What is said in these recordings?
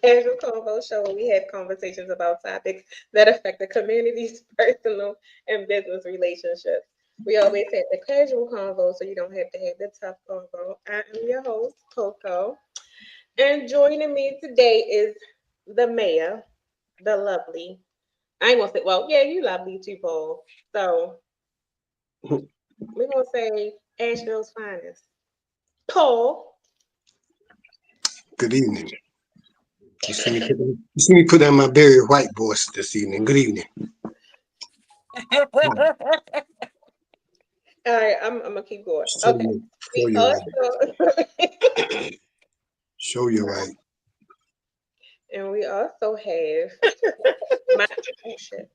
Casual Convo Show where we have conversations about topics that affect the community's personal and business relationships. We always have the casual convo so you don't have to have the tough convo. I am your host, Coco. And joining me today is the mayor, the lovely. I ain't gonna say, well, yeah, you lovely too, Paul. So we're gonna say Asheville's finest. Paul. Good evening. You see me put on my Barry White voice this evening. Good evening. All right, I'm gonna keep going. Show Okay. you right. Show you right. And we also have my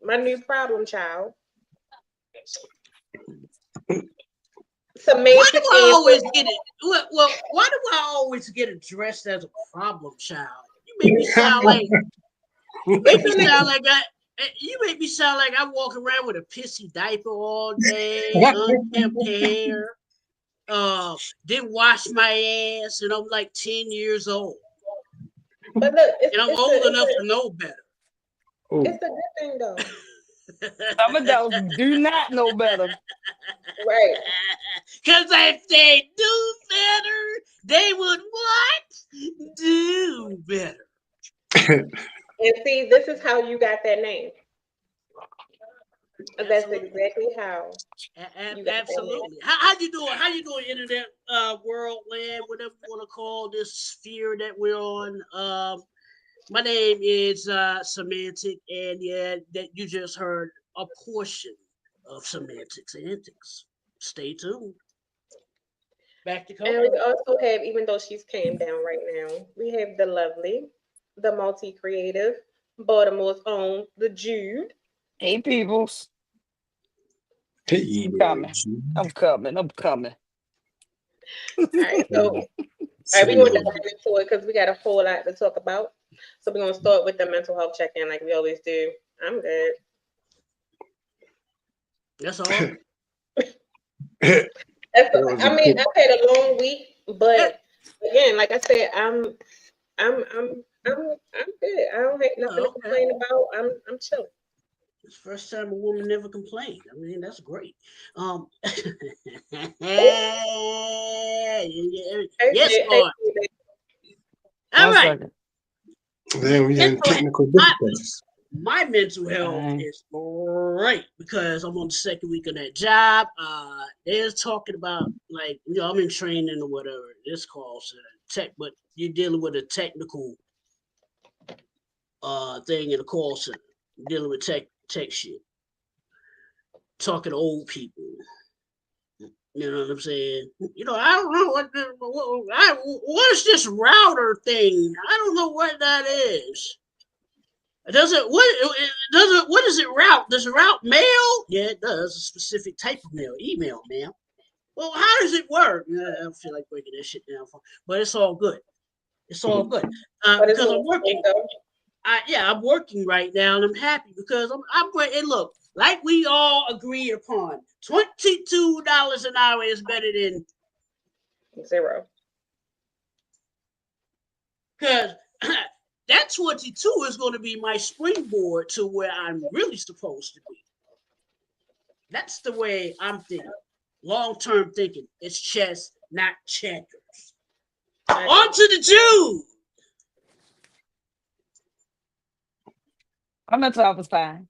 my new problem child. Why do I always get it? Well, why do I always get addressed as a problem child? You make me sound like you make me sound like I walk around with a pissy diaper all day, unkempt hair. Didn't wash my ass, and I'm like 10 years old. But look, and I'm old enough to know better. It's a good thing though. Some adults do not know better. Right. Because if they do better, they would what? Do better. And see, this is how you got that name. That's exactly how. Absolutely. How you doing? How you doing, internet world, land, whatever you want to call this sphere that we're on? My name is Semantic, and yeah, that you just heard a portion of Semantics Antics. Stay tuned. Back to Coco. And we also have, even though she's came down right now, we have the lovely, the multi-creative, Baltimore's own, the Jude. Hey, peoples. Hey, I'm coming. All right, so we're going to dive into it because we got a whole lot to talk about. So we're going to start with the mental health check-in like we always do. I'm good. That's all. I mean, I've had a long week, but again, like I said, I'm good. I don't have nothing to complain about. I'm chilling. It's the first time a woman never complained. I mean, that's great. Yes, Lord. All right. Then we had technical difficulties. My mental health is great because I'm on the second week of that job. They're talking about I'm in training or whatever this calls tech, but you're dealing with a technical thing in a call center. You're dealing with tech shit. Talking to old people. You know what I'm saying? I don't know what is this router thing? I don't know what that is. What does it route? Does it route mail? Yeah, it does. A specific type of mail, email mail. Well, how does it work? I don't feel like breaking that shit down, but it's all good. It's all good because I'm working. I'm working right now, and I'm happy because I'm great. And look, like we all agreed upon, $22 an hour is better than $0. Because that 22 is going to be my springboard to where I'm really supposed to be. That's the way I'm thinking. Long-term thinking. It's chess, not checkers. On to the Jew. My mental health was fine.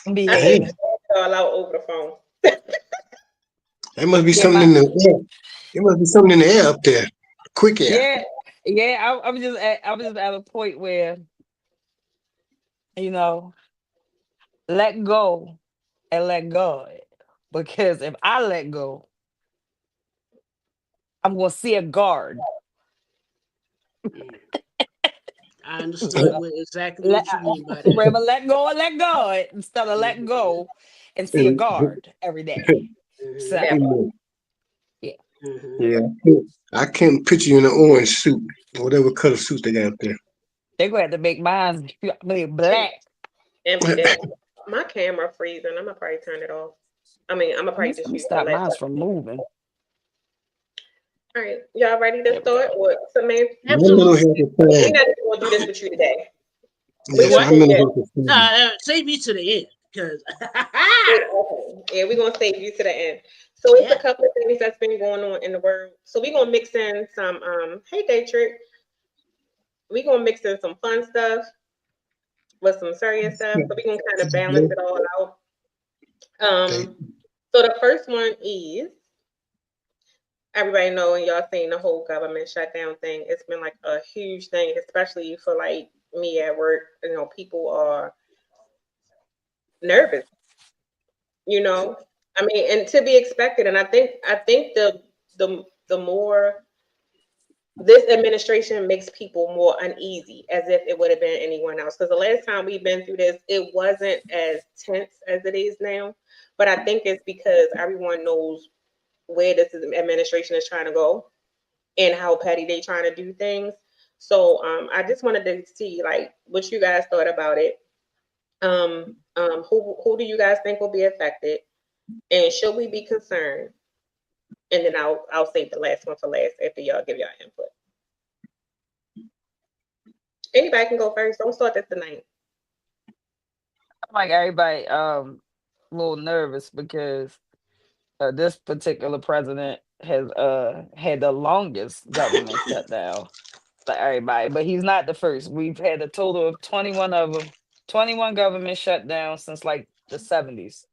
I all out over the phone. There must be something in the air. There must be something in the air up there. Quick air. Yeah. I was just at a point where, let go and let God. Because if I let go, I'm gonna see a guard. I understand exactly what you mean by that. Remember, let go and let God instead of letting go and see a guard every day. So, yeah. I can't picture you in an orange suit, whatever color suit they got up there. They're going to have to make mine black. My camera freezing. I'm gonna probably turn it off. I mean, I'm gonna probably just stop mine from moving. All right, y'all ready to start? Or Samantha? My mental Absolutely. health is We're fine. not even gonna do this with you today. We're Yes, gonna my do mental that. health is fine. Save me to the end, because Okay. Yeah, we're gonna save you to the end. So it's a yeah. couple of things that's been going on in the world. So we're gonna mix in some hey Daytrick. We're gonna mix in some fun stuff with some serious stuff. So we're gonna kind of balance it all out. Okay. So the first one is everybody know and y'all seen the whole government shutdown thing. It's been like a huge thing, especially for like me at work. You know, people are nervous, you know. I mean, and to be expected. And I think the more this administration makes people more uneasy as if it would have been anyone else. Because the last time we've been through this, it wasn't as tense as it is now. But I think it's because everyone knows where this administration is trying to go and how petty they trying to do things. So I just wanted to see like what you guys thought about it. Who do you guys think will be affected, and should we be concerned? And then I'll save the last one for last after y'all give y'all input. Anybody can go first. Don't start this tonight. Like everybody, a little nervous because this particular president has had the longest government shutdown for everybody, but he's not the first. We've had a total of 21 of them, 21 government shutdowns since like the 70s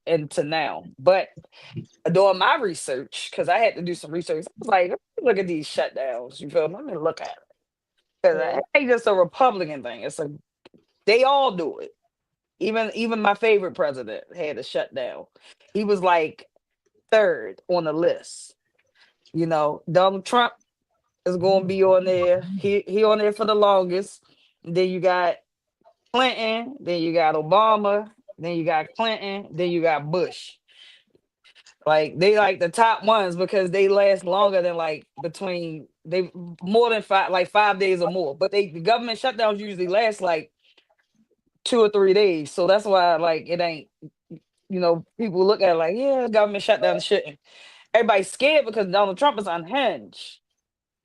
into now. But doing my research, because I had to do some research, I was like, let me look at these shutdowns. You feel me? Let me look at it. Because Yeah. it ain't just a Republican thing. They all do it. Even my favorite president had a shutdown. He was like third on the list. You know, Donald Trump is going to be on there. He on there for the longest. Then you got Clinton. Then you got Obama. Then you got Clinton. Then you got Bush. Like they like the top ones because they last longer than like between they more than 5 days or more. But the government shutdowns usually last like 2 or 3 days. So that's why like it ain't, people look at it like, yeah, government shutdown shouldn't. Everybody's scared because Donald Trump is unhinged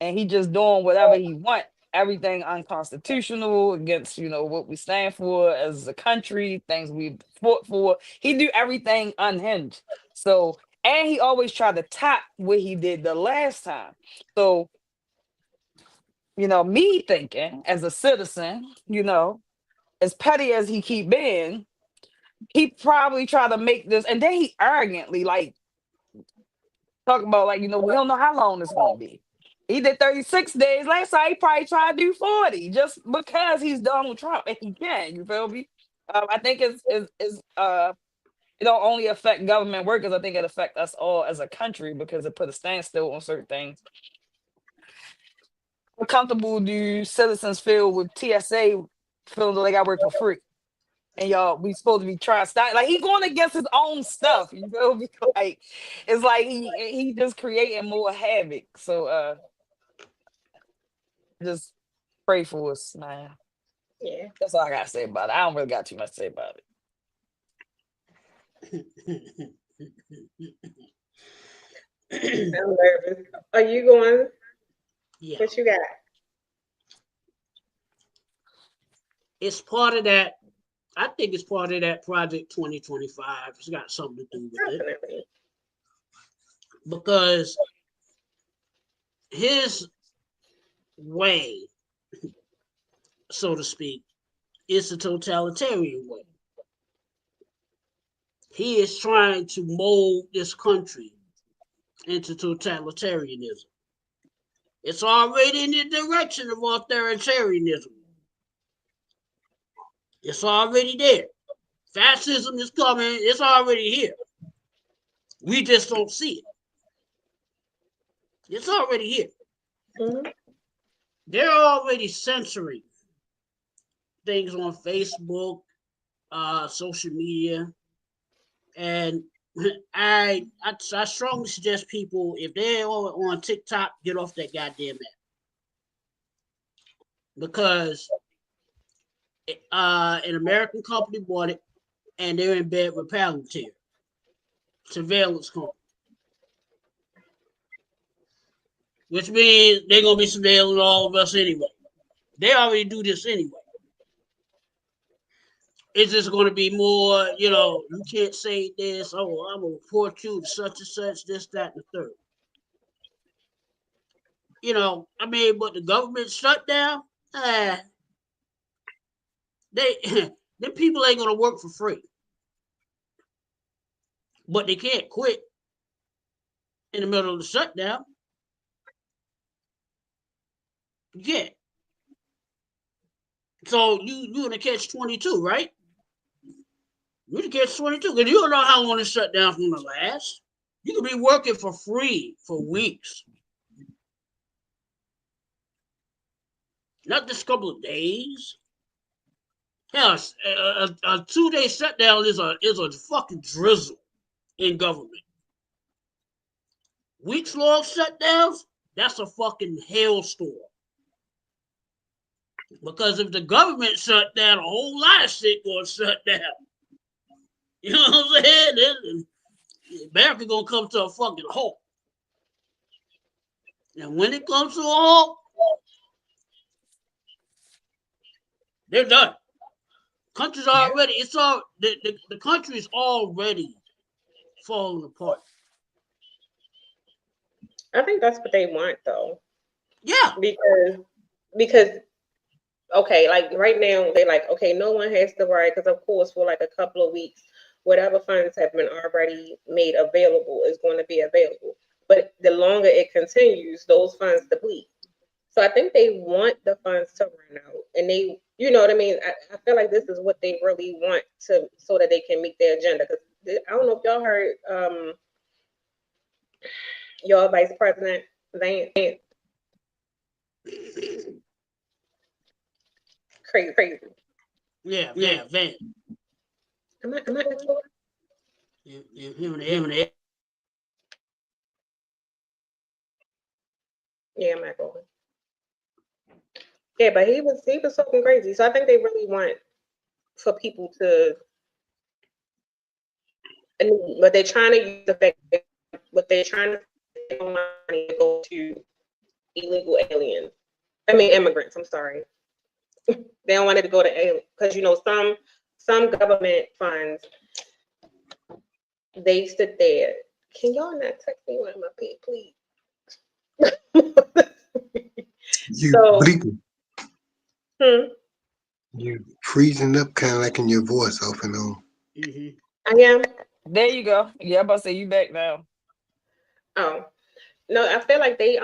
and he just doing whatever he want. Everything unconstitutional against, what we stand for as a country, things we fought for. He do everything unhinged. So, and he always tried to top what he did the last time. So, me thinking as a citizen, as petty as he keep being, he probably tried to make this, and then he arrogantly like talk about like, we don't know how long it's gonna be. He did 36 days. Last time he probably tried to do 40 just because he's Donald Trump and he can, you feel me? I think it don't only affect government workers, I think it affects us all as a country because it put a standstill on certain things. How comfortable do citizens feel with TSA feeling like I work for free? And y'all, we supposed to be trying to stop. Like he going against his own stuff. You feel me? Like it's like he just creating more havoc. So just pray for us, man. Yeah. That's all I gotta say about it. I don't really got too much to say about it. I'm nervous. Are you going? Yeah. What you got? It's part of that. I think it's part of that Project 2025. It's got something to do with it. Definitely. Because his way, so to speak, is a totalitarian way. He is trying to mold this country into totalitarianism. It's already in the direction of authoritarianism. It's already there. Fascism is coming. It's already here. We just don't see it. It's already here. Mm-hmm. They're already censoring things on Facebook, social media, and I strongly suggest people, if they're on TikTok, get off that goddamn app, because an American company bought it and they're in bed with Palantir, surveillance company. which means they're gonna be surveilling all of us anyway. They already do this anyway. It's just going to be more, you can't say this. Oh, I'm gonna report you to such and such, this, that, and the third. But the government shutdown, they them people ain't gonna work for free, but they can't quit in the middle of the shutdown. You can't. So you in a catch-22, right? You in a catch-22 because you don't know how long this shutdown's gonna last. You could be working for free for weeks. Not just a couple of days. Hell, a 2-day shutdown is a fucking drizzle in government. Weeks-long shutdowns, that's a fucking hailstorm. Because if the government shut down, a whole lot of shit gonna shut down. You know what I'm saying? Then America gonna come to a fucking halt. And when it comes to a halt, they're done. Country's already, the country's already falling apart. I think that's what they want, though. Yeah. Because okay, like right now, they like, okay, no one has to worry because, of course, for like a couple of weeks, whatever funds have been already made available is going to be available. But the longer it continues, those funds deplete. So I think they want the funds to run out, and they, you know what I mean? I feel like this is what they really want so that they can meet their agenda. Because I don't know if y'all heard your Vice President Vance. Crazy. Yeah, Vance. Am I Yeah, I'm not going. Yeah, but he was talking crazy. So I think they really want for people to, but they're trying to use the fact that what they're trying to take money to go to illegal aliens. I mean immigrants. I'm sorry. They don't want it to go to aliens because some government funds they sit there. Can y'all not text me when I'm up here, please? You So, bleeping. You freezing up kind of like in your voice off and on. Mm-hmm. I am. There you go. Yeah, I'm about to say you back now. Oh no, I feel like they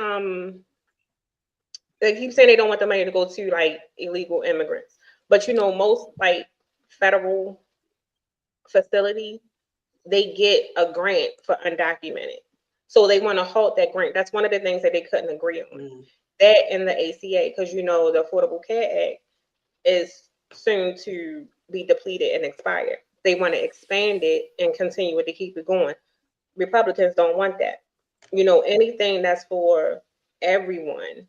keep saying they don't want the money to go to like illegal immigrants, but most like federal facilities they get a grant for undocumented, so they want to halt that grant. That's one of the things that they couldn't agree on. Mm-hmm. That and the ACA, because the Affordable Care Act is soon to be depleted and expire. They want to expand it and continue it to keep it going. Republicans don't want that. Anything that's for everyone,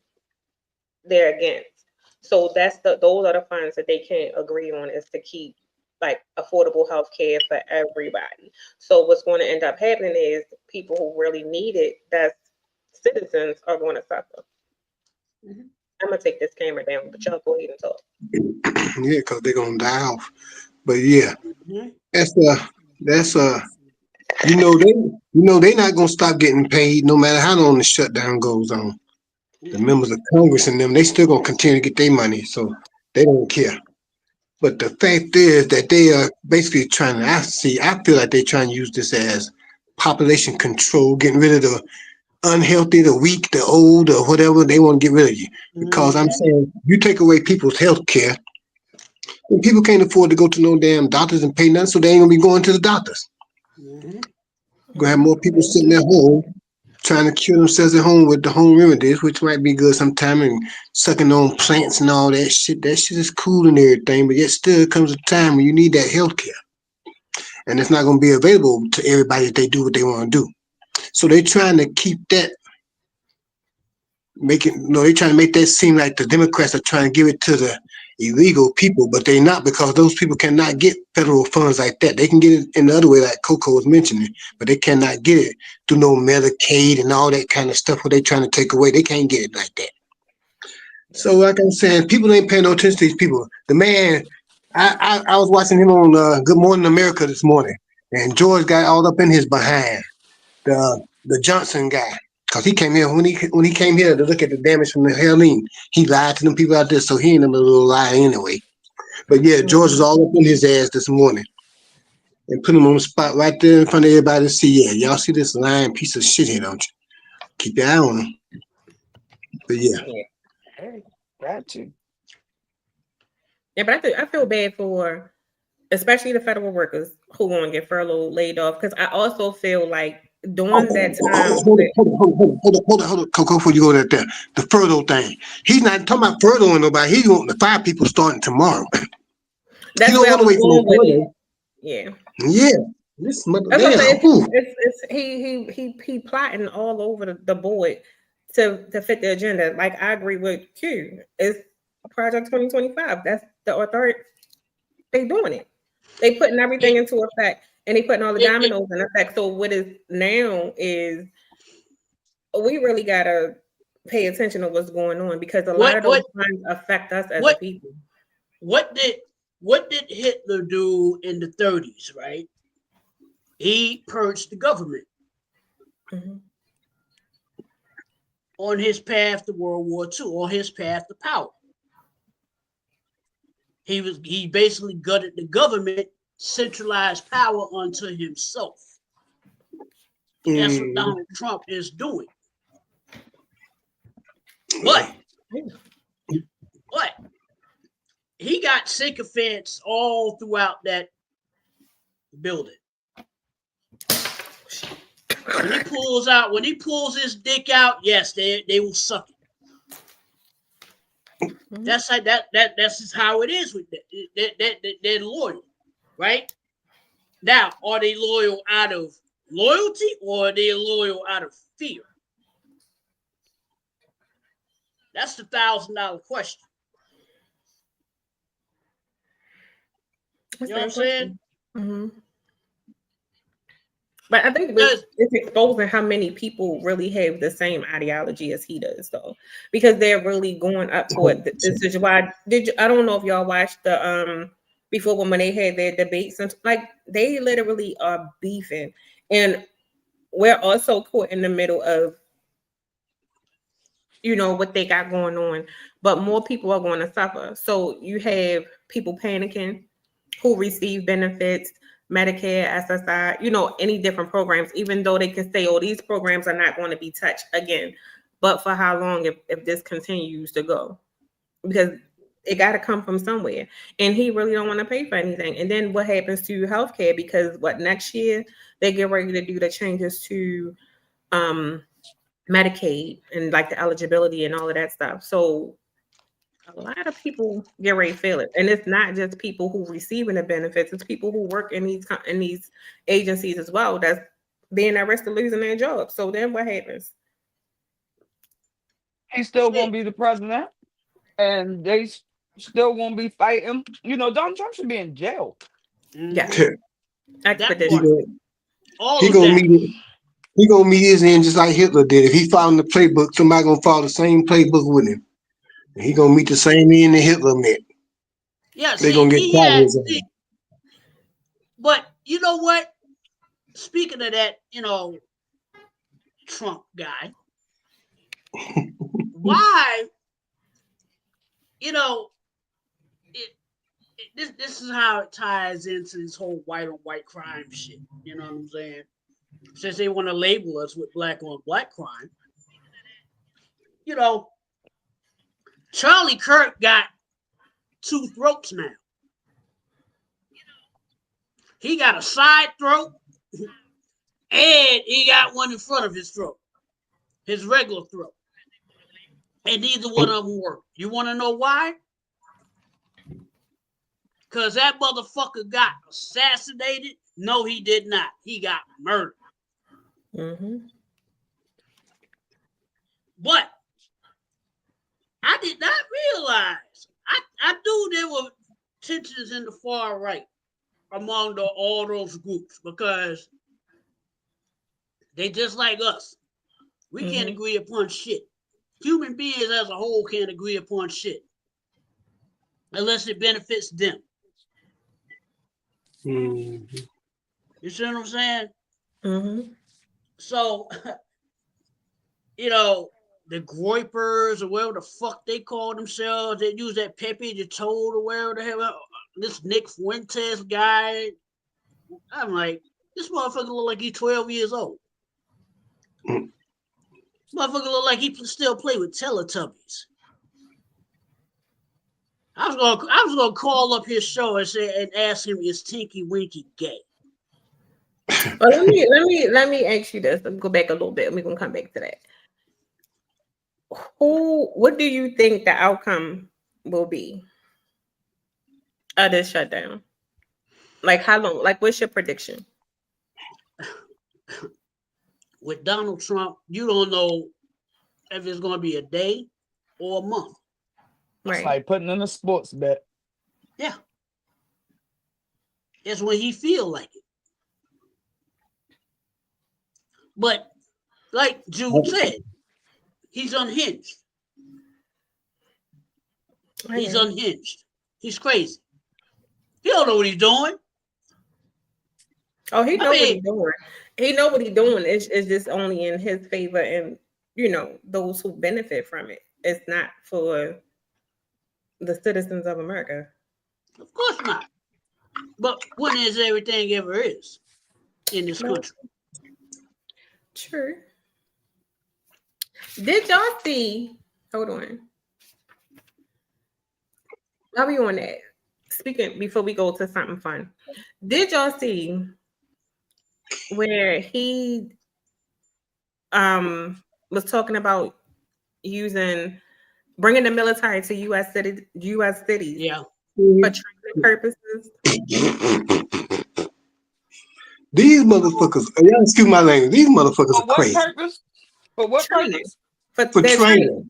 they're against. So those are the funds that they can't agree on, is to keep like affordable health care for everybody. So what's going to end up happening is people who really need it, that's citizens, are going to suffer. Mm-hmm. I'm gonna take this camera down, but y'all go ahead and talk. Yeah, because they're gonna die off. But yeah, that's they're not gonna stop getting paid no matter how long the shutdown goes on. The members of Congress and them, they still gonna continue to get their money, so they don't care. But the fact is that they are basically trying to. I feel like they're trying to use this as population control, getting rid of the unhealthy, the weak, the old, or whatever. They want to get rid of you because I'm saying you take away people's health care, and people can't afford to go to no damn doctors and pay nothing, so they ain't gonna be going to the doctors. You're gonna have more people sitting at home trying to cure themselves at home with the home remedies, which might be good sometime, and sucking on plants and all that shit. That shit is cool and everything, but yet still comes a time when you need that health care. And it's not going to be available to everybody if they do what they want to do. So they're trying to keep that, they're trying to make that seem like the Democrats are trying to give it to the illegal people, but they're not, because those people cannot get federal funds like that. They can get it in the other way, like Coco was mentioning, but they cannot get it through no Medicaid and all that kind of stuff what they trying to take away. They can't get it like that. So like I'm saying, people ain't paying no attention to these people. The man, I was watching him on Good Morning America this morning, and George got all up in his behind, the Johnson guy. Cause he came here when he came here to look at the damage from the Helene. He lied to them people out there, so he ain't a little lie anyway. But yeah, George was all up in his ass this morning and put him on the spot right there in front of everybody to see. Yeah, y'all see this lying piece of shit here, don't you? Keep your eye on him. But yeah, Hey, got to. Yeah, but I feel bad for especially the federal workers who want to get furloughed, laid off, because I also feel like during that time. hold on, Coco, before you go there. The furlough thing. He's not talking about furloughing nobody. He's wanting the 5 people starting tomorrow. That's he don't where I want to was wait for no going with it. furlough. Yeah. Yeah. This mother That's what I'm saying. damn. He plotting all over the board to fit the agenda. Like I agree with Q. It's Project 2025. That's the authority. They doing it. They putting everything into effect, and they putting all the dominoes in effect. So what is now is we really gotta pay attention to what's going on, because a lot of those things affect us as a people. What did Hitler do in the 30s, right? He purged the government on his path to World War II, on his path to power. He basically gutted the government, centralized power onto himself. That's what Donald Trump is doing. But he got sycophants all throughout that building. When he pulls his dick out, yes, they will suck it. That's like that's just how it is with that. They're loyal, right? Now, are they loyal out of loyalty, or are they loyal out of fear? That's the $1,000 question. You know what I'm saying? Mm-hmm. But I think it's exposing how many people really have the same ideology as he does, though, because they're really going up for it. This is why I don't know if y'all watched the before when they had their debates, and like they literally are beefing, and we're also caught in the middle of what they got going on, but more people are going to suffer. So you have people panicking who receive benefits, Medicare, SSI, any different programs, even though they can say, oh, these programs are not going to be touched again. But for how long if this continues to go? Because it got to come from somewhere. And he really don't want to pay for anything. And then what happens to healthcare? Because next year they get ready to do the changes to Medicaid and like the eligibility and all of that stuff. So a lot of people get ready to feel it, and it's not just people who receiving the benefits; it's people who work in these agencies as well that's being at risk of losing their jobs. So then, what happens? He's still gonna be the president, and they still gonna be fighting. Donald Trump should be in jail. Yeah, expedition. He gonna meet his end just like Hitler did. If he following the playbook, somebody gonna follow the same playbook with him. He gonna meet the same end that Hitler met. Yeah, they're gonna get problems. But you know what? Speaking of that, Trump guy, why? This is how it ties into this whole white on white crime shit. You know what I'm saying? Since they want to label us with black on black crime, Charlie Kirk got 2 throats now. He got a side throat, and he got one in front of his throat, his regular throat. And neither one of them work. You want to know why? Because that motherfucker got assassinated. No, he did not. He got murdered. But I did not realize. I knew tensions in the far right among all those groups because they just like us. We can't agree upon shit. Human beings as a whole can't agree upon shit unless it benefits them. Mhm. You see what I'm saying? Mm-hmm. So, you know, the Groypers or whatever the fuck they call themselves, they use that Pepe the Toad or whatever the hell. This Nick Fuentes guy, I'm like, this motherfucker look like he's 12 years old. Mm. Motherfucker look like he still play with Teletubbies. I was gonna call up his show and ask him, is Tinky Winky gay? Well, let me ask you this. Let me go back a little bit. We're gonna come back to that. What do you think the outcome will be of this shutdown? Like how long? Like what's your prediction? With Donald Trump, you don't know if it's gonna be a day or a month. It's Right. like putting in a sports bet. Yeah. It's when he feel like it. But like Jude said, he's unhinged. He's unhinged. He's crazy. He don't know what he's doing. Oh, he I know what mean- he's doing. He know what he's doing. It's just only in his favor and those who benefit from it. It's not for the citizens of America. Of course not. But when is everything ever is in this No. country? True. Did y'all see? Hold on. I'll be on that. Speaking before we go to something fun. Did y'all see where he was talking about bringing the military to U.S. cities Yeah. for training purposes? These motherfuckers, y'all excuse my language, these motherfuckers For are what crazy. purpose? For what Training. purpose? For their training.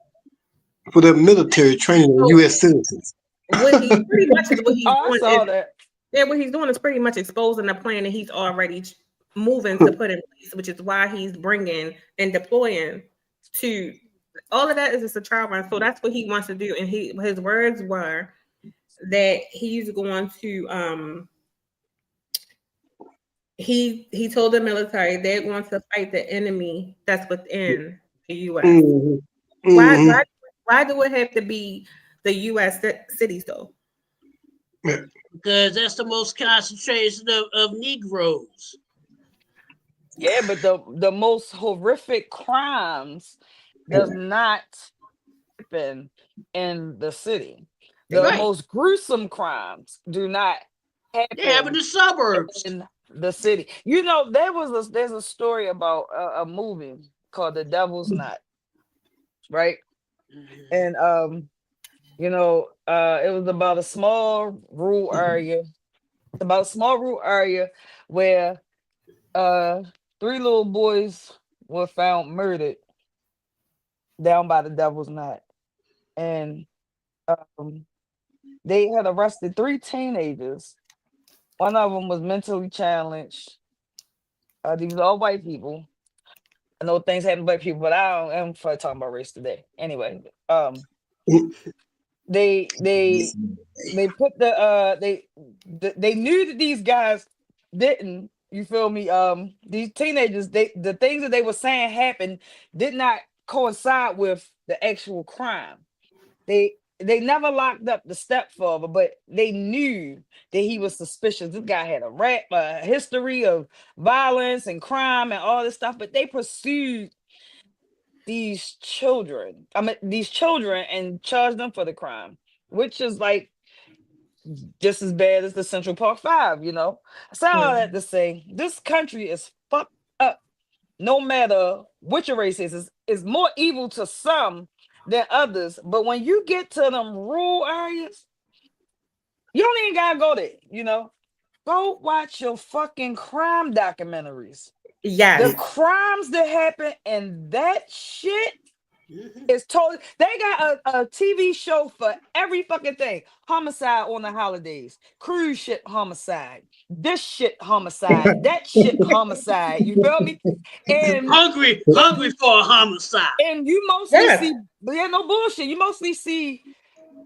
For the military training of U.S. citizens. What he pretty much is what he's Oh, I doing. saw that. Yeah, what he's doing is pretty much exposing the plan that he's already moving to put in place, which is why he's bringing and deploying to all of that is just a trial run. So that's what he wants to do. And his words were that he's going to he told the military they're going to fight the enemy that's within the U.S. Mm-hmm. Why do it have to be the U.S. cities though? Because that's the most concentration of Negroes. Yeah, but the most horrific crimes does not happen in the city. The Right. most gruesome crimes do not happen They have in the suburbs. in the city. There's a story about a movie called The Devil's Knot, right? And it was about a small rural area. It's about a small rural area where 3 little boys were found murdered down by the Devil's Knot. And they had arrested 3 teenagers. One of them was mentally challenged. These are all white people. I know things happen to black people, but I'm for talking about race today. Anyway, they put they knew that these guys didn't. You feel me? These teenagers, the things that they were saying happened did not coincide with the actual crime. They never locked up the stepfather, but they knew that he was suspicious. This guy had a history of violence and crime and all this stuff, but they pursued these children and charged them for the crime, which is like just as bad as the Central Park 5, I say all that to say this country is fucked up. No matter which your race is more evil to some than others. But when you get to them rural areas, you don't even gotta go there, Go watch your fucking crime documentaries. Yes. The crimes that happen in that shit It's totally. They got a TV show for every fucking thing. Homicide on the holidays. Cruise ship homicide. This shit homicide. That shit homicide. You feel me? And Hungry for a homicide. and you mostly Yeah. see, yeah, no bullshit. You mostly see,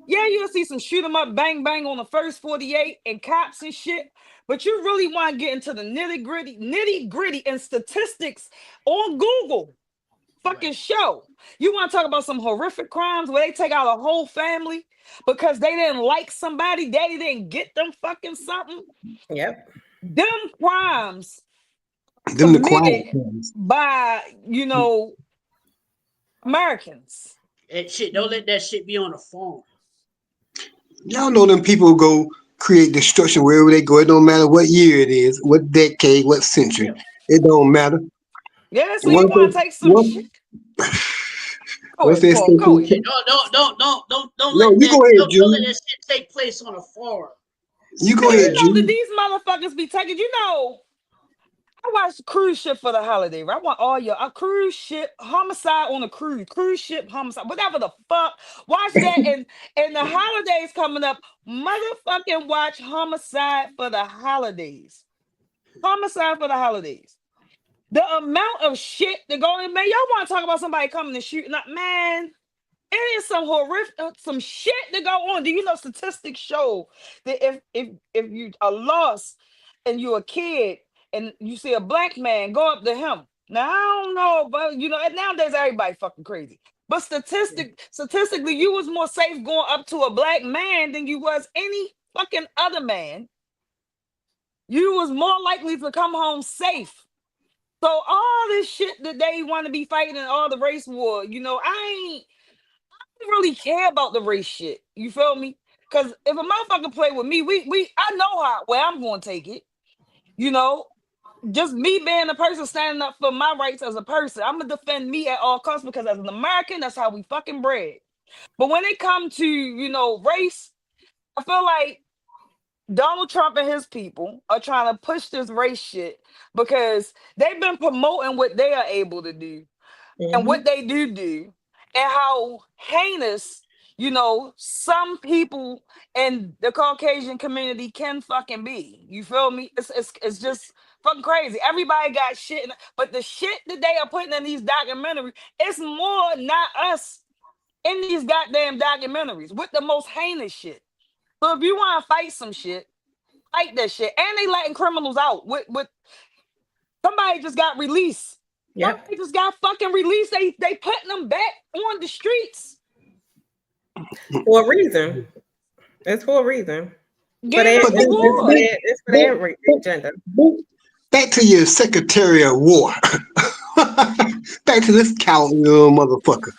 yeah, you'll see some shoot 'em up, bang bang on the first 48 and cops and shit. But you really want to get into the nitty gritty and statistics on Google fucking show. You want to talk about some horrific crimes where they take out a whole family because they didn't like somebody, daddy didn't get them fucking something. Yep. Them crimes Them the quiet committed ones. by, Americans. That shit, don't let that shit be on the phone. Y'all know them people go create destruction wherever they go. It don't matter what year it is, what decade, what century. Yeah. It don't matter. Yeah, so you want to take some shit? Go What's ahead, that Paul. Go statement? ahead. Don't No, let you that go ahead, don't let Julie. that shit take place on a forum. You go And ahead, you know that Julie. these motherfuckers be taking, I watched cruise ship for the holiday, right? I want all your a cruise ship homicide on a cruise ship homicide, whatever the fuck. Watch that, and the holidays coming up. Motherfucking watch homicide for the holidays. Homicide for the holidays. The amount of shit that go in, man. Y'all want to talk about somebody coming and shooting up, man? It is some horrific, some shit that go on. Do you know statistics show that if you are lost and you're a kid and you see a black man, go up to him. Now I don't know, but and nowadays everybody fucking crazy. But statistically, you was more safe going up to a black man than you was any fucking other man. You was more likely to come home safe. So all this shit that they want to be fighting and all the race war, I don't really care about the race shit. You feel me? Because if a motherfucker play with me, I know where I'm going to take it. Just me being a person standing up for my rights as a person, I'm gonna defend me at all costs because as an American, that's how we fucking bred. But when it comes to race, I feel like Donald Trump and his people are trying to push this race shit because they've been promoting what they are able to do and what they do and how heinous some people in the Caucasian community can fucking be. You feel me? It's just fucking crazy. Everybody got shit, but the shit that they are putting in these documentaries, it's more not us in these goddamn documentaries with the most heinous shit. So if you want to fight some shit, fight that shit. And they letting criminals out. With somebody just got released. Yep. They just got fucking released. They putting them back on the streets. For a reason. It's for a reason. Yeah, It's for their agenda. Back to your Secretary of War. Back to this coward little motherfucker.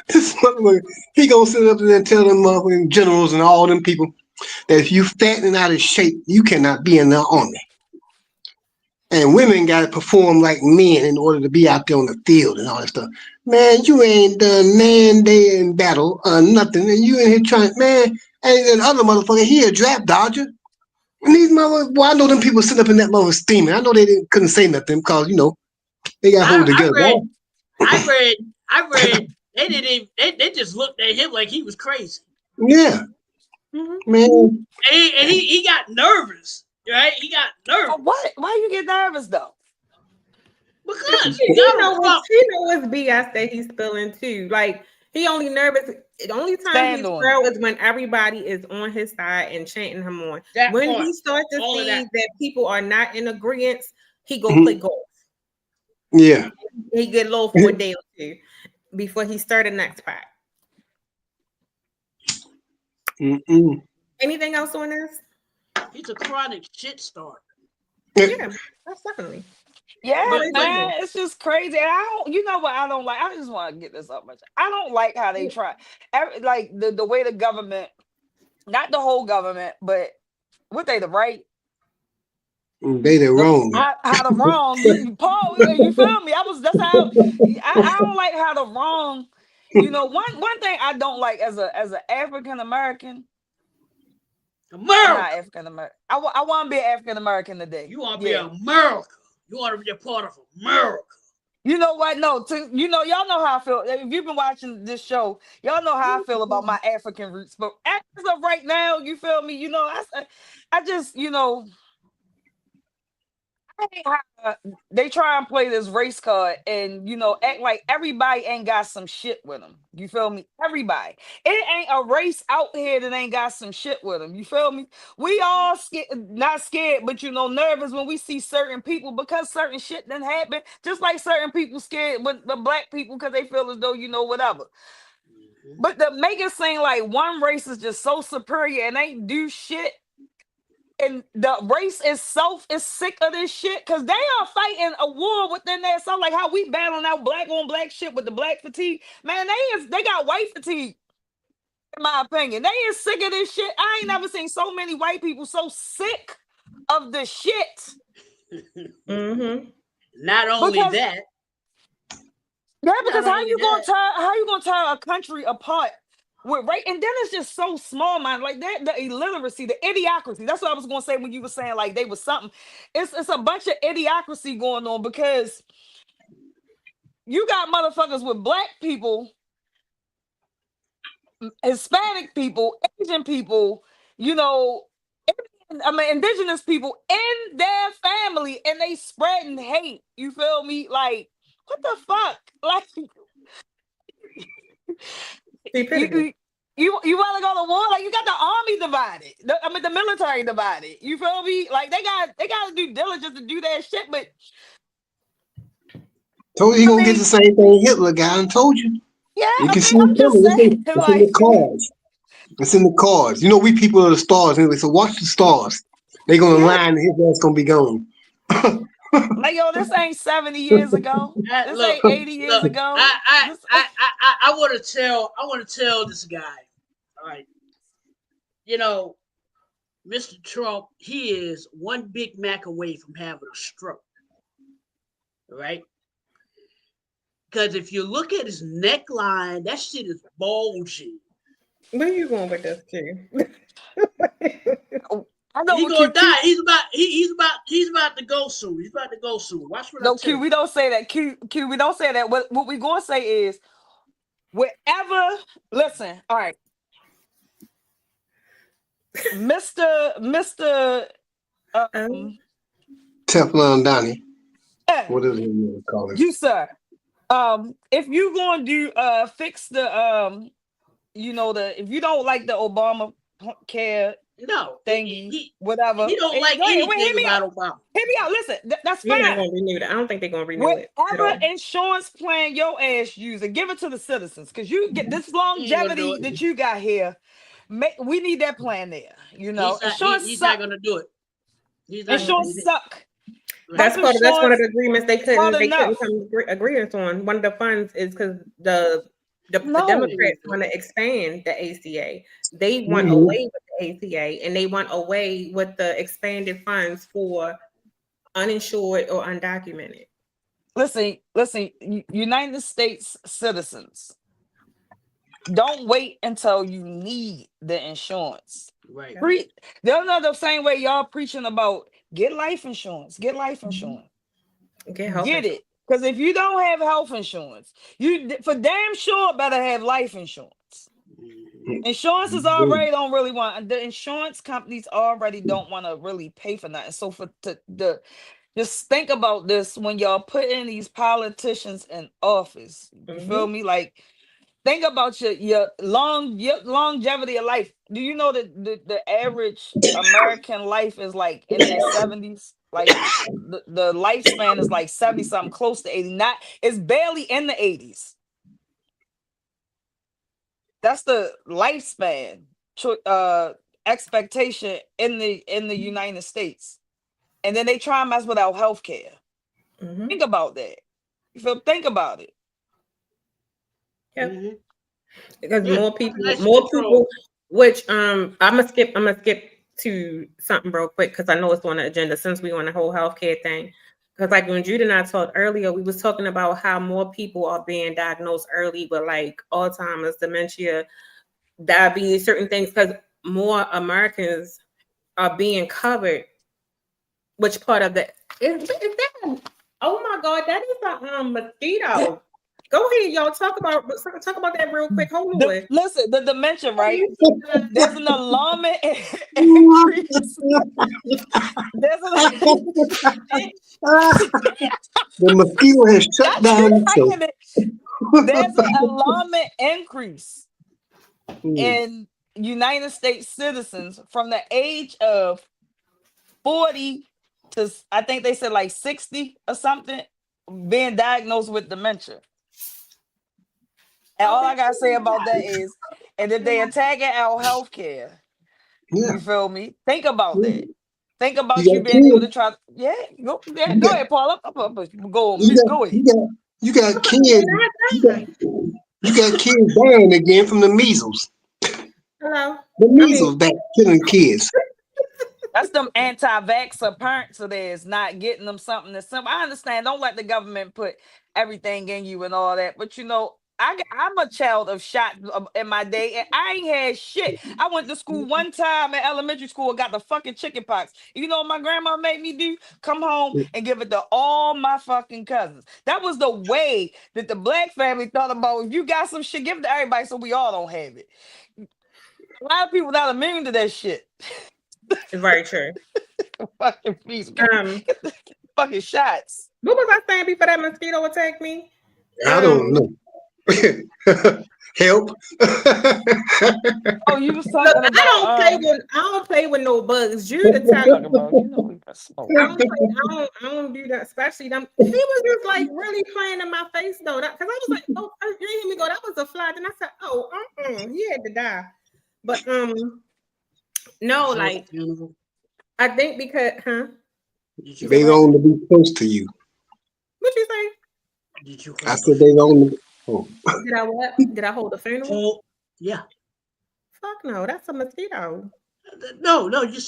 This motherfucker, he gonna sit up there and tell them motherfucking generals and all them people that if you fat and out of shape, you cannot be in the army. And women gotta perform like men in order to be out there on the field and all that stuff. Man, you ain't done man day in battle or nothing, and you in here trying, man. And the other motherfucker, he a draft dodger. And these motherfuckers, well, I know them people sitting up in that mother steaming. I know they couldn't say nothing because they got hold together. I read. They didn't even. They just looked at him like he was crazy. Yeah, man. And he got nervous, right? He got nervous. What? Why you get nervous though? Because he know what's BS that he's spilling too. Like he only nervous. The only time he's real is when everybody is on his side and chanting him on. When he starts to see that people are not in agreement, he go play golf. Yeah, he get low for a day or two before he start the next pack. Anything else on this? He's a chronic shit starter. Yeah, that's definitely. Yeah, man, it's just crazy. And I don't, you know what I don't like? I just want to get this up much. I don't like how they try, like the way the government, not the whole government, but what they the right? They the wrong. How the wrong? Paul, you feel me? That's how. I don't like how the wrong. One thing I don't like as an African American. I'm not African American. I want to be African American today. You want to be America. You want to be a part of America. You know what? No, y'all know how I feel. If you've been watching this show, y'all know how I feel about my African roots. But as of right now, you feel me? I just, I hate how they try and play this race card and act like everybody ain't got some shit with them. You feel me? Everybody. It ain't a race out here that ain't got some shit with them. You feel me? We all scared, not scared, but nervous when we see certain people because certain shit done happen. Just like certain people scared with the black people because they feel as though whatever. But to make it seem like one race is just so superior and ain't do shit. And the race itself is sick of this shit because they are fighting a war within themselves. Like how we battling out black on black shit with the black fatigue. Man, they got white fatigue, in my opinion. They is sick of this shit. I ain't never seen so many white people so sick of the shit. Not only that. Yeah, because how you gonna tear a country apart? And then it's just so small, man. Like that, the illiteracy, the idiocracy. That's what I was gonna say when you were saying like they was something. It's a bunch of idiocracy going on because you got motherfuckers with black people, Hispanic people, Asian people, indigenous people in their family, and they spreading hate. You feel me? Like what the fuck? Like. You want to go to war? Like you got the army divided. The military divided. You feel me? Like they got to do diligence to do that shit. But told you he gonna get the same thing Hitler got. I told you. Yeah, you can see I'm just saying. It's in the cards. It's in the cards. We people are the stars anyway. So watch the stars. They gonna line. His ass gonna be gone. Like this ain't 70 years ago. This ain't 80 years ago. I want to tell this guy. All right, Mr. Trump, he is one Big Mac away from having a stroke. Right? Because if you look at his neckline, that shit is bulging. Where are you going with this, Q? I know he's gonna die. He's about to go soon. He's about to go soon. Watch what I tell you. We don't say that. Q, we don't say that. What we gonna say is wherever. Listen, all right, Mr. Teflon Donnie. What is it call him? You sir. If you gonna do fix the if you don't like the Obama care thingy, whatever. He don't like anything about Obama. Hear me out. Listen, that's fine. They're not gonna renew that. I don't think they're gonna renew it. Whatever insurance plan your ass user, give it to the citizens because you get this longevity that you got here. We need that plan there. Insurance he's not gonna do it. Insurance suck. That's one of the agreements they couldn't come agreements on. One of the funds is because the Democrats want to expand the ACA. They want away with the ACA, and they want away with the expanded funds for uninsured or undocumented. Listen, United States citizens, don't wait until you need the insurance. Right. They're not the same way y'all preaching about get life insurance. Get life insurance. Get it. Because if you don't have health insurance, you for damn sure better have life insurance. Insurances already don't really want the insurance companies already don't want to really pay for nothing. So just think about this when y'all put in these politicians in office. You feel me? Like think about your longevity of life. Do you know that the average American life is like in their 70s? Like the lifespan is like 70 something, close to 80. It's barely in the 80s. That's the lifespan expectation in the United States. And then they try and mess with our healthcare. Think about that. Think about it. Yep. Because more people, which I'm gonna skip to something real quick because I know it's on the agenda since we on the whole healthcare thing. Because like when Jude and I talked earlier, we was talking about how more people are being diagnosed early with like Alzheimer's, dementia, diabetes, certain things, because more Americans are being covered. Which part of the is that Oh my God, that is a mosquito. Go ahead, y'all. Talk about that real quick. Hold on. Listen, the dementia, right? There's an alarming increase. There's The mosquito has shut down the show. There's an alarming increase in United States citizens from the age of 40 to, I think they said like 60 or something, being diagnosed with dementia. And all I gotta say about that is, and if they attacking our healthcare, you feel me? Think about that. Think about you being able to try. Go ahead, Paula. Go ahead. You got kids. You got kids dying again from the measles. Hello. The measles that killing kids. That's them anti-vaxxer parents so there's not getting them something that's simple. I understand. Don't let the government put everything in you and all that. But I'm a child of shot in my day, and I ain't had shit. I went to school one time in elementary school and got the fucking chicken pox. You know what my grandma made me do? Come home and give it to all my fucking cousins. That was the way that the black family thought about, if you got some shit, give it to everybody so we all don't have it. A lot of people not immune to that shit. It's very true. Fucking please, get the fucking shots. What was I saying before that mosquito attacked me? I don't know. Help. Oh, you was talking about. I don't play with no bugs. You the type about. You know we got smoke. I don't do that, especially them. He was just like really playing in my face though, because I was like, oh, you didn't hear me go. That was a fly. Then I said, oh, he had to die. But no, like I think because they don't want to be close to you. What you say? I said they don't. Oh. Did I what? Did I hold a funeral? Oh, yeah. Fuck no, that's a mosquito. No, you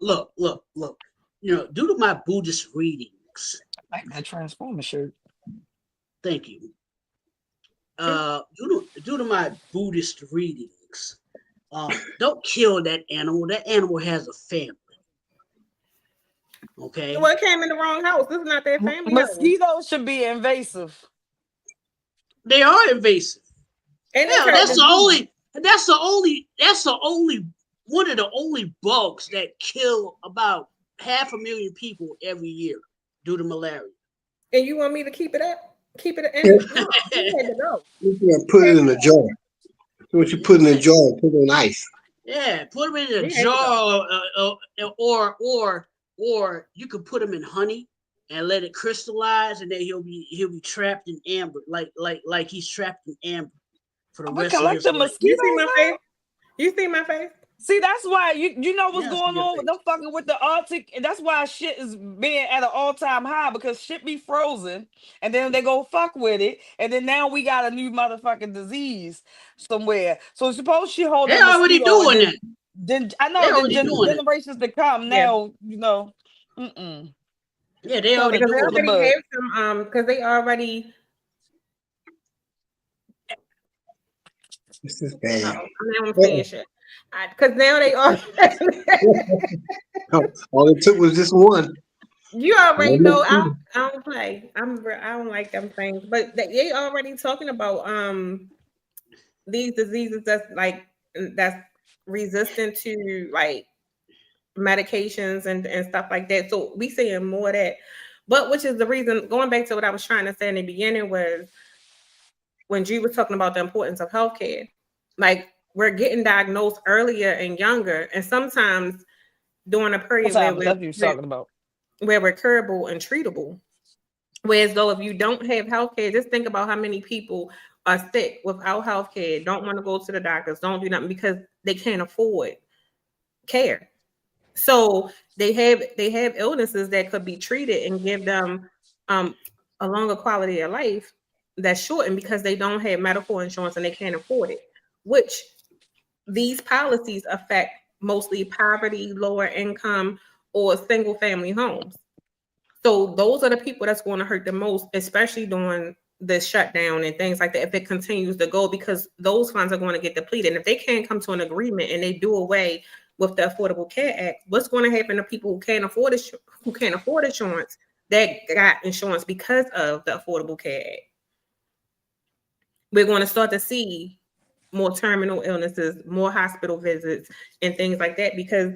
look. You know, due to my Buddhist readings. I like that Transformer shirt. Thank you. Due to my Buddhist readings, don't kill that animal. That animal has a family. Okay. Well, it came in the wrong house. This is not their family. Mosquitoes should be invasive. They are invasive. And that's the only one of the only bugs that kill about 500,000 people every year due to malaria. And you want me to keep it up? Keep it in? No, you had to go. You put it in a jar. What you put in a jar, put it on ice. Yeah, put them in a jar, or you could put them in honey and let it crystallize, and then he'll be trapped in amber, like he's trapped in amber for the rest of his life. You see my face? You see my face? See, that's why you know what's going on with them fucking with the Arctic, and that's why shit is being at an all-time high, because shit be frozen, and then they go fuck with it, and then now we got a new motherfucking disease somewhere. So suppose she hold. They're already doing that. Then I know the generations to come now. You know. Yeah, they already have some because they already. This is bad. Now I'm saying shit. Because now they are. All it took was just one. You already know I don't play. I don't like them things, but they already talking about these diseases that's resistant to like medications and stuff like that. So we seeing more of that. But which is the reason, going back to what I was trying to say in the beginning, was when G was talking about the importance of healthcare. Like, we're getting diagnosed earlier and younger, and sometimes during a period where we're curable and treatable. Whereas though if you don't have healthcare, just think about how many people are sick without healthcare, don't want to go to the doctors, don't do nothing because they can't afford care. So they have illnesses that could be treated and give them a longer quality of life that's shortened because they don't have medical insurance and they can't afford it, which these policies affect mostly poverty, lower income, or single family homes. So those are the people that's going to hurt the most, especially during the shutdown and things like that, if it continues to go, because those funds are going to get depleted. And if they can't come to an agreement and they do away with the Affordable Care Act, what's going to happen to people who can't afford insurance that got insurance because of the Affordable Care Act. We're going to start to see more terminal illnesses, more hospital visits, and things like that because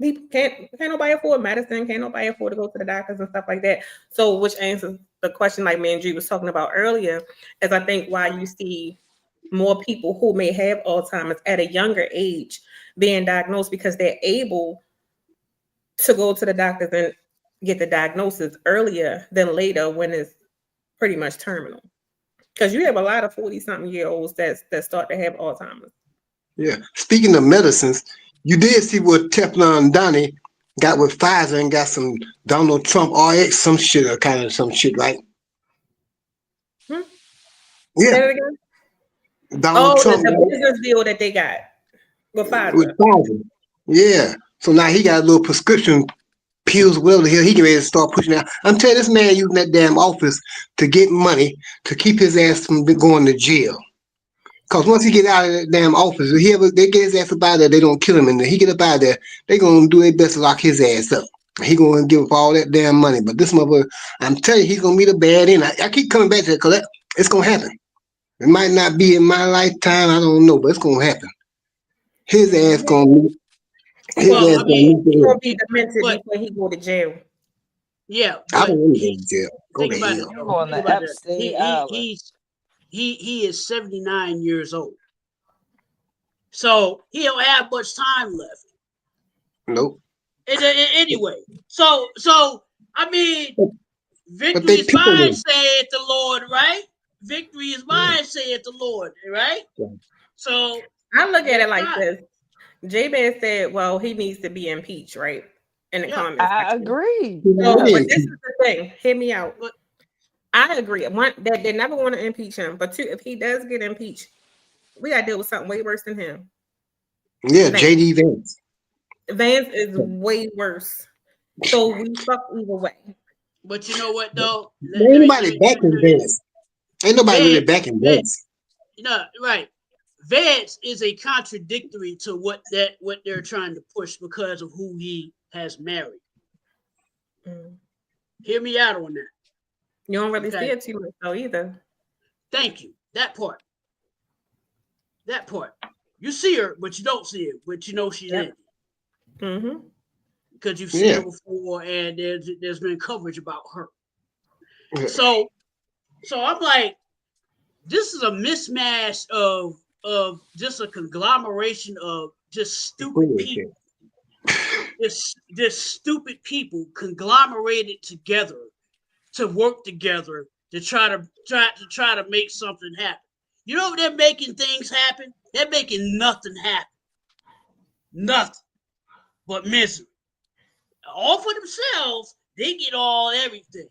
people can't nobody afford medicine, can't nobody afford to go to the doctors and stuff like that. So, which answers the question, like Mandri was talking about earlier, is I think why you see more people who may have Alzheimer's at a younger age being diagnosed because they're able to go to the doctors and get the diagnosis earlier than later when it's pretty much terminal. Because you have a lot of 40-something-year-olds that start to have Alzheimer's. Yeah. Speaking of medicines, you did see what Teflon Donnie got with Pfizer and got some Donald Trump RX, some shit, or kind of some shit, right? Say Yeah. that again? Donald Trump the business deal that they got with with Pfizer. Pfizer. Yeah. So now he got a little prescription pills, whatever the hell he can ready to start pushing out. I'm telling you, this man using that damn office to get money to keep his ass from going to jail. Cause once he get out of that damn office, if they get his ass up out of there, they don't kill him, and then he get up out of there, they gonna do their best to lock his ass up. He gonna give up all that damn money. But this motherfucker, I'm telling you, he's gonna meet a bad end. I keep coming back to that because it's gonna happen. It might not be in my lifetime, I don't know, but it's gonna happen. His ass gonna meet. His Well, ass I gonna mean, meet He the gonna end. be demented but before he go to jail. yeah, I don't but want to go to jail. Go think to about it hell. though. I'm on Think the about that. Epstein Island. He is 79 years old. So he don't have much time left. Nope. Anyway, so I mean, But victory they is people mine, know. saith the Lord, right? Victory is Yeah. mine, saith the Lord, right? Yeah. So I look at there's it like that. this. J-Man said, well, he needs to be impeached, right? In the Yeah, comment I section. agree. He's So, already but in this peace. is the thing. Hear me out. but I agree. One, that they never want to impeach him. But two, if he does get impeached, we got to deal with something way worse than him. Yeah, Vance. JD Vance. Vance is way worse. So we fuck either way. but you know what though? There ain't Let nobody me backing say this. Vance. Ain't nobody really Vance, backing Vance, Vance. right. Vance is a contradictory to what they're trying to push because of who he has married. Mm. Hear me out on that. You don't really see Okay. it too much though either. Thank you. That part. You see her, but you don't see her, but you know she's in Yep. it Mm-hmm. because you've seen Yeah. her before, and there's been coverage about her. Yeah. So I'm like, this is a mismatch of just a conglomeration of just stupid Bullshit. people. This stupid people conglomerated together to work together to try to make something happen. You know, they're making things happen. They're making nothing happen. Nothing but misery. All for themselves, they get all everything.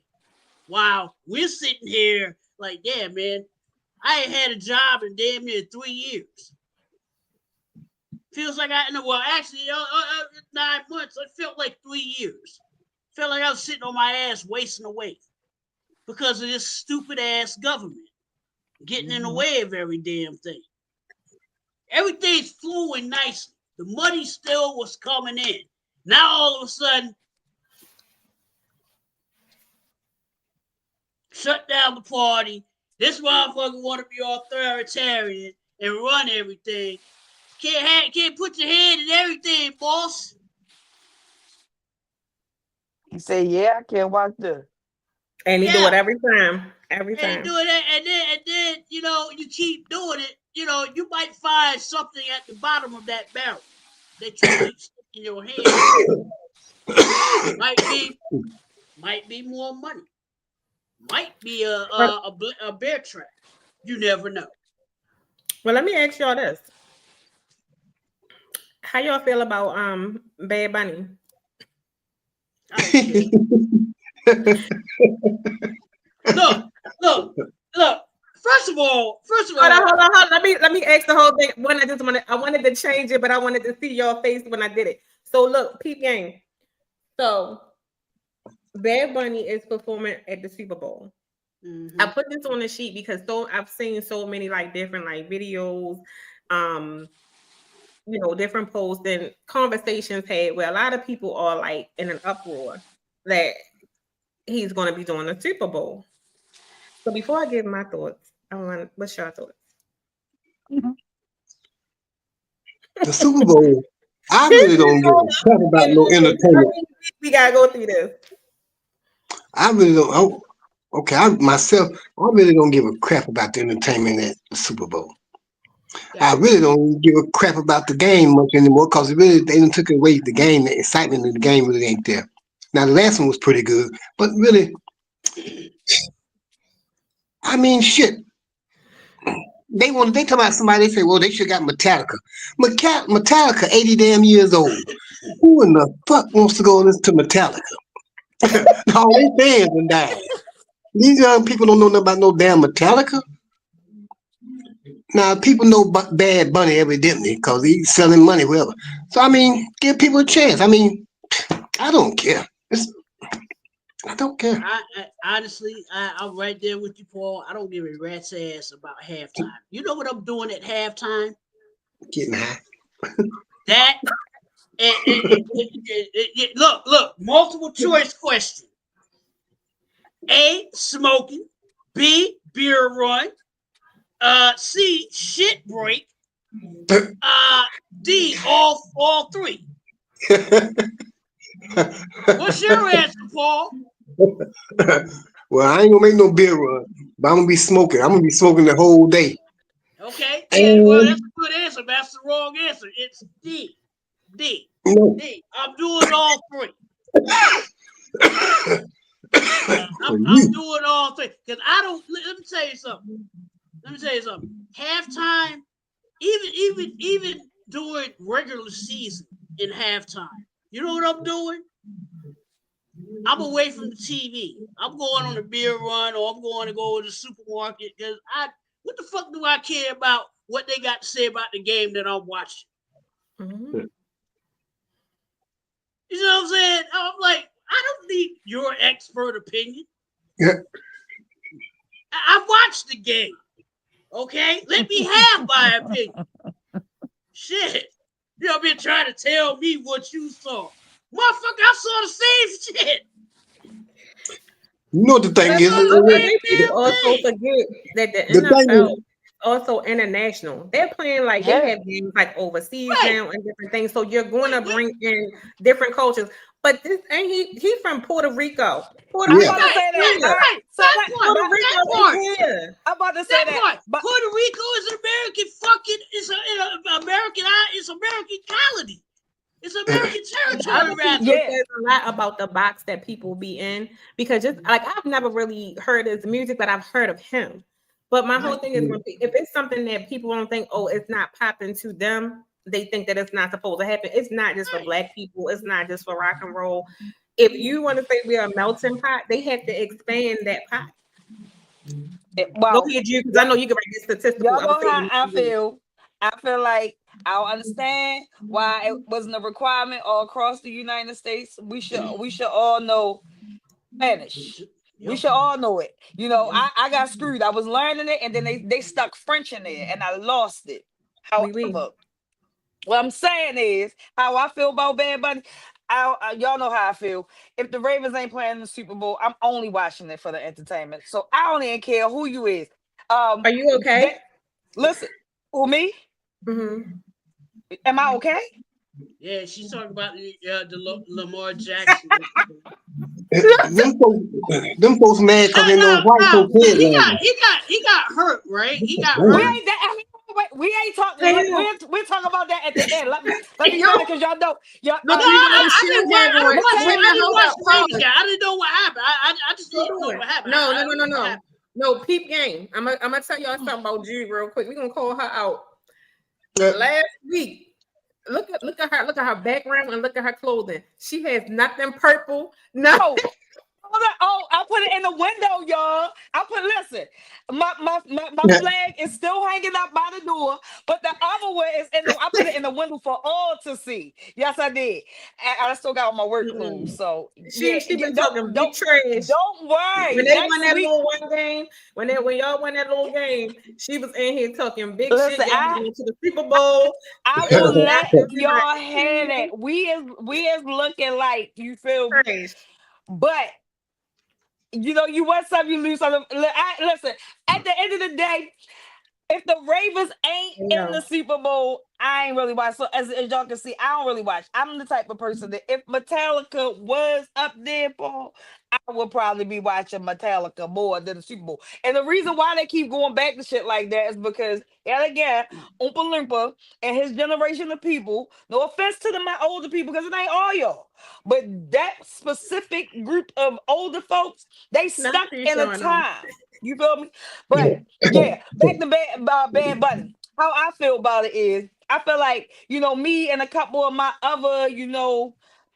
While we're sitting here like, damn, man, I ain't had a job in damn near 3 years. Feels like actually, 9 months. It felt like 3 years. Felt like I was sitting on my ass wasting away because of this stupid ass government getting in the way of every damn thing. Everything's flowing nicely. The money still was coming in. Now all of a sudden, shut down the party. This motherfucker want to be authoritarian and run everything. Can't put your hand in everything, boss. He said, "Yeah, I can't watch this." And he do it Yeah, every time. Every and time. doing that, and then you keep doing it. You might find something at the bottom of that barrel that you keep sticking your hand in. Might be more money. Might be But a bear trap. You never know. well, let me ask y'all this. How y'all feel about Bad Bunny? I don't care. Look. First of all, Hold on. Let me ask the whole thing. I wanted to change it, but I wanted to see your face when I did it. So look, peep game. So Bad Bunny is performing at the Super Bowl. mm-hmm. I put this on the sheet because I've seen so many like different like videos, different posts and conversations had where a lot of people are like in an uproar that he's going to be doing the Super Bowl. So before I give my thoughts, what's your thoughts? The Super Bowl, I really don't give a crap about no entertainment. We gotta go through this. I really don't. Okay, I really don't give a crap about the entertainment at the Super Bowl. I really don't give a crap about the game much anymore because they done took away the game. The excitement of the game really ain't there. Now the last one was pretty good, but really, I mean, shit. They talk about somebody. They say, well, they should got Metallica. Metallica, 80 damn years old. Who in the fuck wants to go listen to Metallica? All they fans and died. These young people don't know nothing about no damn Metallica. Now people know Bad Bunny evidently because he's selling money, whatever. So I mean, give people a chance. I mean, I don't care. I don't care. Honestly, I'm right there with you, Paul. I don't give a rat's ass about halftime. You know what I'm doing at halftime? Getting high. That look, multiple choice question. A, smoking. B, beer run. C, shit break. D, all three. What's your answer, Paul? Well, I ain't gonna make no beer run, but I'm gonna be smoking. I'm gonna be smoking the whole day. Okay, well, that's a good answer. That's the wrong answer. It's D. No. D. I'm doing all three. I'm doing all three because I don't. Let me tell you something. Halftime, even during regular season in halftime, you know what I'm doing? I'm away from the TV. I'm going on a beer run, or I'm going to go to the supermarket because what the fuck do I care about what they got to say about the game that I'm watching? Mm-hmm. You know what I'm saying? I'm like, I don't need your expert opinion. Yeah. I watched the game. Okay? Let me have my opinion. Shit. You know, been trying to tell me what you saw. Motherfucker, I saw the same shit. You know what the thing is? People also forget that the NFL is also international. They're playing like they have games like overseas now and different things. So you're going to bring in different cultures. But this ain't he's from Puerto Rico. I'm about to say that. Puerto Rico is here. I'm about to say that. But Puerto Rico is an American it's American colony. It's American territory. There's a lot about the box that people be in because just like I've never really heard his music, but I've heard of him. But my whole thing is if it's something that people don't think, oh, it's not popping to them, they think that it's not supposed to happen. It's not just for Black people. It's not just for rock and roll. If you want to say we're a melting pot, they have to expand that pot. Well, go ahead, because I know you can write this statistical. Y'all know how I feel. I feel like I don't understand why it wasn't a requirement all across the United States. We should all know Spanish. We should all know it. You know, I got screwed. I was learning it, and then they stuck French in there, and I lost it. However, what I'm saying is how I feel about Bad Bunny. Y'all know how I feel. If the Ravens ain't playing the Super Bowl, I'm only watching it for the entertainment. So I don't even care who you is. Are you okay? Listen, who me? Mm-hmm. Am I okay? Yeah, she's talking about the Lamar Jackson. them folks mad because they know white folks head. He got hurt, right? He got hurt. We ain't talking. We're talking about that at the end. Let me finish because y'all know. I didn't know what happened. I just didn't know what happened. No, peep game. I'm gonna tell y'all something about Judy real quick. We're gonna call her out. Last week, look at her background and look at her clothing. She has nothing purple. No. Oh, I put it in the window, y'all. Listen, my flag is still hanging up by the door, but the other one is I put it in the window for all to see. Yes, I did. And I still got all my work clothes. So she been talking big trash. Don't worry. When they won that little one game, when y'all won that little game, she was in here talking big shit. Y'all going to the Super Bowl. I will let y'all have it. We is looking like, you feel me? But you win some, you lose some. Listen, at the end of the day, if the Ravens ain't in the No. Super Bowl, I ain't really watch. So as y'all can see, I don't really watch. I'm the type of person that if Metallica was up there, Paul, I would probably be watching Metallica more than the Super Bowl. And the reason why they keep going back to shit like that is because, yet again, Oompa Loompa and his generation of people, no offense to my older people, because it ain't all y'all, but that specific group of older folks, they Not stuck you in a showing them. time. You feel me? But yeah, back to Bad Bunny. How I feel about it is, I feel like me and a couple of my other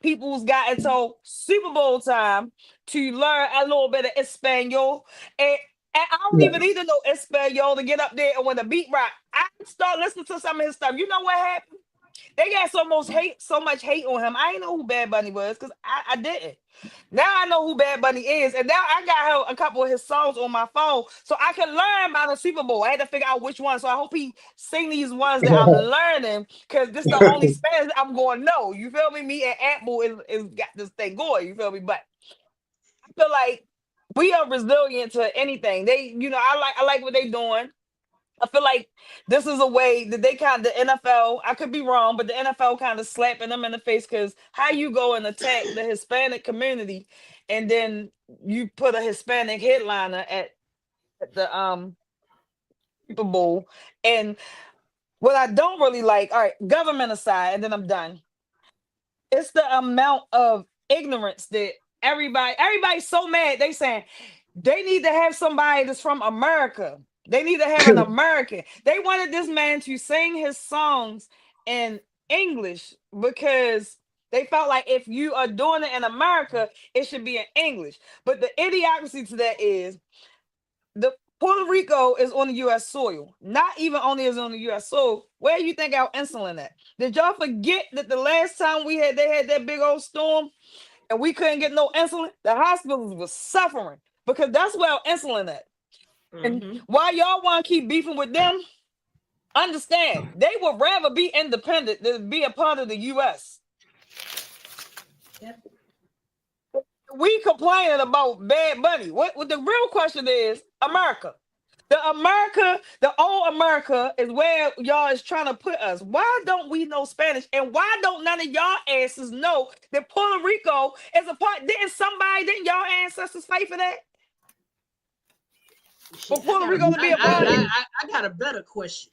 people's got until Super Bowl time to learn a little bit of Espanol, and I don't even need to know Espanol to get up there and when the beat rock, I start listening to some of his stuff. You know what happened? They got so much hate on him. I didn't know who Bad Bunny was because I didn't. Now I know who Bad Bunny is, and now I got a couple of his songs on my phone, so I can learn by the Super Bowl. I had to figure out which one, so I hope he sing these ones that I'm learning, because this the only Spanish I'm going to know. You feel me? Me and Apple is got this thing going. You feel me? But I feel like we are resilient to anything. I like what they doing. I feel like this is a way that they the NFL, I could be wrong, but the NFL kind of slapping them in the face, because how you go and attack the Hispanic community and then you put a Hispanic headliner at the Super Bowl. And what I don't really like, all right, government aside, and then I'm done. It's the amount of ignorance that everybody's so mad. They saying they need to have somebody that's from America. They need to have an American. They wanted this man to sing his songs in English because they felt like if you are doing it in America, it should be in English. But the idiocracy to that is the Puerto Rico is on the U.S. soil. Not even only is it on the U.S. soil. Where you think our insulin at? Did y'all forget that the last time they had that big old storm and we couldn't get no insulin? The hospitals was suffering because that's where our insulin at. And Mm-hmm. why y'all want to keep beefing with them? Understand, they would rather be independent than be a part of the U.S. Yep. We complaining about Bad Bunny. What the real question is, America. The old America is where y'all is trying to put us. Why don't we know Spanish? And why don't none of y'all asses know that Puerto Rico is a part? Didn't y'all ancestors fight for that? For Shit, Puerto Rico to be a part of it? I got a better question.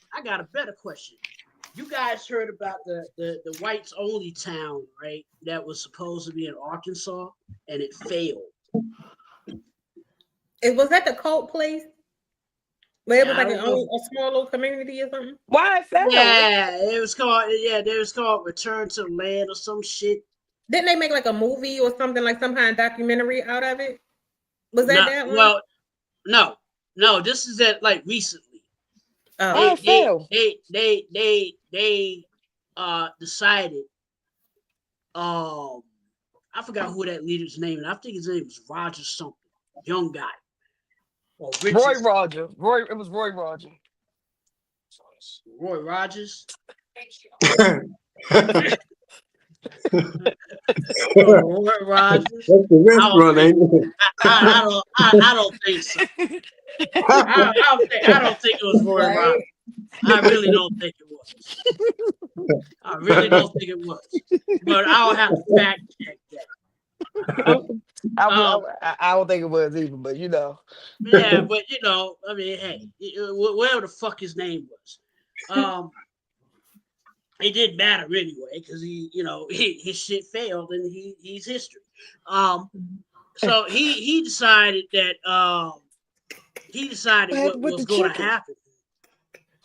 You guys heard about the whites only town, right? That was supposed to be in Arkansas, and it failed. Was that the cult place? Where it was I like don't know. a small little community or something? Why it failed? Yeah, it was called Return to the Land or some shit. Didn't they make like a movie or something, like some kind of documentary out of it? Was that that one? Well, no. This is that like recently. Why it failed? They decided. I forgot who that leader's name is. I think his name was Roger something, young guy. Or Richard. Roy Rogers. It was Roy Rogers. Roy Rogers. Roy Rogers. That's the restaurant, ain't it? I don't think so. I don't think it was Roy Rogers. I really don't think it was. But I'll have to fact check that. I don't think it was either, but Yeah, but I mean, hey, whatever the fuck his name was, it didn't matter anyway because his shit failed and he's history. So he decided that what was going to happen.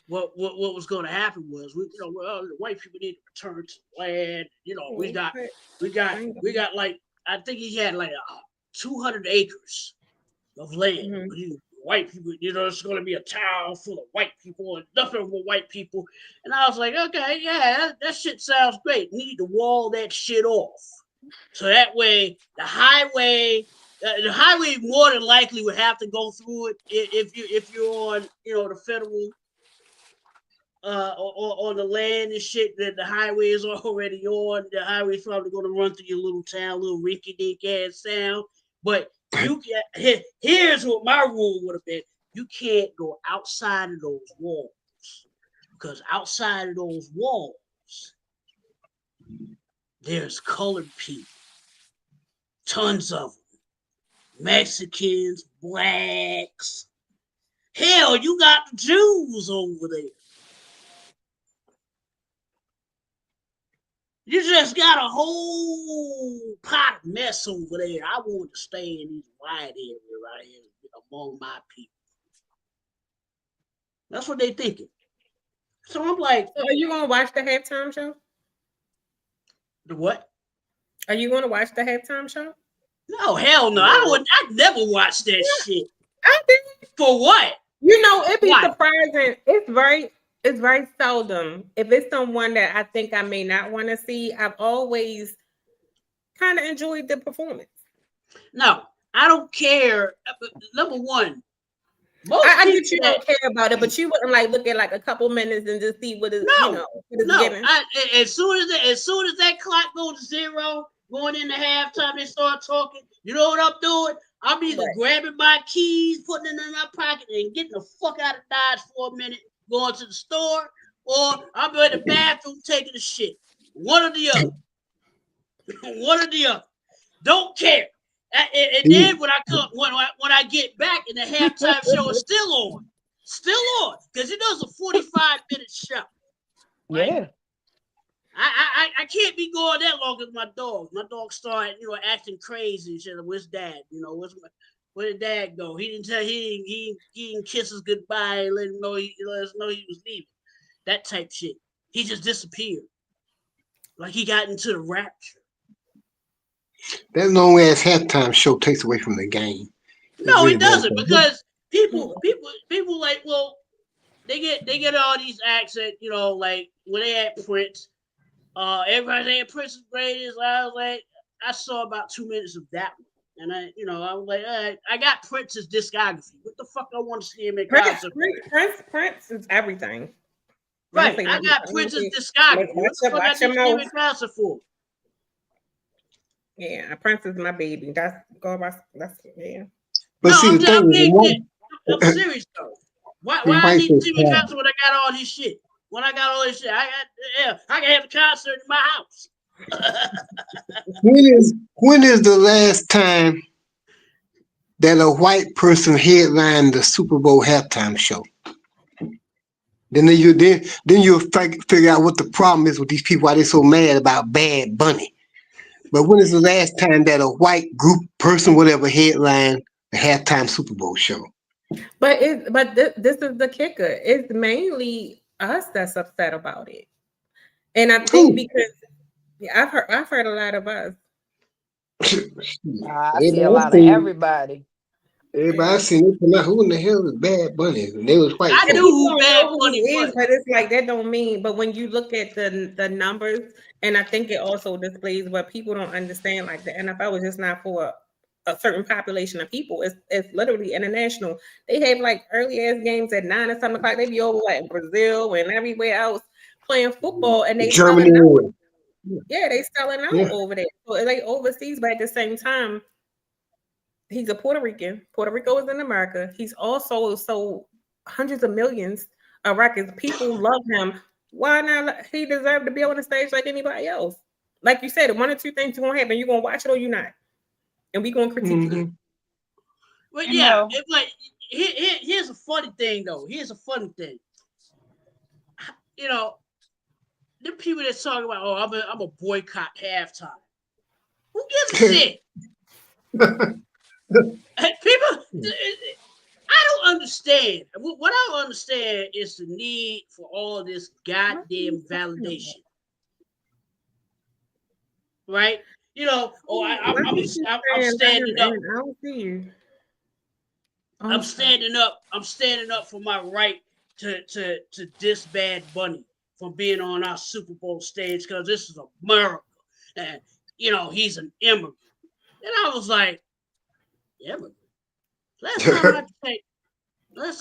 What was going to happen was the white people need to return to the land. We got like, I think he had like 200 acres of land. Mm-hmm. White people, it's going to be a town full of white people and nothing but white people. And I was like, okay, yeah, that shit sounds great. We need to wall that shit off. So that way, the highway more than likely would have to go through it if you're on, the federal on the land and shit that the highway is already on. The highway is probably going to run through your little town, little rinky-dink ass town. But Here's what my rule would have been. You can't go outside of those walls. Because outside of those walls, there's colored people. Tons of them. Mexicans, blacks. Hell, you got the Jews over there. You just got a whole pot of mess over there. I want to stay in these wide areas right here among my people. That's what they thinking. So I'm like, So are you gonna watch the halftime show? The what? Are you gonna watch the halftime show? No, hell no. I never watched that shit. I did. For what? You know, it'd be Why? surprising. It's very seldom. If it's someone that I think I may not want to see, I've always kind of enjoyed the performance. No, I don't care. Number one, I get you don't care about it, but you wouldn't like look at like a couple minutes and just see what is given. As soon as that clock goes to zero, going into halftime, they start talking. You know what I'm doing? I'm either grabbing my keys, putting it in my pocket, and getting the fuck out of Dodge for a minute, going to the store, or I'm in the bathroom taking a shit. One or the other. One or the other. Don't care. And then when I get back and the halftime show is still on, because it does a 45-minute show. Right? Yeah. I can't be going that long with my dog. My dog started, acting crazy and shit. Where's Dad? Where did Dad go? He didn't tell. He didn't kiss us goodbye and let us know he was leaving. That type shit. He just disappeared, like he got into the rapture. That long ass halftime show takes away from the game. No, it doesn't, because people like, well, they get all these acts that, like when they had Prince, everybody saying Prince is greatest. I was like, I saw about 2 minutes of that one, and I was like, all right, I got Prince's discography. What the fuck I want to see him in concert? Prince is everything. Right, I got Prince's discography. What the fuck I need to see him in concert for? Yeah, Prince is my baby. That's yeah. But see, I'm serious though. Why I need to see me concert when I got all this shit? When I got all this shit, I can have a concert in my house. When is the last time that a white person headlined the Super Bowl halftime show? Then you'll figure out what the problem is with these people. Why they're so mad about Bad Bunny. But when is the last time that a white group person, whatever, headlined the halftime Super Bowl show? But this is the kicker. It's mainly us that's upset about it, and I think because I've heard a lot of us. I see a lot of everybody. Everybody seen it. Who in the hell is Bad Bunny? And they was white. I knew who Bad Bunny is, but it's like that don't mean. But when you look at the numbers, and I think it also displays what people don't understand. Like the NFL was just not for a certain population of people. It's literally international. They have like early ass games at 9 or 7 o'clock. They be over like Brazil and everywhere else playing football, and they Germany. Yeah, they selling out over there. So it's like overseas, but at the same time, he's a Puerto Rican. Puerto Rico is in America. He's also sold hundreds of millions of records. People love him. Why not? He deserved to be on the stage like anybody else. Like you said, one or two things are gonna happen. You're gonna watch it or you're not, and we're gonna critique it. But here's a funny thing though. Here's a funny thing. The people that talk about, I'm a boycott halftime. Who gives a shit? People, I don't understand. What I don't understand is the need for all this goddamn validation, right? I'm standing up. I don't see you. I'm standing up. I'm standing up for my right to diss Bad Bunny from being on our Super Bowl stage because this is America, and he's an immigrant. And I was like, immigrant. Last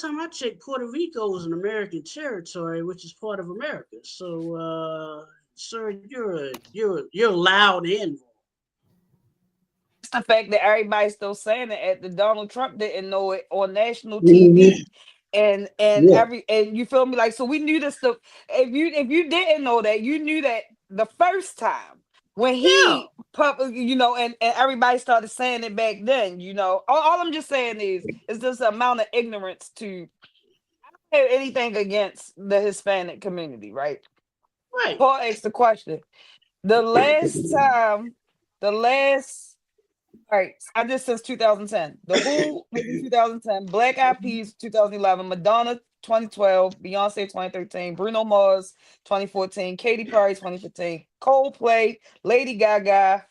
time I checked, Puerto Rico was an American territory, which is part of America. So, sir, you're loud in. the fact that everybody's still saying it at the Donald Trump didn't know it on national Mhm. TV. And Yeah. every and you feel me, like, so we knew this stuff. If you didn't know that, you knew that the first time when Yeah. he and everybody started saying it back then. All I'm just saying is this amount of ignorance to have anything against the Hispanic community, right? Right. Paul asked the question. The last time, the last All right, I did since 2010. The Who was in 2010, Black Eyed Peas 2011, Madonna 2012, Beyonce 2013, Bruno Mars 2014, Katy Perry 2015, Coldplay, Lady Gaga,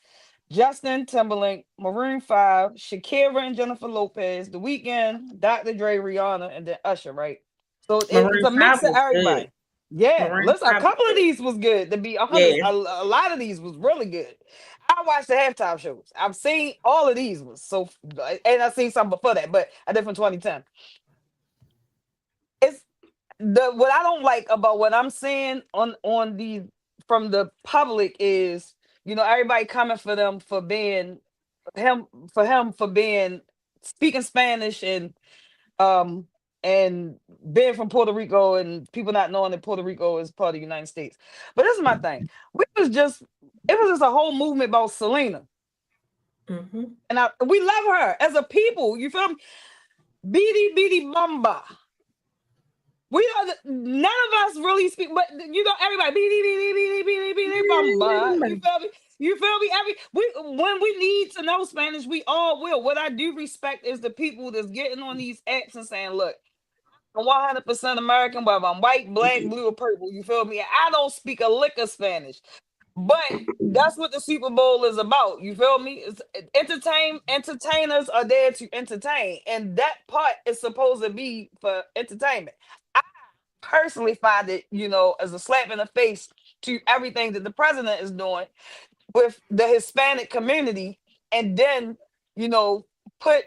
Justin Timberlake, Maroon 5, Shakira and Jennifer Lopez, The Weeknd, Dr. Dre, Rihanna, and then Usher, right? So it's Maroon a 5 mix of was good. everybody. Yeah, Maroon listen, a 5 was couple of good. these was good. To be honest, Yeah. a lot of these was really good. I watched the halftime shows. I've seen all of these ones. So, and I've seen some before that, but I did from 2010. It's what I don't like about what I'm seeing on the from the public is, everybody coming for them for being him for being speaking Spanish um and being from Puerto Rico, and people not knowing that Puerto Rico is part of the United States. But this is my thing. It was just a whole movement about Selena. Hmm. And we love her as a people. You feel me? Beady Beady Bamba. None of us really speak, but everybody Beady Beady Beady Beady Beady Bamba. You feel me? You feel me? When we need to know Spanish, we all will. What I do respect is the people that's getting on these apps and saying, "Look, I'm 100% American, whether I'm white, black, blue, or purple." You feel me? I don't speak a lick of Spanish. But that's what the Super Bowl is about. You feel me? It's entertainers are there to entertain, and that part is supposed to be for entertainment. I personally find it, as a slap in the face to everything that the president is doing with the Hispanic community, and then, you know, put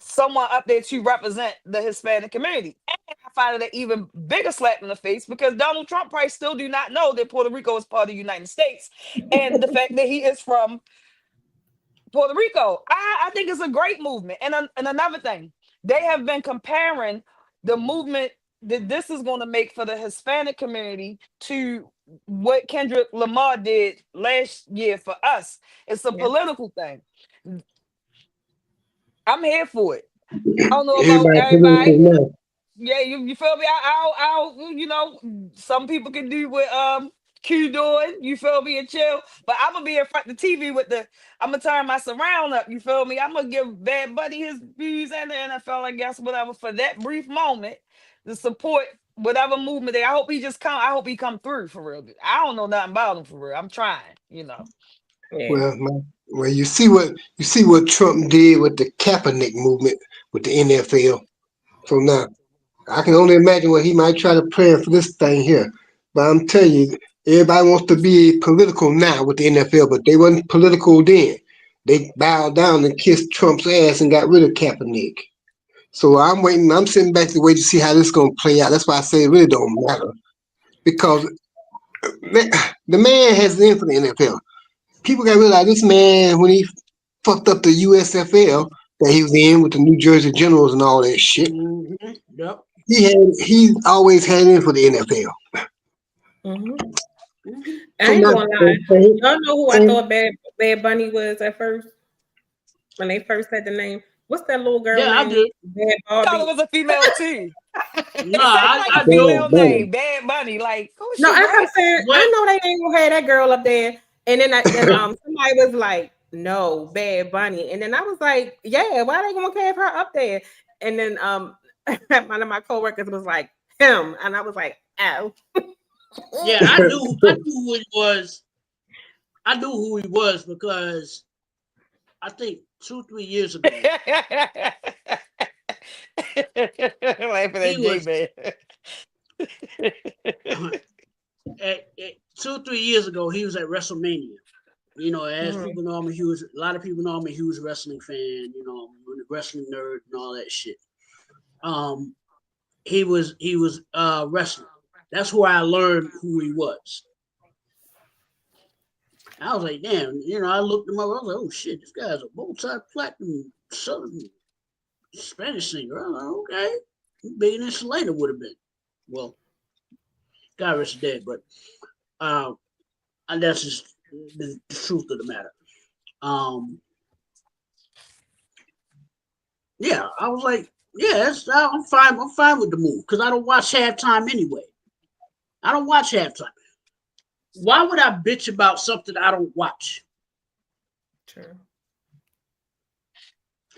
someone up there to represent the Hispanic community. And I find it an even bigger slap in the face because Donald Trump probably still do not know that Puerto Rico is part of the United States, and the fact that he is from Puerto Rico. I think it's a great movement. And another thing, they have been comparing the movement that this is going to make for the Hispanic community to what Kendrick Lamar did last year for us. It's a Yeah. political thing. I'm here for it. I don't know about Everybody political everybody. now. Yeah, you feel me? Some people can do what Q doing, you feel me, and chill. But I'm gonna be in front of the TV I'm gonna turn my surround up, you feel me? I'm gonna give Bad Buddy his views and the NFL, I guess, whatever, for that brief moment to support whatever movement I hope he come through for real. I don't know nothing about him for real. I'm trying. Yeah. Well, you see what Trump did with the Kaepernick movement with the NFL. So now I can only imagine what he might try to plan for this thing here. But I'm telling you, everybody wants to be political now with the NFL, but they wasn't political then. They bowed down and kissed Trump's ass and got rid of Kaepernick. So I'm waiting. I'm sitting back to wait to see how this is going to play out. That's why I say it really don't matter because man, the man has an in for the NFL. People got to realize this man when he fucked up the USFL that he was in with the New Jersey Generals and all that shit. Mm-hmm. Yep. He always had in for the NFL. Hmm. Mm-hmm. I So ain't now, gonna lie. Y'all know who I thought Bad Bunny was at first when they first said the name. What's that little girl Yeah, I name? did. Bad Thought it Barbie. was a female too. Nah, It sounds like a I do. female Bad Bunny. name, Bad Bunny. Like, who's No, she, I boy? kept saying What? I know they ain't gonna have that girl up there. And then somebody was like, no, Bad Bunny. And then I was like, yeah, why they gonna have her up there? And then one of my coworkers was like, him. And I was like, oh. Yeah, I knew. I knew who he was. I knew who he was because I think 2-3 years ago Laughing he at J was Man. at 2-3 years ago he was at WrestleMania. You know, as Mhm. people know me, a lot of people know me. He was a wrestling fan. You know, a wrestling nerd and all that shit. Um, he was wrestling. That's where I learned who he was. I was like, damn, I looked him up. I was like, oh shit, this guy's a multi-platinum Southern Spanish singer. I was like, okay. Bigger than Selena would have been. Well, God rest his dead, but and that's just the truth of the matter. Yeah, I was like, yeah, I'm fine. I'm fine with the move because I don't watch halftime anyway. I don't watch halftime. Why would I bitch about something I don't watch? True.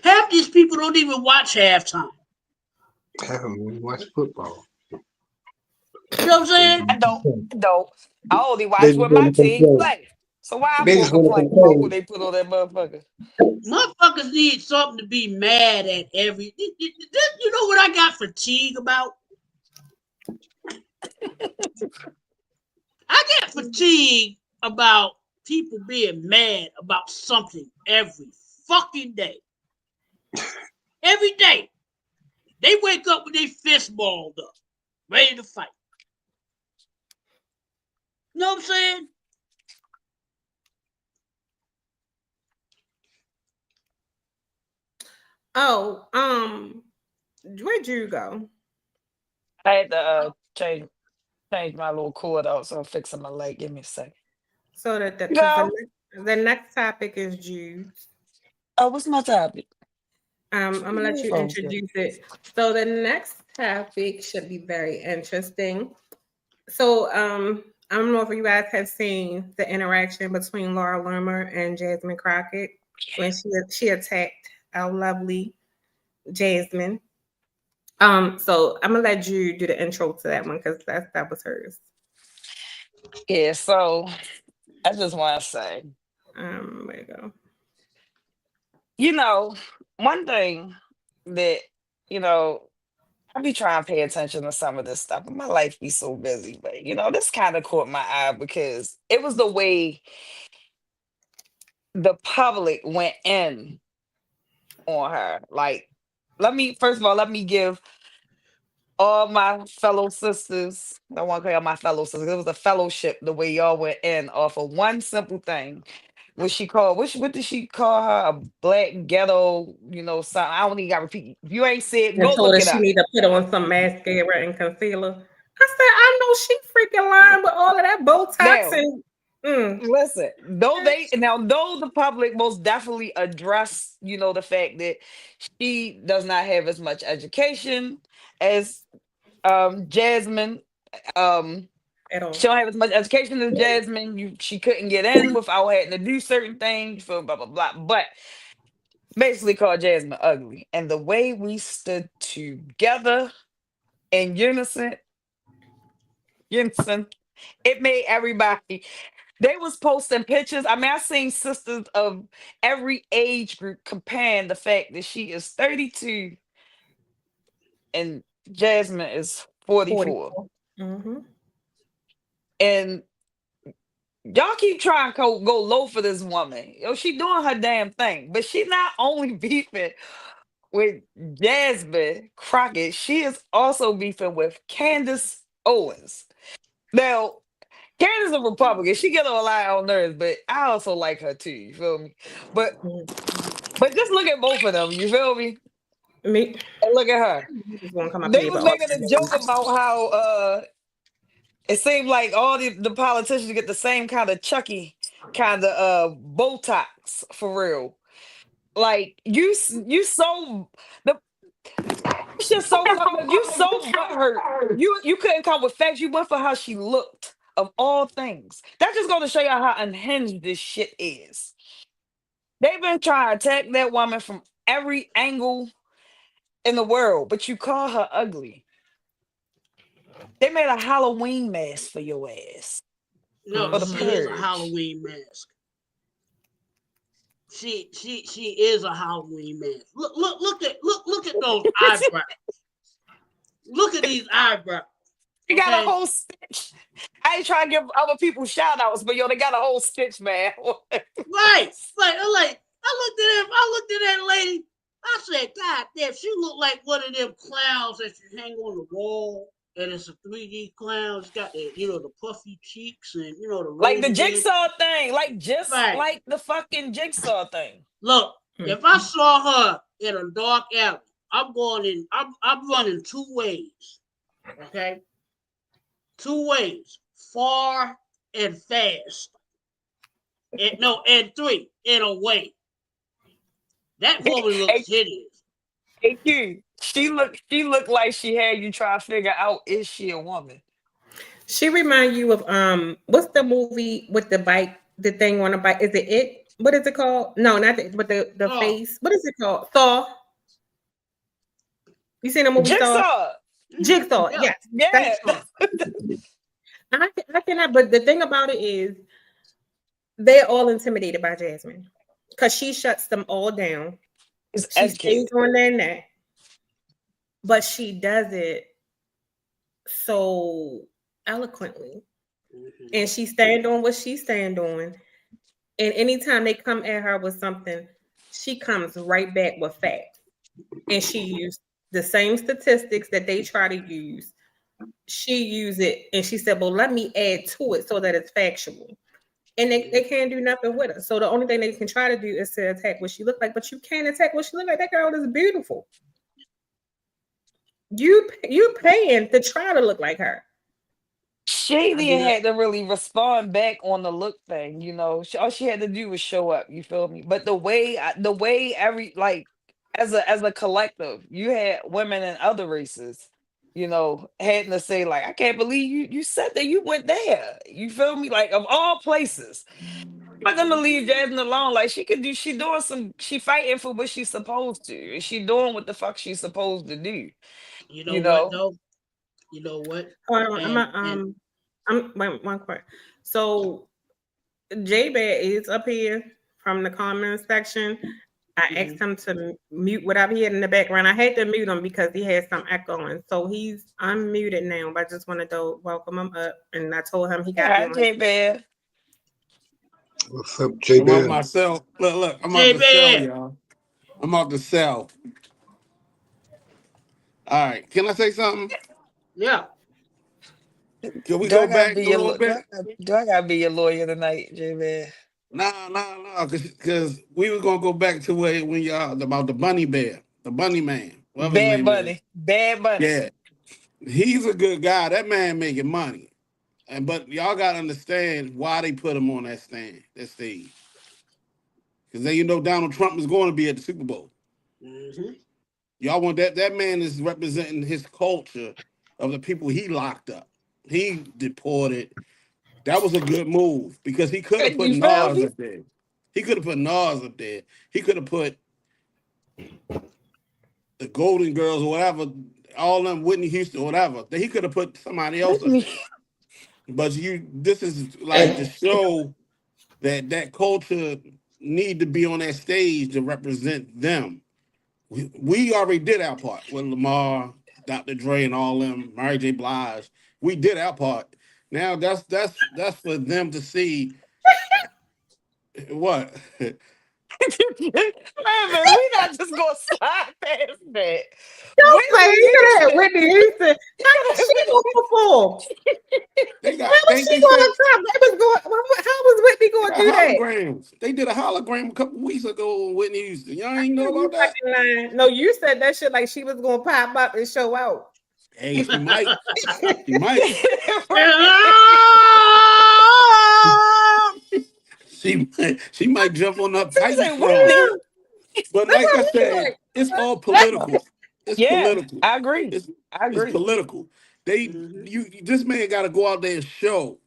Half these people don't even watch halftime. I haven't watched football. You know what I'm saying? I don't. I don't. I only They watch just when my want to team complain. play. So why I'm They gonna just want to complain about what complain. they put on that motherfucker? Motherfuckers need something to be mad at every. You know what I got fatigue about? I got fatigue about people being mad about something every fucking day. Every day. They wake up with their fist balled up, ready to fight. You know what I'm saying? Oh, where'd you go? I had to change my little cord out, so I'm fixing my leg. Give me a second. So that because Go. the next topic is Jude's. Oh, what's my topic? I'm gonna let you introduce it. So the next topic should be very interesting. So I don't know if you guys have seen the interaction between Laura Loomer and Jasmine Crockett when she attacked our lovely Jasmine. So I'm gonna let you do the intro to that one because that was hers. Yeah, so I just want to say, There you go. you know, one thing that, you know, I be trying to pay attention to some of this stuff, but my life be so busy. But this kind of caught my eye because it was the way the public went in on her. Like, let me give all my fellow sisters. I want to call my fellow sisters. It was a fellowship the way y'all went in off of one simple thing. What did she call her? A black ghetto, something. I don't even gotta repeat. If you ain't said, And go told look her it she up. need to put on some mascara and concealer. I said, I know she freaking lying with all of that Botox Now, and listen, though the public most definitely address, the fact that she does not have as much education as Jasmine. Um at all. she don't have as much education as Jasmine. She couldn't get in without having to do certain things for blah blah blah. But basically called Jasmine ugly. And the way we stood together in unison, it made everybody. They was posting pictures. I mean, I seen sisters of every age group comparing the fact that she is 32 and Jasmine is 44. 44. Mm-hmm. And y'all keep trying to go low for this woman. She doing her damn thing. But she not only beefing with Jasmine Crockett, she is also beefing with Candace Owens. Now, Candace a Republican. She get on a lot on nerves, but I also like her too. You feel me? But but just look at both of them. You feel me? Me, And look at her. you just won't come up They here, was but all making a joke about how it seemed like all the politicians get the same kind of Chucky kind of Botox for real. Like you so the it's just so fucked up. You so butthurt. You couldn't come with facts. You went for how she looked of all things. That's just going to show you how unhinged this shit is. They've been trying to attack that woman from every angle in the world, but you call her ugly. They made a Halloween mask for your ass No, for the she is a purge. Halloween mask. She is a Halloween mask. Look at those eyebrows. Look at these eyebrows. You got a Okay. whole stitch. I ain't trying to give other people shout outs, but they got a whole stitch, man. Right. I looked at him. I looked at that lady. I said, God damn, she looked like one of them clowns that you hang on the wall. and it's a 3D clown. It's got the the puffy cheeks and the Like the rosy red. jigsaw thing, like just Right. like the fucking jigsaw thing. Look, if I saw her in a dark alley, I'm going in. I'm running two ways. Okay, two ways, far and fast. And three in a way. That woman looks Hey, hideous. hey, Q, she looked like she had you try to figure out, is she a woman? She remind you of what's the movie with the bike, the thing on the bike? Is it it? What is it called? No, not the, but the Oh, face. What is it called? Saw. You seen the movie Saw? Jigsaw. Jigsaw. yeah, Yes. Yeah. I cannot. But the thing about it is, they're all intimidated by Jasmine because she shuts them all down. It's She stays educated. on their neck, but she does it so eloquently, and she stand on what she stand on. And anytime they come at her with something, she comes right back with facts. And she used the same statistics that they try to use. She used it and she said, well, let me add to it so that it's factual. And they can't do nothing with her. So the only thing they can try to do is to attack what she looked like, but you can't attack what she looked like. That girl is beautiful. You paying to try to look like her. She I do didn't not. had to really respond back on the look thing, all she had to do was show up. You feel me? But the way every like as a collective, you had women in other races, had to say like, I can't believe you said that you went there. You feel me? Like of all places, I'm not gonna leave Jasmine alone. Like she fighting for what she's supposed to, and she doing what the fuck she's supposed to do. You know You what know, though? You know what? Hold on, And I'm one question. So J Bad is up here from the comments section. I asked him to mute whatever he had in the background. I had to mute him because he had some echoing. So he's unmuted now, but I just wanted to welcome him up. And I told him he got yeah, me on. J Bear. What's up, J I'm out Bell? myself. Look, I'm out to sell, JB, y'all. I'm out to sell. All right. Can I say something? yeah. Can we Do I go gotta back be a your little do bit? I gotta be your lawyer tonight, J Man? Nah, because we were gonna go back to when y'all about the bunny bear, the bunny man, whatever his Bad name is. Bunny, Bad Bunny. Yeah, he's a good guy. That man making money, but y'all gotta understand why they put him on that stage, because then Donald Trump is going to be at the Super Bowl. Mm-hmm. Y'all want that man is representing his culture of the people he locked up. He deported. That was a good move because he could have put You feel Nas me? up there. He could have put Nas up there. He could have put the Golden Girls or whatever, all them Whitney Houston or whatever. He could have put somebody else up Whitney. there. But this is like to And show that culture need to be on that stage to represent them. We already did our part with Lamar, Dr. Dre, and all them, Mary J. Blige. We did our part. Now that's for them to see what. Man, we not just gonna slide past that. don't play. Whitney You could have had Houston. Whitney Houston. You How gotta was have she Whitney. going to perform? They How got was she they going said to come? They was going. How was Whitney they going to got do that? holograms. They did a hologram a couple weeks ago on Whitney Houston. Y'all ain't know You about that? fucking lying. No, you said that shit like she was going to pop up and show out. Hey, she might. She might. She might jump on the So you Titan say strong. Whitney? But That's like what I we said, like. it's all political. It's Yeah, political. I agree. It's I it's agree. political. Mm-hmm. This man got to go out there and show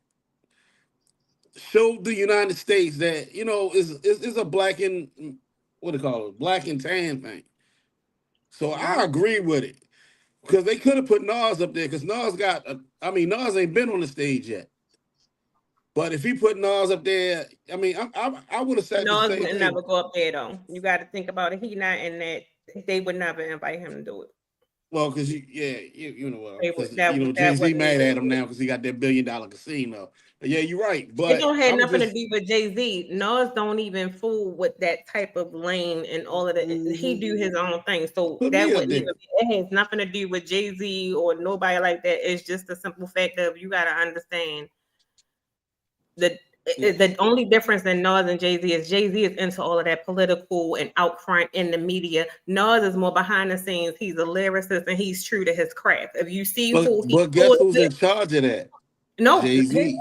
the United States that is a black and what do you call it, black and tan thing. So I Mm-hmm. agree with it because they could have put Nas up there because Nas ain't been on the stage yet. But if he put Nas up there, I would have said the Nas same would thing. never go up there though. You got to think about it. He not in that. They would never invite him to do it. Well, because you know what? They Because would that Jay Z wouldn't mad even at him now because he got that $1 billion casino. Yeah, you're right. It But don't have I'm nothing to just do with Jay-Z. Nas don't even fool with that type of lane and all of that. He do his own thing. So put that me up wouldn't there. even it has nothing to do with Jay-Z or nobody like that. It's just the simple fact of you gotta understand that the only difference in Nas and Jay-Z is Jay-Z is into all of that political and out front in the media. Nas is more behind the scenes. He's a lyricist and he's true to his craft. If you see who he But guess toured who's with, in charge of that? no, Jay-Z.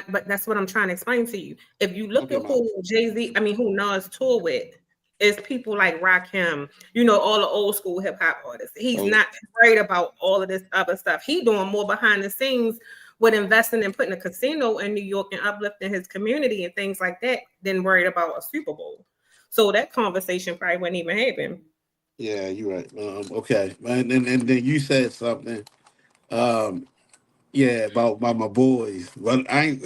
but that's what I'm trying to explain to you. If you look Okay, at Mom. who Jay-Z, who Nas tour with, is people like Rakim, all the old school hip hop artists. He's Oh. not worried about all of this other stuff. He doing more behind the scenes with investing and putting a casino in New York and uplifting his community and things like that than worried about a Super Bowl. So that conversation probably wouldn't even happen. Yeah, you're right. Okay. And then you said something. Yeah, about my boys. But I ain't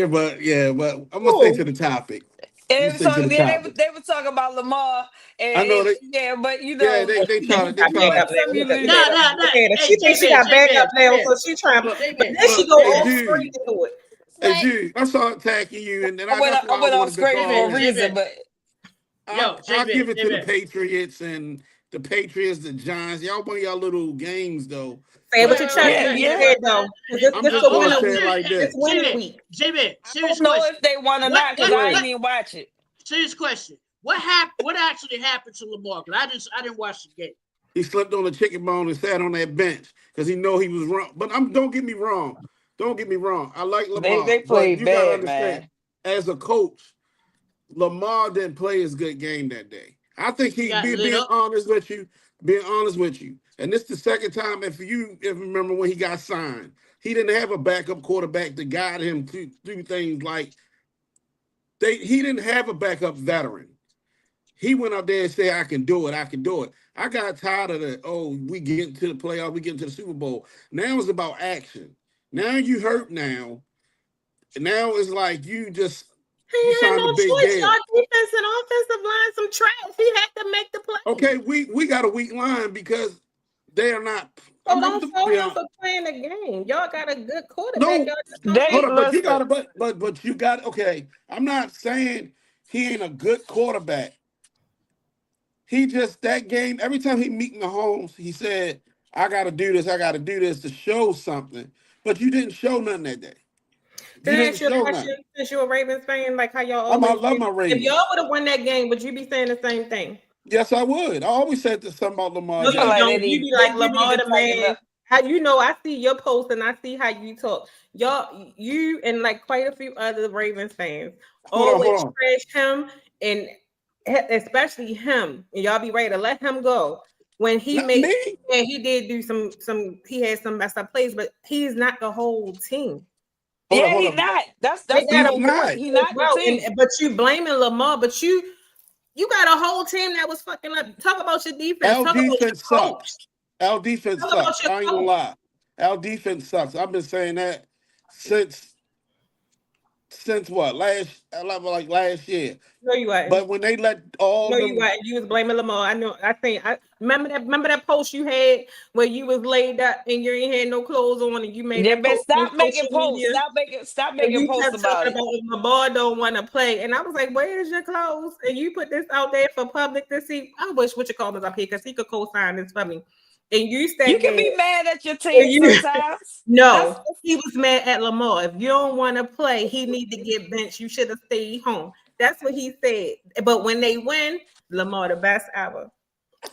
but I'm gonna stay to the topic. I'm And gonna stay to the topic. they were talking about Lamar I know and they yeah, but yeah, they She try to got back up now. some Look at Nah, that. nah, nah. Look at her. Hey, She thinks she J-Man, got back J-Man, up now, J-Man. so she trying. But J-Man, then she go hey, all dude. straight to it. Hey, dude, I saw attacking you, and then I that's why I went off wanted to screen call for a J-Man, in. reason, J-Man. but Yo, I'll J-Man, give it to the J-Man. Patriots and the Patriots, the Giants. Y'all won y'all little games though. Say it with But your chest. yeah, When you yeah. say it though. This I'm this just the Hold gonna winning on, say it week. like This this. winning week. J-Man, I serious don't know question. if they won or not because I didn't even watch it. Serious question. What happened? What actually happened to Lamar? Because I didn't watch the game. He slept on the chicken bone and sat on that bench because he know he was wrong. But don't get me wrong. Don't get me wrong. I like Lamar, They but played you gotta bad, understand, man. as a coach, Lamar didn't play his good game that day. I think He he got lit being up. honest with you, and this is the second time. If you remember when he got signed, he didn't have a backup quarterback to guide him to do things like he didn't have a backup veteran. He went out there and said, I can do it. I can do it. I got tired of the, we get into the playoff, we get into the Super Bowl. Now it's about action. Now you hurt now. Now it's like you He had signed no a big choice. deal. Y'all defense and offensive line some trash. He had to make the play. Okay, we got a weak line because they are not. So don't fault him for playing the game. Y'all got a good quarterback. No, Y'all just don't hold on, but you Listen. got to, but you got okay. I'm not saying he ain't a good quarterback. He just that game. Every time he meet Mahomes, he said, "I got to do this. I got to do this to show something." But you didn't show nothing that day. Can You I didn't ask you a show question? nothing. Since you're a Ravens fan, like how y'all I always love do. my If y'all Ravens. would have won that game, would you be saying the same thing? Yes, I would. I always said this something about Lamar No, I feel you like Jackson. don't. You be like they need Lamar to the tighten man. up. I see your post and I see how you talk. Y'all, you and like quite a few other Ravens fans Hold always on. trash him, and especially him. And y'all be ready to let him go when he Not made. me. Yeah, he did do some. He had some messed up plays, but he's not the whole team. Yeah, Hold he on. not. That's They the got He's a whole whole point. not. He team as not the well, team. but you blaming Lamar, but you got a whole team that was fucking up. Talk about your defense. Our Talk about your defense coach. sucks. Our defense Talk about sucks. your I ain't gonna coach. lie. Our defense sucks. I've been saying that since what like last year. No, you But wasn't. when they let all No, you them, wasn't. You was blaming Lamar. I know. I think. I remember that post you had where you was laid up and you ain't had no clothes on, and you made Yeah, that but post on stop making social posts. media. Stop And making you posts kept about talking it. about if Lamar don't want to play, and I was like, "Where's your clothes?" And you put this out there for public to see. I wish Richard Cole was up here because he could co-sign this for me. And you You said can that. be mad at your And team you sometimes. That's no, he was mad at Lamar. If you don't want to play, he need to get benched. You should have stayed home. That's what he said. But when they win, Lamar the best ever.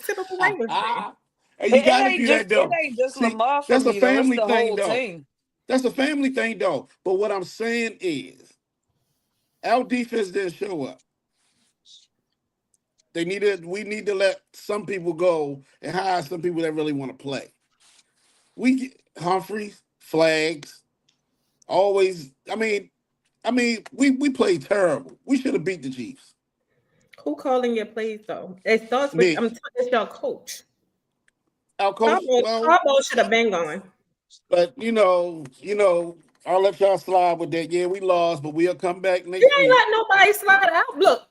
Typical Ravens fan. and you got to do that it though. ain't just See, Lamar for that's a me though. It's family the thing whole though. team. That's a family thing though. But what I'm saying is, our defense didn't show up. We need to let some people go and hire some people that really want to play. We get Humphreys, Flags, always. We played terrible. We should have beat the Chiefs. Who calling your plays though? It starts with Me, it's your coach. our coach. Well, Harbaugh should have been gone. but I'll let y'all slide with that. Yeah, we lost, but we'll come back You next ain't week. let nobody slide out. Look,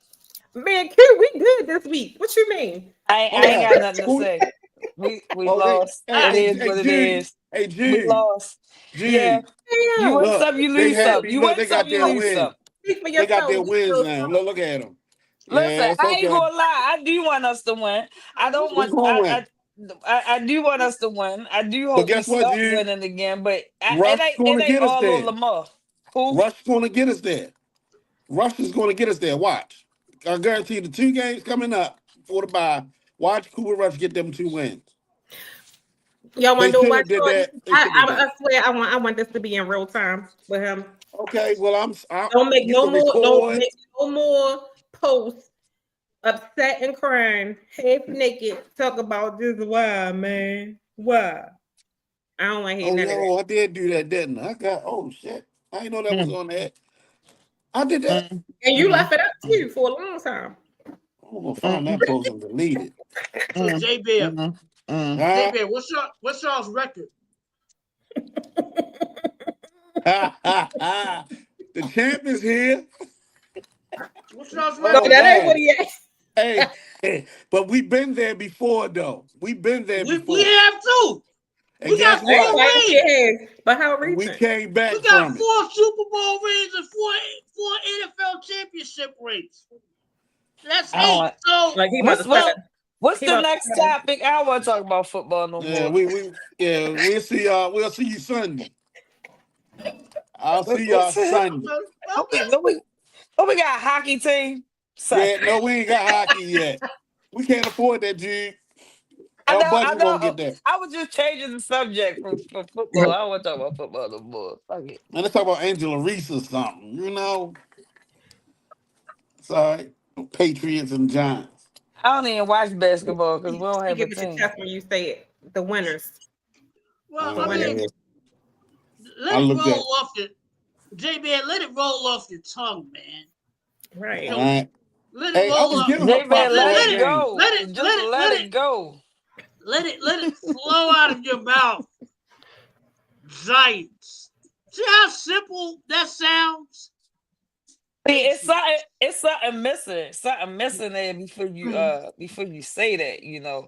man, Q, we good this week. What you mean? I Oh, ain't got nothing to who say. We Oh, lost. It is hey, what it G. is. Hey, We G. lost. Yeah. G. You Damn. win Look, some, you they lose some. happy. You Look, win they some, got you their lose win. some. Speak for They got yourself. their We wins feel now. so- Look at them. Listen, Yeah, it's I ain't okay. gonna lie. I do want us to win. I don't We want. gonna win. I do want us to win. I do But hope we guess what, start G? winning again. But Rush it gonna ain't get us all on there. Lamar. Who? Rush gonna get us there. Rush is gonna get us there. Watch. I guarantee you the 2 games coming up for the bye. Watch Cooper Rush get them 2 wins. Y'all They want to do should one have did short? that. They should have did I it. swear I want this to be in real time with him. Okay, well I Don't make get no the more. Don't record. make no more posts upset and crying, half naked. Talk about this. Why, man? Why? I don't want to hear Oh none of that. yo, I did do that, didn't I? I got oh shit. I didn't know that was Mm, on there. I did that. mm, And you mm, left it up mm, too for a long time. I'm gonna find mm, that post and delete it. So mm, J Bear, mm. J Huh? Bear, what's y'all's record? The champ is here. What's y'all's No, Oh record? that ain't what man. he asked. Hey, hey, but we've been there before though. We've been there We before. have too. And We got guess Right, what? four right, rings. it has. But how We recent? came back We got from it. 4 Super Bowl rings and four NFL championship rings. That's I don't 8. want. So Like he about What's to start. what's He the about to next start. topic? I don't want to talk about football no Yeah, more. we'll see you Sunday. I'll see y'all What's it? Sunday. okay. What we got? A hockey team? Yeah, Sunday. no, we ain't got hockey yet. We can't afford that, G. I Our know, I budget won't know. get there. I was just changing the subject from football. I don't want to talk about football no more. Fuck it. Man, let's talk about Angela Reese or something. You know, it's all right. Patriots and Giants. I don't even watch basketball because we don't have Speak a it with your team. chest when you say it. The winners. Well, The I winners. mean, I let it looked roll at. off your J-Man, let it roll off your tongue, man. Right. You All know, right. let it Hey, I roll was up. giving her J props Man, for let that it game. go. Just let it go. Let it flow out of your mouth. Giants. See how simple that sounds? See, it's something missing. Something missing there before you say that, you know.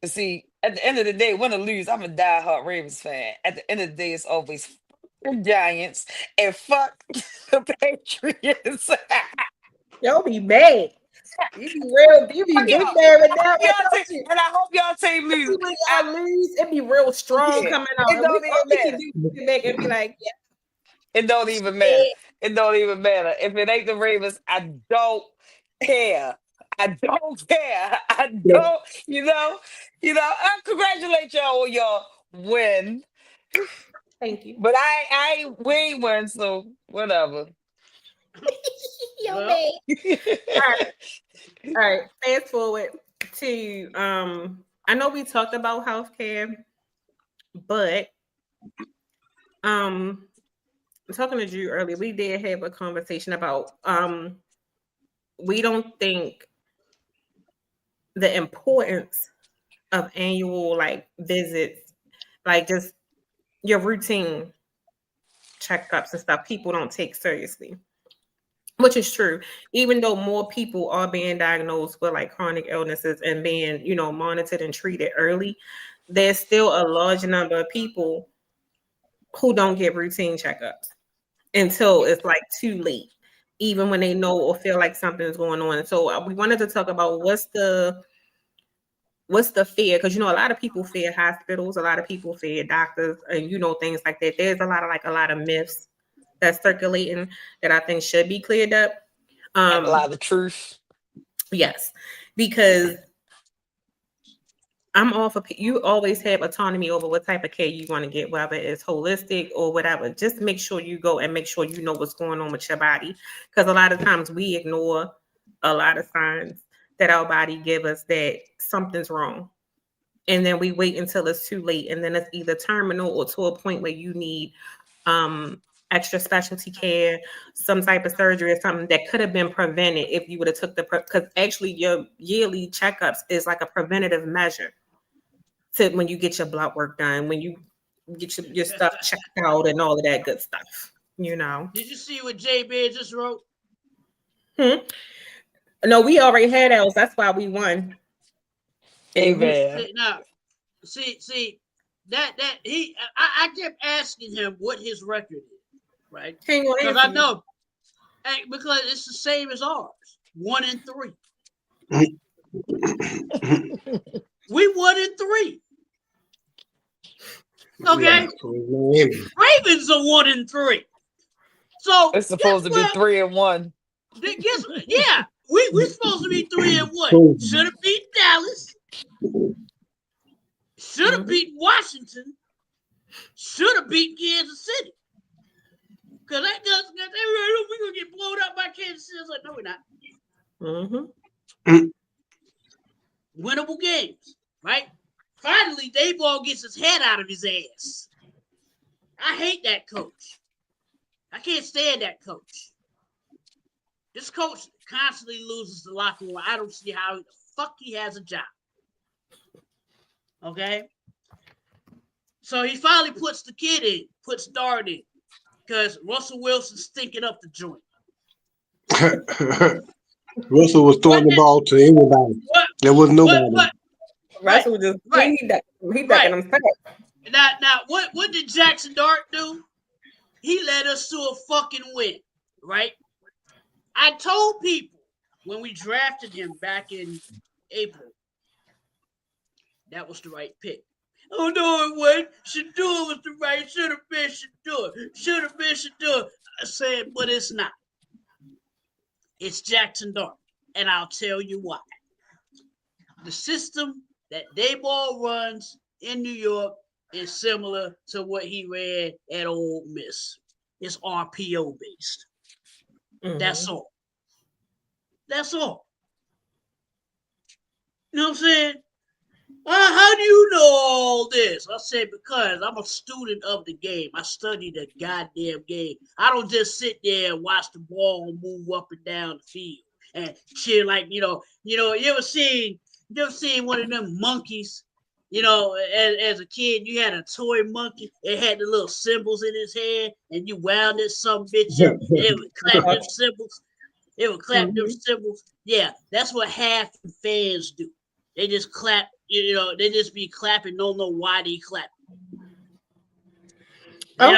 But see, at the end of the day, win or lose, I'm a diehard Ravens fan. At the end of the day, it's always fuck the Giants and fuck the Patriots. Y'all be mad. You be real. You be Fuck big y'all. mad with I that hope one, y'all don't take, you? and I hope y'all take lose. See, when y'all lose, it be real strong Yeah, coming out. it And we don't all even we can matter. do is sit back and be like, It don't even matter. yeah, It don't even matter. If it ain't the Ravens, I don't care. I don't care. I yeah. don't, I congratulate y'all on your win. Thank you. But we ain't win, so whatever. Yo, Well, man. All right. Fast forward to I know we talked about healthcare, but talking to Drew earlier, we did have a conversation about we don't think the importance of annual like visits, like just your routine checkups and stuff, people don't take seriously. Which is true, even though more people are being diagnosed with like chronic illnesses and being, monitored and treated early, there's still a large number of people who don't get routine checkups until it's like too late, even when they know or feel like something is going on. So we wanted to talk about what's the fear, because a lot of people fear hospitals, a lot of people fear doctors, and things like that. There's a lot of myths that's circulating that I think should be cleared up. A lot of truth. Yes, because I'm all for you always have autonomy over what type of care you want to get, whether it's holistic or whatever. Just make sure you go and make sure you know what's going on with your body, because a lot of times we ignore a lot of signs that our body give us that something's wrong. And then we wait until it's too late, and then it's either terminal or to a point where you need extra specialty care, some type of surgery or something that could have been prevented if you would have took because actually your yearly checkups is like a preventative measure to when you get your blood work done, when you get your stuff checked out and all of that good stuff. did you see what J-Man just wrote? No, we already had ours. That's why we won. Hey And man. Now, see that I kept asking him what his record is, right? Hang on, Because I know, because it's the same as ours, 1-3. We 1-3. Okay, Ravens are 1-3. So It's supposed to be 3-1. Guess yeah, we supposed to be 3-1. Should have beat Dallas. Should have beat Washington. Should have beat Kansas City. Because we're gonna get blown up by Kansas City. I was like, no, we're not. Winnable games, right? Finally, Dayball gets his head out of his ass. I hate that coach. I can't stand that coach. This coach constantly loses the locker room. I don't see how the fuck he has a job. Okay? So he finally puts the kid in, puts Dart in, because Russell Wilson's stinking up the joint. Russell was throwing the ball to everybody. There was nobody. Russell just he ducking him fast. Now, what did Jackson Dart do? He led us to a fucking win, right? I told people when we drafted him back in April, that was the right pick. Oh no, it wasn't. Shador was the right. Should have been Shador. Should have been Shador. I said, but it's not. It's Jackson Dart, and I'll tell you why. The system that Dayball runs in New York is similar to what he ran at Ole Miss. It's RPO based. That's all. That's all. You know what I'm saying? How do you know all this? I said, because I'm a student of the game. I study the goddamn game. I don't just sit there and watch the ball move up and down the field and shit like, you ever seen one of them monkeys? As a kid, you had a toy monkey. It had the little symbols in his head, and you wound it some bitch up, and it would clap them symbols. It would clap them symbols. Yeah, that's what half the fans do. They just clap. They just be clapping. Don't know why they clap. They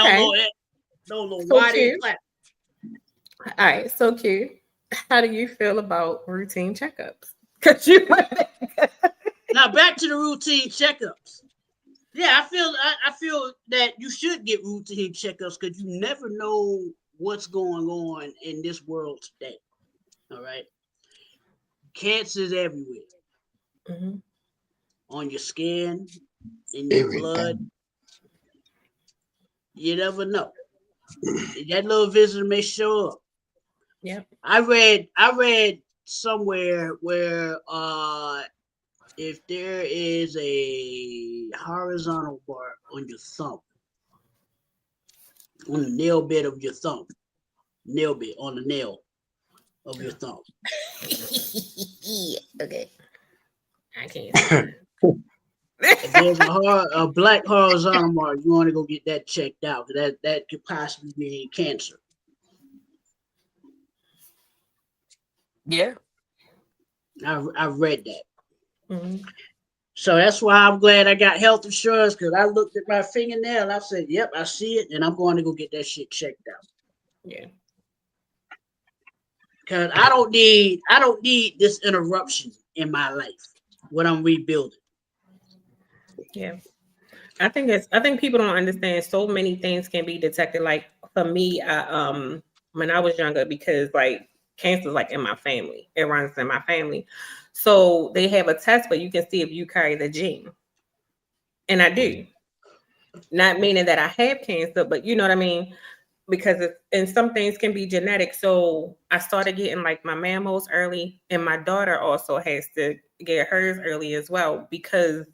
don't know why they clap. All right, so cute. How do you feel about routine checkups? Cause you now back to the routine checkups. Yeah, I feel that you should get routine checkups because you never know what's going on in this world today. All right, cancer's everywhere. On your skin, in your blood. You never know. That little visitor may show up. Yeah. I read somewhere where if there is a horizontal bar on your thumb, on the nail bed of your thumb, on the nail of your thumb. Okay. I can't. If there's a black horizontal mark, you want to go get that checked out. That could possibly be cancer. Yeah. I read that. So that's why I'm glad I got health insurance, because I looked at my fingernail and I said, yep, I see it, and I'm going to go get that shit checked out. Yeah. Because I don't need this interruption in my life when I'm rebuilding. Yeah. I think people don't understand so many things can be detected. Like for me, when I was younger, because like cancer is like in my family. It runs in my family. So they have a test where you can see if you carry the gene. And I do. Not meaning that I have cancer, but you know what I mean? Because and some things can be genetic. So I started getting like my mammals early, and my daughter also has to get hers early as well because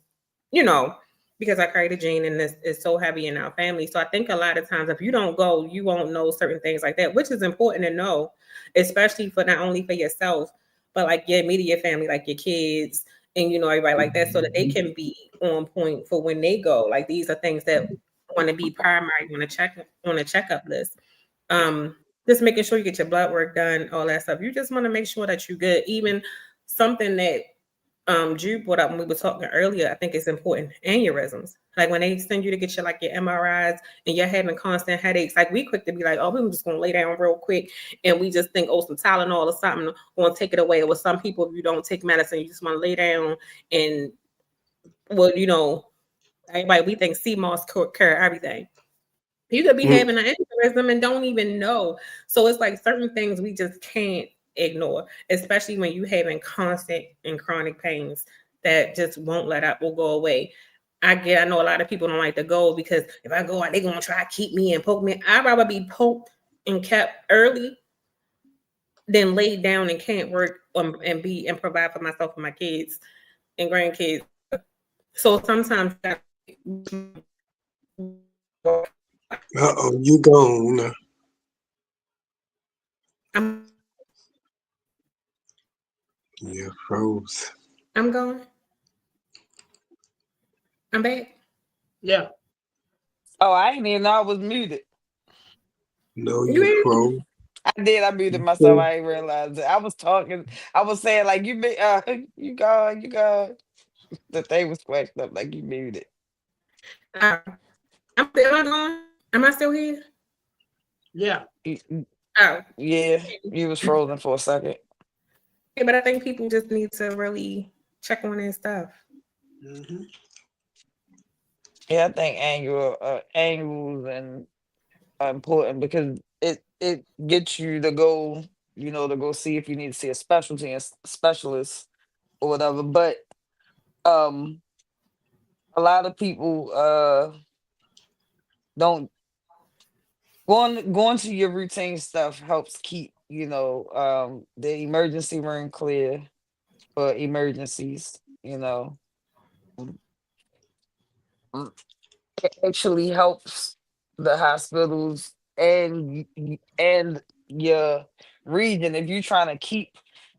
I carry the gene and this is so heavy in our family. So I think a lot of times if you don't go, you won't know certain things like that, which is important to know, especially for not only for yourself, but like your immediate family, like your kids and, everybody like that, so that they can be on point for when they go. Like these are things that want to be primary on a checkup list. Just making sure you get your blood work done, all that stuff. You just want to make sure that you're good. Even something that Drew brought up when we were talking earlier, I think it's important. Aneurysms. Like when they send you to get your like your MRIs and you're having constant headaches, like we quick to be like, oh, we're just gonna lay down real quick, and we just think, oh, some Tylenol or something gonna take it away. Or with some people, if you don't take medicine, you just want to lay down and well, everybody we think CMOS cure everything. You could be Mm. having an aneurysm and don't even know. So it's like certain things we just can't ignore, especially when you having constant and chronic pains that just won't let up or go away. I know a lot of people don't like to go because if I go out, they're gonna try to keep me and poke me. I'd rather be poked and kept early than laid down and can't work and provide for myself and my kids and grandkids. So sometimes You gone. I'm You froze. I'm going. I'm back. Yeah. Oh, I didn't even know I was muted. No, You you ready? froze. I did. I muted myself. I didn't realize it. I was talking. I was saying like you gone, you gone. The thing was flexed up like you muted. Uh, am I gone? Am I still here? Yeah. Oh, Yeah, you was frozen for a second. yeah, but I think people just need to really check on their stuff. Mm-hmm. Yeah, I think angles and are important because it gets you to go, to go see if you need to see a specialist or whatever. But um, a lot of people don't going to your routine stuff helps keep the emergency room clear for emergencies. Um, It actually helps the hospitals and your region if you're trying to keep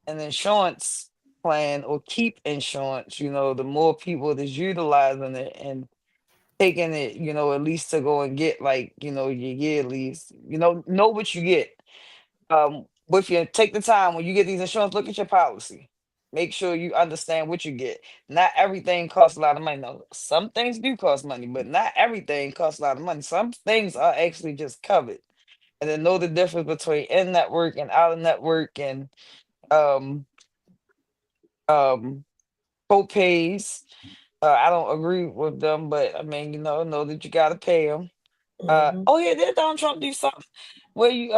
an insurance plan or keep insurance. The more people that's utilizing it and taking it, at least to go and get like your yearlies. Know what you get. If you take the time when you get these insurance, look at your policy. Make sure you understand what you get. Not everything costs a lot of money. No, some things do cost money, but not everything costs a lot of money. Some things are actually just covered. And then know the difference between in network and out of network and um um co-pays. I don't agree with them, but I mean, know that you gotta pay them. Mhm. Oh yeah, did Donald Trump do something? Where you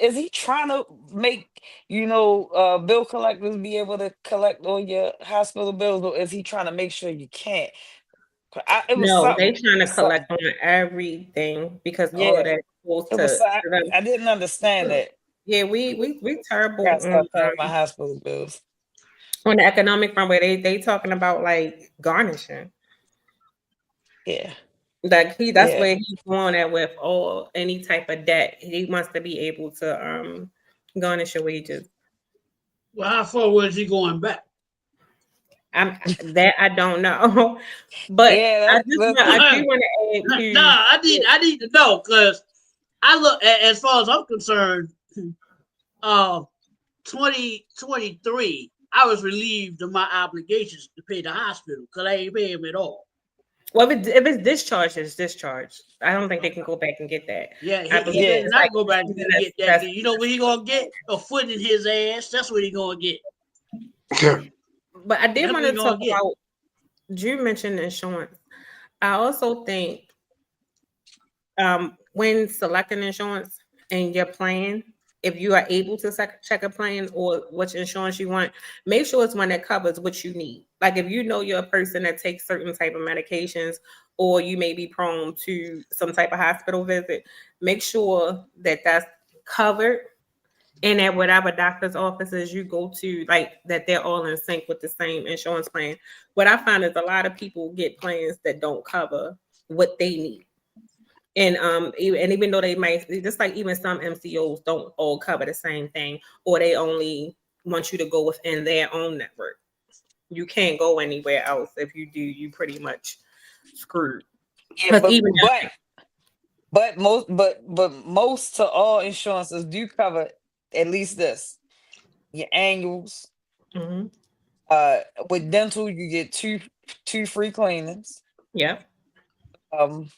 is he trying to make bill collectors be able to collect all your hospital bills, or is he trying to make sure you can't? It was No, they something. trying It to was something. collect on everything because all of Yeah, that goes it was. to them. I didn't understand that. Yeah, we I terrible gotta start paying my hospital bills. on the economic front where they talking about like garnishing. Yeah, Like that's yeah. where he's going at with all any type of debt. He wants to be able to garnish your wages. Well, how far was he going back? I don't know, but Yeah, I do want to add to Nah, I need to know because I look as far as I'm concerned. Uh, 2023, I was relieved of my obligations to pay the hospital because I ain't pay him at all. well if it's discharged, it's discharged. I don't think they can go back and get that. Yeah, I he believe better yeah. it's not like go back something and get that. that's You know what he gonna get? A foot in his ass. That's what he gonna get. but I did That's want what he to talk gonna get. about Drew mentioned insurance. I also think when selecting insurance and your plan, if you are able to check a plan or which insurance you want, make sure it's one that covers what you need. Like if you know you're a person that takes certain type of medications or you may be prone to some type of hospital visit, make sure that that's covered and at whatever doctor's offices you go to, like that they're all in sync with the same insurance plan. What I find is a lot of people get plans that don't cover what they need. And even though they might just like even some MCOs don't all cover the same thing, or they only want you to go within their own network. You can't go anywhere else. If you do, you pretty much screwed. Yeah, Because but even most to all insurances do cover at least this: your annuals, Mhm. With dental, you get two free cleanings. Yep. Um,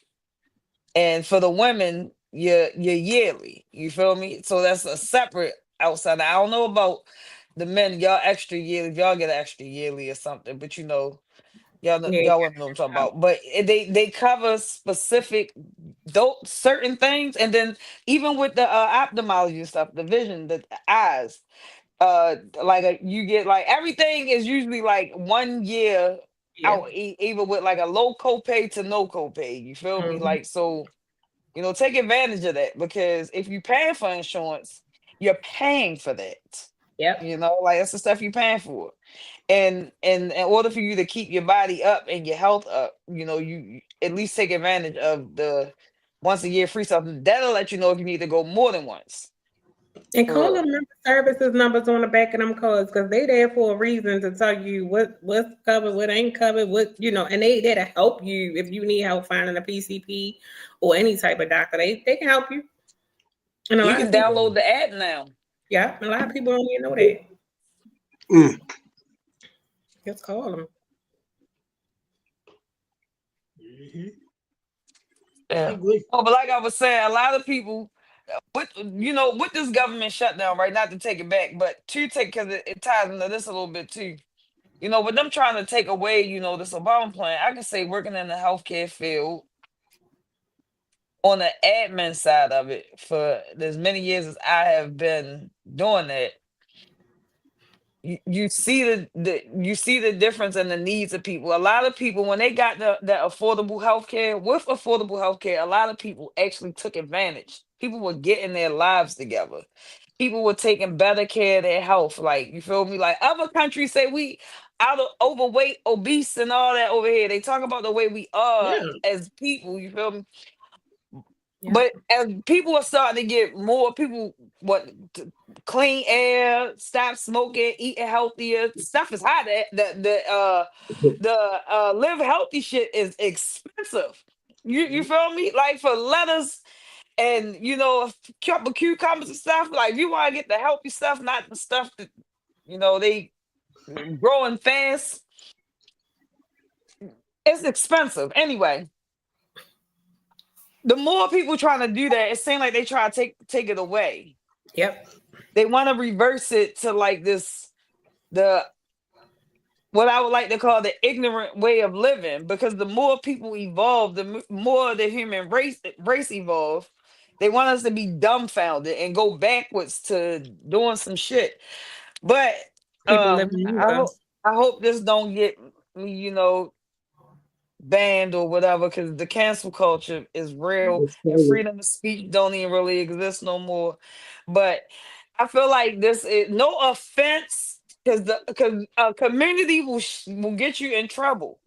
and for the women, you're yearly. You feel me? So that's a separate outside. I don't know about the men. Y'all extra yearly. If y'all get an extra yearly or something, but Yeah. y'all wouldn't know what I'm talking about. But they cover specific certain things, and then even with the ophthalmology and stuff, the vision, the eyes, like you get like everything is usually like 1 year Yeah. out, even with like a low copay to no copay. You feel me? Mhm. Like so, take advantage of that because if you paying for insurance, you're paying for that. Yep. Like that's the stuff you're paying for. And in order for you to keep your body up and your health up, you at least take advantage of the once a year free stuff. That'll let you know if you need to go more than once. And For call real. them member services numbers on the back of them cards because they there for a reason to tell you what's covered, what ain't covered, and they there to help you if you need help finding a PCP or any type of doctor. They can help you. And a You lot of can people, download the app now. yeah, a lot of people don't even know that. Mm. Just call them. Mhm. I Yeah. agree. Oh, but like I was saying, a lot of people with this government shutdown, right? Not to take it back, but to take because it ties into this a little bit too. With them trying to take away, this Obama plan, I can say working in the healthcare field on the admin side of it for as many years as I have been doing that, you see the difference in the needs of people. A lot of people when they got the affordable healthcare, with affordable healthcare, a lot of people actually took advantage. People were getting their lives together. People were taking better care of their health. Like you feel me? Like other countries say we out of overweight, obese, and all that over here. They talk about the way we are Yeah. as people. You feel me? Yeah. But as people are starting to get more people, clean air, stop smoking, eating healthier, stuff is hot. The live healthy shit is expensive. You feel me? Like for lettuce and a couple cucumbers and stuff. Like you want to get the healthy stuff, not the stuff that they growing fast. It's expensive anyway. The more people trying to do that, it seems like they try to take it away. Yep. They want to reverse it to like the what I would like to call the ignorant way of living, because the more people evolve, more the human race evolve. They want us to be dumbfounded and go backwards to doing some shit. But People living I longer. hope this don't get me, banned or whatever, because the cancel culture is real It's and crazy. freedom of speech don't even really exist no more. But I feel like this is no offense, because a community will get you in trouble.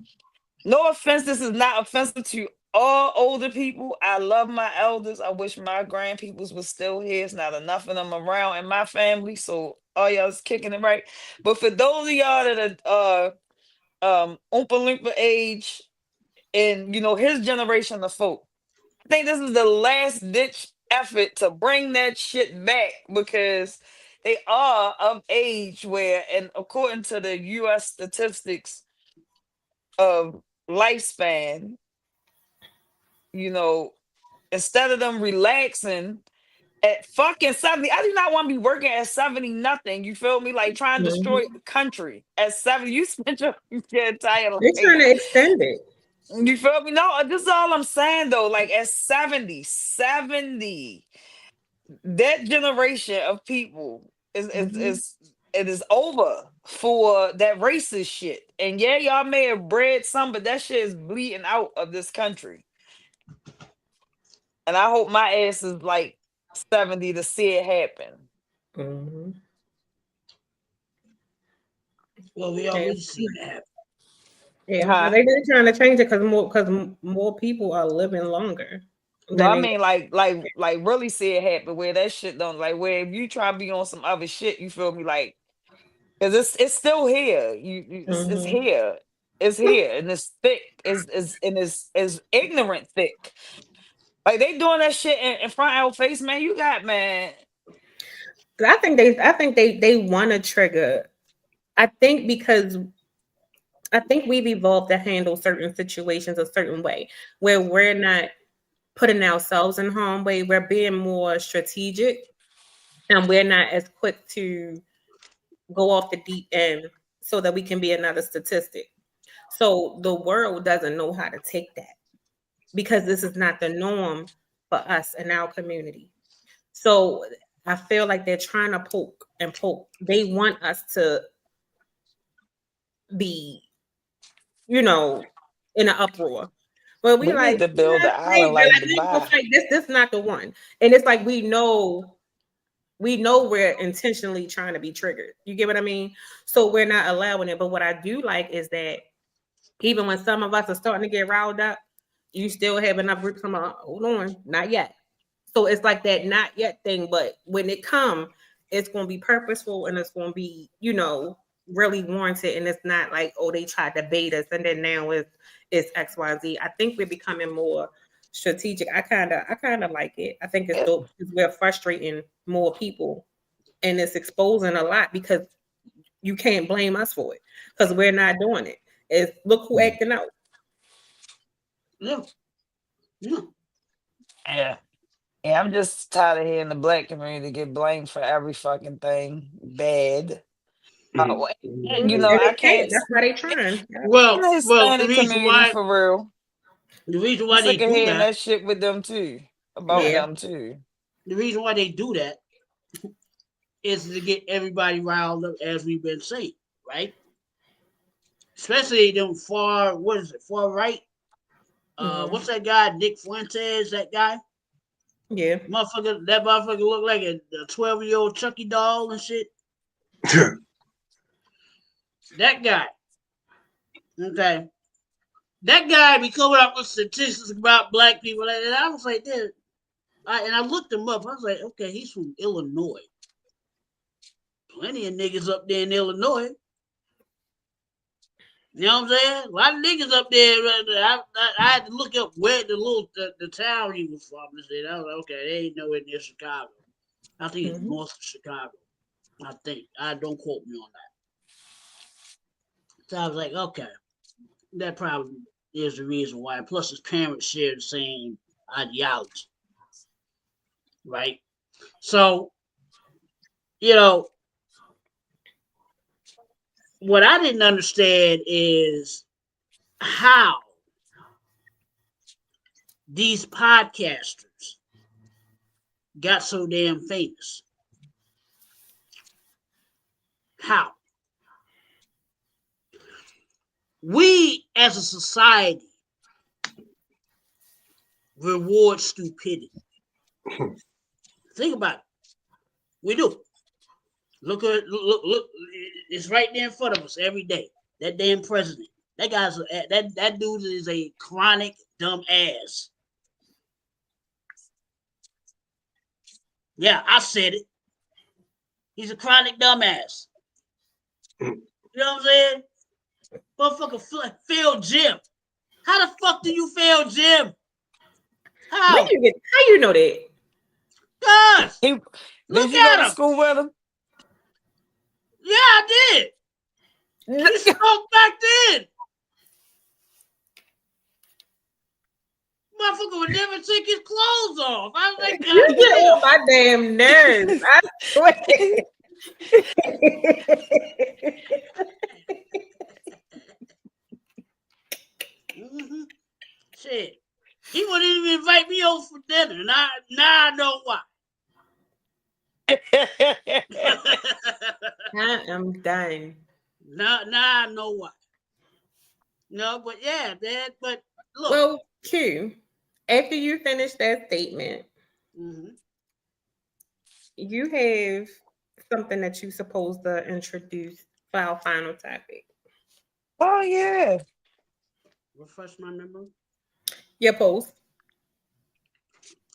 No offense, this is not offensive to all older people. I love my elders. I wish my grandpeoples was still here. It's not enough of them around in my family, so all y'all's kicking it right. But for those of y'all that are Oompa Loompa age and his generation of folk, I think this is the last ditch effort to bring that shit back, because they are of age where, and according to the US statistics of lifespan, you know instead of them relaxing at fucking 70. I do not want to be working at 70 nothing. You feel me? Like trying to destroy Mhm. a country at 70. You spent your entire They're trying life. to extend it. You feel me? No, this is all I'm saying though. Like at 70, that generation of people Mhm. it is over for that racist shit. And yeah, y'all may have bred some, but that shit is bleeding out of this country. And I hope my ass is like 70 to see it happen. Mhm. Well, we Yeah. already see that. Yeah. But Huh? they're trying to change it because more people are living longer No, than I they. mean like really see it happen where that shit don't, like where if you try to be on some other shit, you feel me? Like, because it's still here. It's Mhm. here. It's here and it's thick. Is ignorant thick. Like they doing that shit in front of our face, man. You got man. I think they want to trigger I think because I think we've evolved to handle certain situations a certain way where we're not putting ourselves in harm's way. We're being more strategic and we're not as quick to go off the deep end so that we can be another statistic. So the world doesn't know how to take that because this is not the norm for us in our community. So I feel like they're trying to poke and poke. They want us to be, you know, in an uproar. But we We need like, to build the hey, island girl, like I think we'll Dubai. fight this is not the one. And it's like we know we're intentionally trying to be triggered. You get what I mean? So we're not allowing it. But what I do like is that even when some of us are starting to get riled up, you still have enough groups come on, hold on, not yet. So it's like that not yet thing, but when it come, it's gonna be purposeful and it's gonna be, really warranted. And it's not like, oh, they tried to bait us and then now it's XYZ. I think we're becoming more strategic. I kinda like it. I think it's Yeah. dope because we're frustrating more people and it's exposing a lot because you can't blame us for it because we're not doing it. It's look who acting out. Yeah. Yeah. Yeah. Yeah, I'm just tired of hearing the black community get blamed for every fucking thing bad. Mm. And And I they can't. can't That's why they trying. Yeah. Well, the the Hispanic reason community why for real. I'm they sick of do hearing that, that shit with them too. About yeah, Yeah. them too. the reason why they do that is to get everybody riled up, as we've been saying, right? Especially them far right? Mhm. What's that guy, Nick Fuentes? That guy, Yeah. that motherfucker looked like a 12-year-old Chucky doll and shit. That guy, okay, that guy be coming up with statistics about black people, and I was like, and I looked him up. I was like, okay, he's from Illinois. Plenty of niggas up there in Illinois. You know what I'm saying? A lot of niggas up there. I had to look up where the town he was from and shit. I was like, okay, they ain't nowhere near Chicago. I think it's Mhm. north of Chicago. I think. I don't quote me on that. So I was like, okay, that probably is the reason why. Plus, his parents share the same ideology, right? So, you know, what I didn't understand is how these podcasters got so damn famous. How? We as a society reward stupidity. Think about it. We do. Look. It's right there in front of us every day. That damn president. That dude is a chronic dumb ass. Yeah, I said it. He's a chronic dumbass. You know what I'm saying? Motherfucker failed Jim. How the fuck do you fail Jim? How? How you know that? Gosh, Did look you go at to him. school with him? Yeah, I did. We spoke back then. Motherfucker would never take his clothes off. I was like, God You get damn. on my damn nerves. I swear. Mm-hmm. Shit. He wouldn't even invite me over for dinner. Now I know why. I am done. now I know why. No, but yeah, Dad. But look. Well, Q, after you finish that statement, Mm-hmm. you have something that you're supposed to introduce for our final topic. Oh yeah. Refresh my memory. Your post.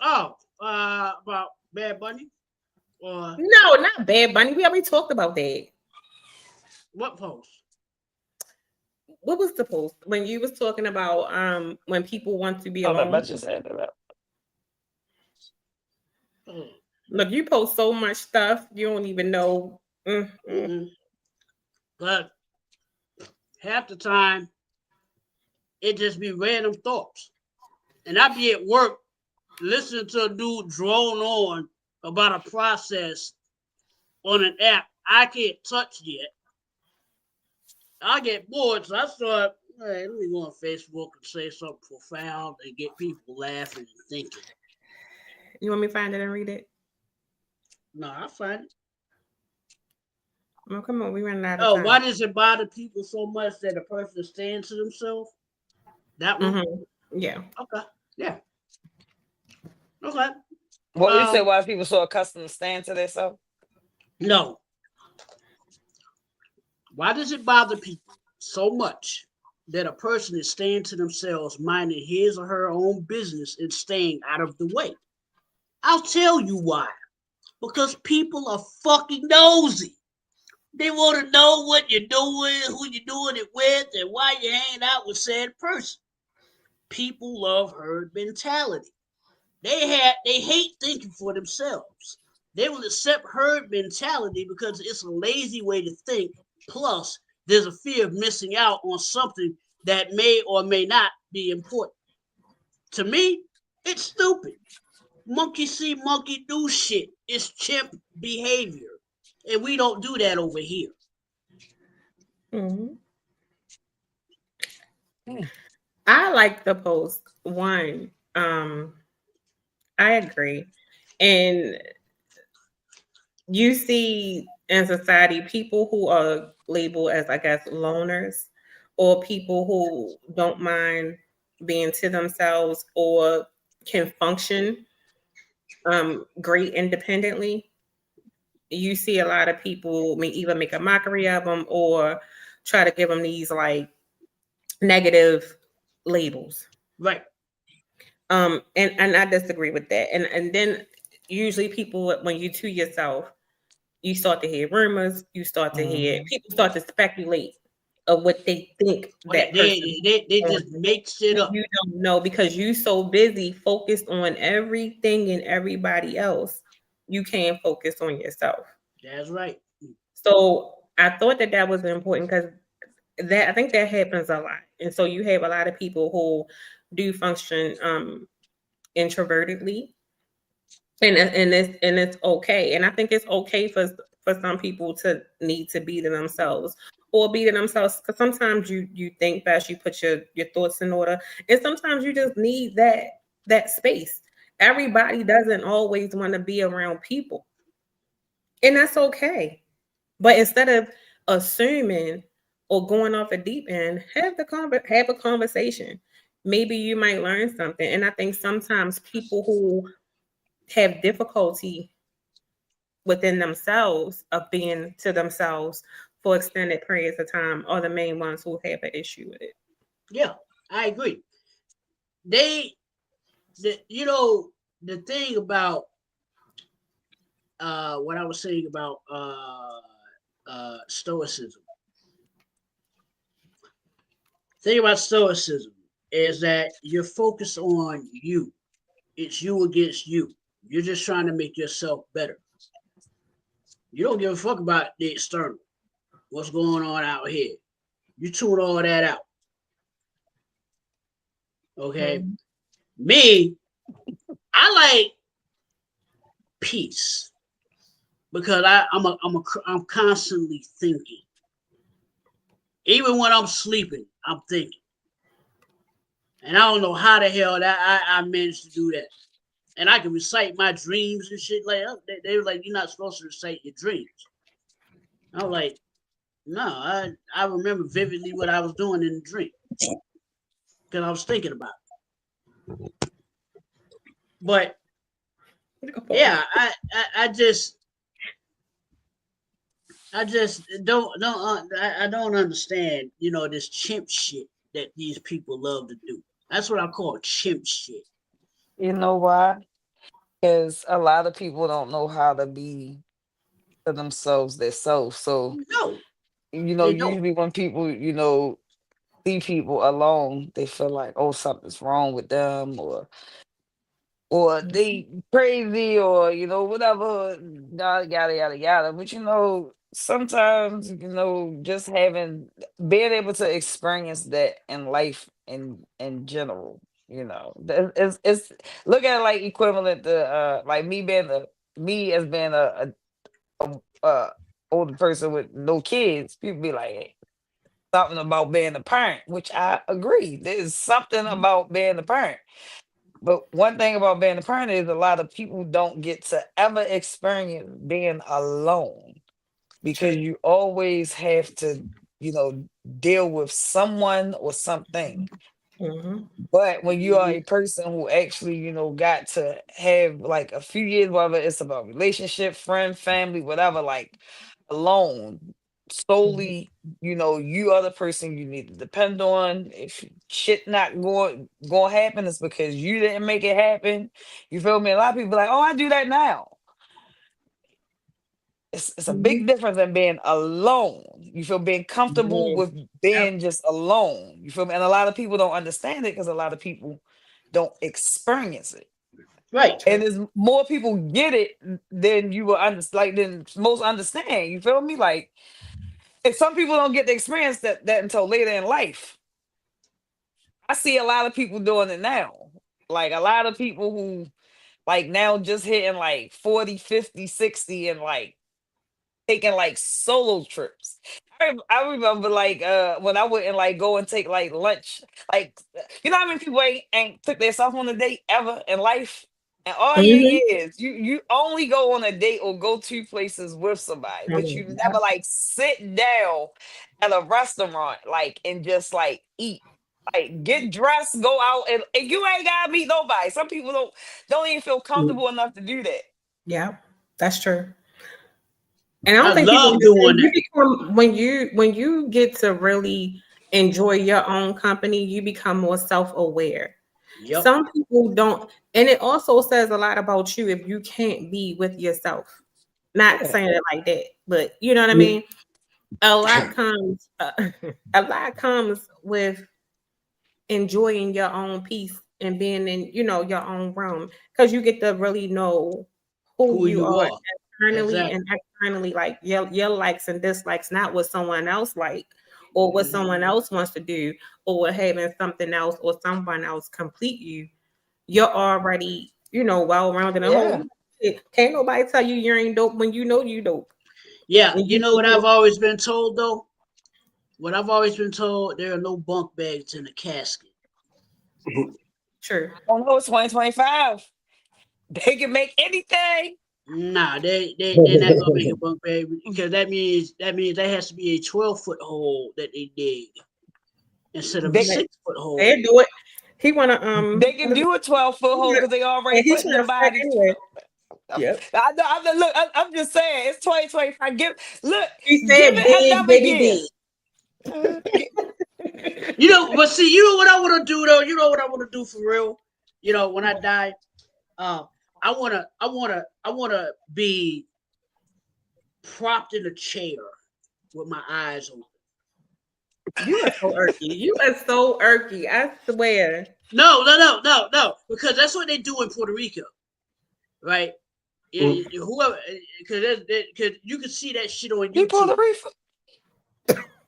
Oh, about Bad Bunny? Or No, not Bad Bunny. We already talked about that. what post? What was the post when you was talking about when people want to be Hold up, I alone? just had it up. Look, you post so much stuff you don't even know. Mm-mm. But half the time, it just be random thoughts. And I be at work listening to a dude drone on about a process on an app I can't touch yet. I get bored, so I start, hey, let me go on Facebook and say something profound and get people laughing and thinking. You want me to find it and read it? No, I find it. Oh, come on, we running out of Oh, time. why does it bother people so much that a person stands to themselves? That one? Yeah. Okay. Yeah. Okay. Well, you said why people so accustomed to stand to themselves? No. Why does it bother people so much that a person is staying to themselves, minding his or her own business and staying out of the way? I'll tell you why. Because people are fucking nosy. They want to know what you're doing, who you're doing it with, and why you're hanging out with said person. People love herd mentality. They hate thinking for themselves. They will accept herd mentality because it's a lazy way to think. Plus, there's a fear of missing out on something that may or may not be important. To me, it's stupid. Monkey see, monkey do shit. It's chimp behavior. And we don't do that over here. Mm-hmm. I like the post. One, I agree. And you see in society people who are labeled as, I guess, loners, or people who don't mind being to themselves or can function great independently. You see a lot of people may either make a mockery of them or try to give them these like negative labels. Right. And I disagree with that. And then usually people, when you to yourself, you start to hear rumors, you start to hear people start to speculate of what they think that person they just make shit up. you don't know because you so busy focused on everything and everybody else, you can't focus on yourself. That's right. So I thought that that was important because that I think that happens a lot, and so you have a lot of people who do function introvertedly, and it's okay, and I think it's okay for some people to need to be to themselves or be to themselves because sometimes you think best, you put your thoughts in order, and sometimes you just need that space. Everybody doesn't always want to be around people, and that's okay. But instead of assuming or going off a deep end, have a conversation. Maybe you might learn something. And I think sometimes people who have difficulty within themselves of being to themselves for extended periods of time are the main ones who have an issue with it. Yeah, I agree. The thing about what I was saying about stoicism. Thing about stoicism is that you're focused on you. It's you against you. You're just trying to make yourself better. You don't give a fuck about the external. What's going on out here? You tune all that out. Okay. Me, I like peace because I'm constantly thinking. Even when I'm sleeping, I'm thinking. And I don't know how the hell that I managed to do that. And I can recite my dreams and shit like that. They were like, you're not supposed to recite your dreams. I was like, no, I remember vividly what I was doing in the dream. Because I was thinking about it. But yeah, I just don't understand, this chimp shit that these people love to do. That's what I call chimp shit. You know why? Because a lot of people don't know how to be to themselves themselves. So, No, they don't. usually when people, see people alone, they feel like, oh, something's wrong with them, or they crazy, or whatever, yada yada yada yada. But sometimes, just being able to experience that in life in general, it's look at it like equivalent to like me as being a older person with no kids. People be like, hey, something about being a parent, which I agree. There's something about being a parent. But one thing about being a parent is a lot of people don't get to ever experience being alone because True. you always have to, you know, deal with someone or something. Mm-hmm. But when you are Mhm. a person who actually, got to have like a few years, whether it's about relationship, friend, family, whatever, like alone, solely, you are the person you need to depend on. If shit not going to happen, it's because you didn't make it happen. You feel me? A lot of people be like, oh, I do that now. It's a Mm-hmm. big difference than being alone. You feel being comfortable Yeah. with Yep. being just alone. You feel me? And a lot of people don't understand it because a lot of people don't experience it. Right. True. And as more people get it, then you will understand. Like then most understand. You feel me? Like if some people don't get to experience that until later in life. I see a lot of people doing it now. Like a lot of people who like now just hitting like 40, 50, 60, and like taking like solo trips. I remember like when I wouldn't like go and take like lunch. Like how many people ain't took themselves on a date ever in life? And all your Mm-hmm. years, you only go on a date or go to places with somebody, but you never Yep. like sit down at a restaurant like and just like eat. Like get dressed, go out, and you ain't gotta meet nobody. Some people don't even feel comfortable enough to do that. Yeah. That's true. And I I don't think people love doing understand you that. become when you get to really enjoy your own company, you become more self-aware. Yep. Some people don't, and it also says a lot about you if you can't be with yourself. Not Yeah. saying it like that, but you know what I mean? A lot comes a lot comes with enjoying your own peace and being in, your own realm because you get to really know who Who you you are are. internally and Exactly. externally, like your likes and dislikes, not what someone else like or what Mhm. someone else wants to do or what having something else or someone else complete you. You're already, well rounded and whole. Yeah. Can't nobody tell you you ain't dope when you know you dope. Yeah. When You you know know what I've you always been told though? What I've always been told, there are no bunk beds in a casket. true. I don't know, it's 2025. They can make anything. Nah, they're not gonna make a bunk bed because that means that has to be a 12-foot hole that they dig instead of a They They 6-foot they hole. do it. He wanna they can what is do a 12-foot hole it? because they already And he's putting trying the to front bodies. anyway. Yep. I know. Look. I'm just saying. It's 2025. He Give said it big another baby year. big. But see, you know what I want to do though. You know what I want to do for real. When I die, um, I wanna be propped in a chair with my eyes open. You are so irky. You are so irky. I swear. No, no, no, no, no, because that's what they do in Puerto Rico, right? Whoever, because you can see that shit on He Puerto YouTube. Rico.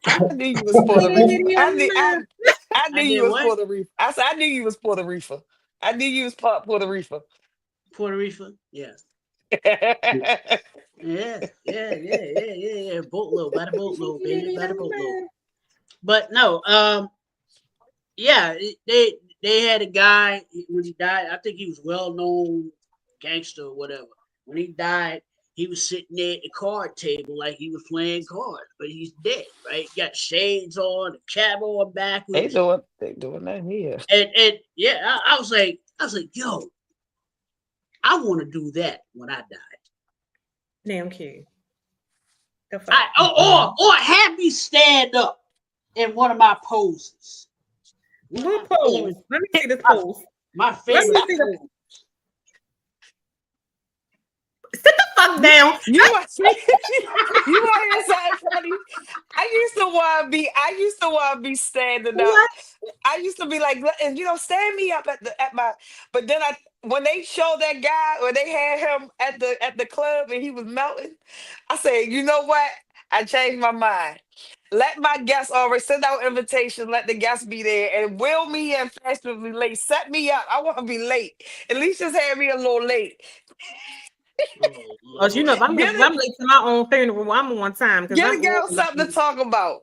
I knew you was Puerto Rico. I knew I you did was what? Puerto Rico. I said I knew you was Puerto Rico. I knew you was part Puerto Rico. Puerto Rico? Yeah. Yeah, yeah, yeah, yeah, yeah, yeah. Boatload, by the boatload, baby, by the boatload. But no, yeah, they had a guy when he died. I think he was well known gangster or whatever. When he died, he was sitting there at the card table like he was playing cards, but he's dead, right? Got shades on, the cap on backwards, they doing that here. and yeah, I was like, yo, I want to do that when I die. Damn cute. The I fuck. or have me stand up in one of my poses. One of What pose? Let me see this my, pose. my Let me favorite see the pose. sit the fuck You down. you want you want to hear something funny? I used to want to be standing up. What? I used to be like, and stand me up at my. But then when they showed that guy, when they had him at the club and he was melting, I said, you know what? I changed my mind. Let my guests already send out invitations. Let the guests be there and will me and fashionably late. Set me up. I want to be late. At least just have me a little late. Oh Cause you know, Lord. if I'm Get if I'm it. late to my own funeral, I'm on time because Get I'm a girl always something to late. talk about.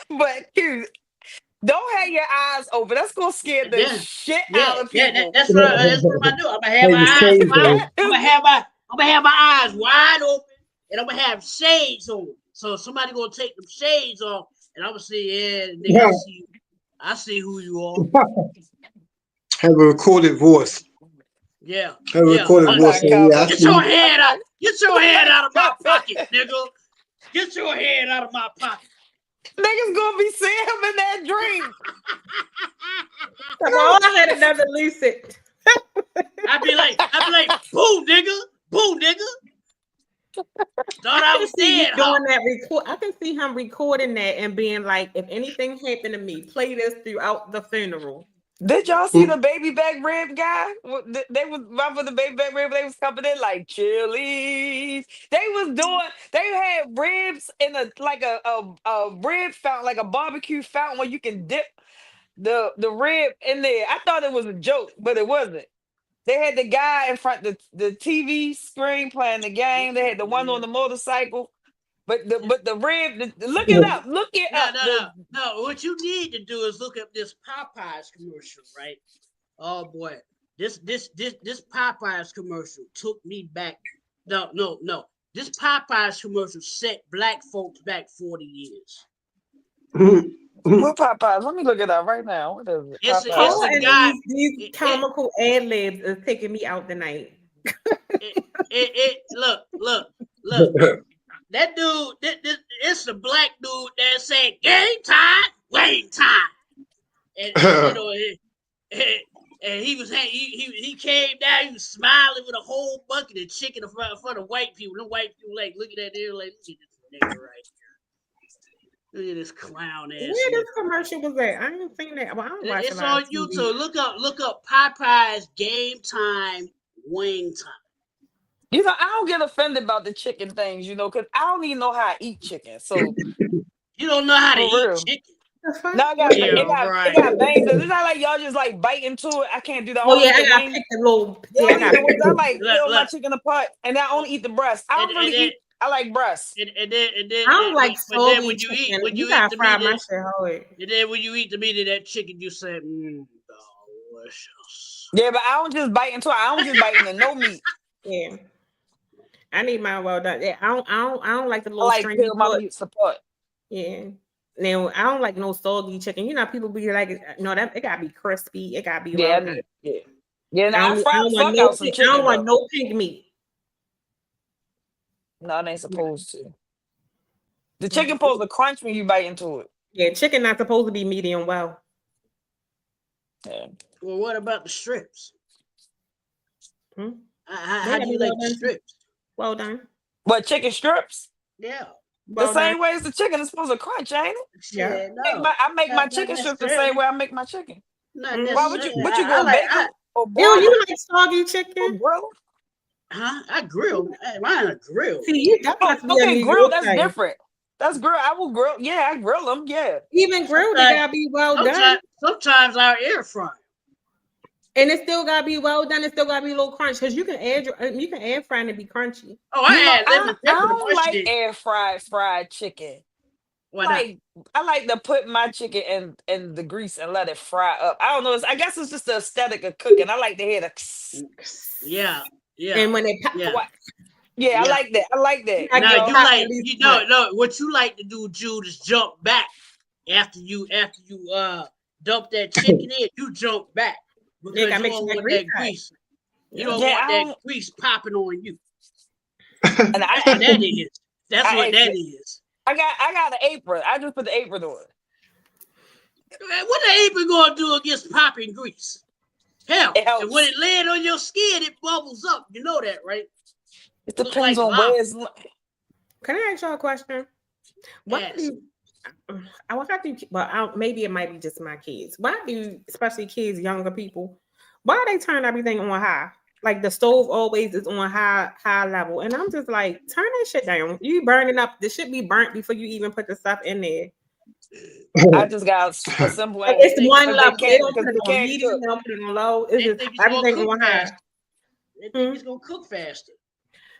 But dude, don't have your eyes open. That's gonna scare the Yeah, shit yeah, out of yeah. people. That's what I'm gonna do. I'm gonna have Hey, my Miss eyes Crazy, wide. though. I'm gonna have my eyes wide open, and I'm gonna have shades on. So somebody gonna take them shades off, and I'm gonna say, "Yeah, nigga, I see you. I see who you are." Have a recorded voice. Yeah, Have a yeah. recorded I'm voice. not Saying, yeah, I coming. Get see your you. I'm head out. not. Get your head out of my pocket, nigga. Get your head out of my pocket. Niggas gonna be seeing him in that dream. Come on, I had another lucid. I'd be like, boo, nigga, boo, nigga. Thought I I can was see you dead, huh? doing that record. I can see him recording that and being like, if anything happened to me, play this throughout the funeral. Did y'all see Hmm. the baby back rib guy? They was remember the baby back rib. They was coming in like chilies. They was doing. They had ribs in a like a rib fountain, like a barbecue fountain where you can dip the rib in there. I thought it was a joke, but it wasn't. They had the guy in front the TV screen playing the game. They had the one on the motorcycle. But the rib, look it up. Look it No, up. no, no, no. What you need to do is look up this Popeyes commercial, right? Oh boy, this Popeyes commercial took me back. No, no, no. This Popeyes commercial set black folks back 40 years. What Popeyes? Let me look it up right now. What is it? It's Cole a Popeyes. and guy. these It it comical ad libs is taking me out tonight. it look. That dude, it's a black dude that said game time, waiting time, and you know, and he came down, he was smiling with a whole bucket of chicken in front of white people. Them white people like looking at him like, look at this nigga right here. Look at this clown ass Where nigga. this commercial was at? I ain't seen that. Well, I don't watch a It's lot of on TV. YouTube. Look up Popeyes game time, wing time. You know, I don't get offended about the chicken things, because I don't even know how I eat chicken. So You don't know how to for eat real. chicken. The fuck? Now I got Wait. it Yeah, got it right. got veins. It's not like y'all just like bite into it. I can't do that. I Oh only yeah, eat I the gotta wing. pick the little. Yeah, I Yeah, I don't eat gotta the pick wings. I the. like Look, peel my look, chicken apart and I only eat the breast. I don't really and then eat I like breast. I don't like but then soggy chicken. when You you eat gotta the fry meat, my shit hard. and then when you eat the meat of that chicken, you say, delicious. Yeah, but I don't just bite into it. I don't just bite into no meat. Yeah, I need mine well done. Yeah, I don't like the I little like stringy peel my foot. meats apart. Yeah. Now I don't like no soggy chicken. You know, people be like, no, that it gotta be crispy. It gotta be Yeah, well I done. need yeah. Yeah, I now I don't, I fry the don't want fuck no out some pink. I don't chicken want though. no pink meat. No, it ain't supposed to. The Yeah, chicken supposed to crunch when you bite into it. yeah, chicken not supposed to be medium well. Yeah. Well, what about the strips? Hmm? They How gotta do be you well like the done too. strips? Well done. What chicken strips? Yeah. The Well done. same way as the chicken is supposed to crunch, ain't it? Yeah. Shit, no, I make my not chicken strips the same necessarily. way I make my chicken. Not Mm-hmm. Why would you necessarily. what you I gonna like, bake them or Ew, broil them you like soggy or chicken? grill them? I grill. Mine are grilled. See, you that Oh, must be a okay, New grill, York that's thing. different. That's grill. I will grill. Yeah, I grill them. Yeah. Even grilled, they Sometimes, gotta be well done. sometimes our air fry. And it still gotta be well done. It still gotta be a little crunch because you can add fry and it be crunchy. Oh, You know, I add lemon I pepper to don't my like shit. air fried chicken. Why not? I like to put my chicken in the grease and let it fry up. I don't know. I guess it's just the aesthetic of cooking. I like to hear the. Yeah, yeah, And when they pop, yeah, What? Yeah, I yeah. like that. I like you that. gotta Now get you popped at like least you know once. no what you like to do, Jude, is jump back after you dump that chicken in. You jump back You because gotta you make sure don't that want grease that hot. grease. You Yeah. don't Yeah, want I that don't. grease popping on you. And That's what that is. That's what I that actually, is. I got an apron. I just put the apron on. Man, what the apron gonna do against popping grease? Hell, It and when helps. it land on your skin, it bubbles up. You know that, right? It Look depends like on lava. where it's. Can I ask y'all a question? Why Yes. do I will have to well maybe it might be just my kids. Why do especially kids, younger people, why they turn everything on high? Like the stove always is on high level, and I'm just like, turn that shit down. You burning up. This should be burnt before you even put the stuff in there. I just got a simple Like answer it's one because level. They don't put because it they on can't medium. cook. They don't put it on low. It's They just think it's gonna everything cook on high. faster. They think it's gonna cook faster.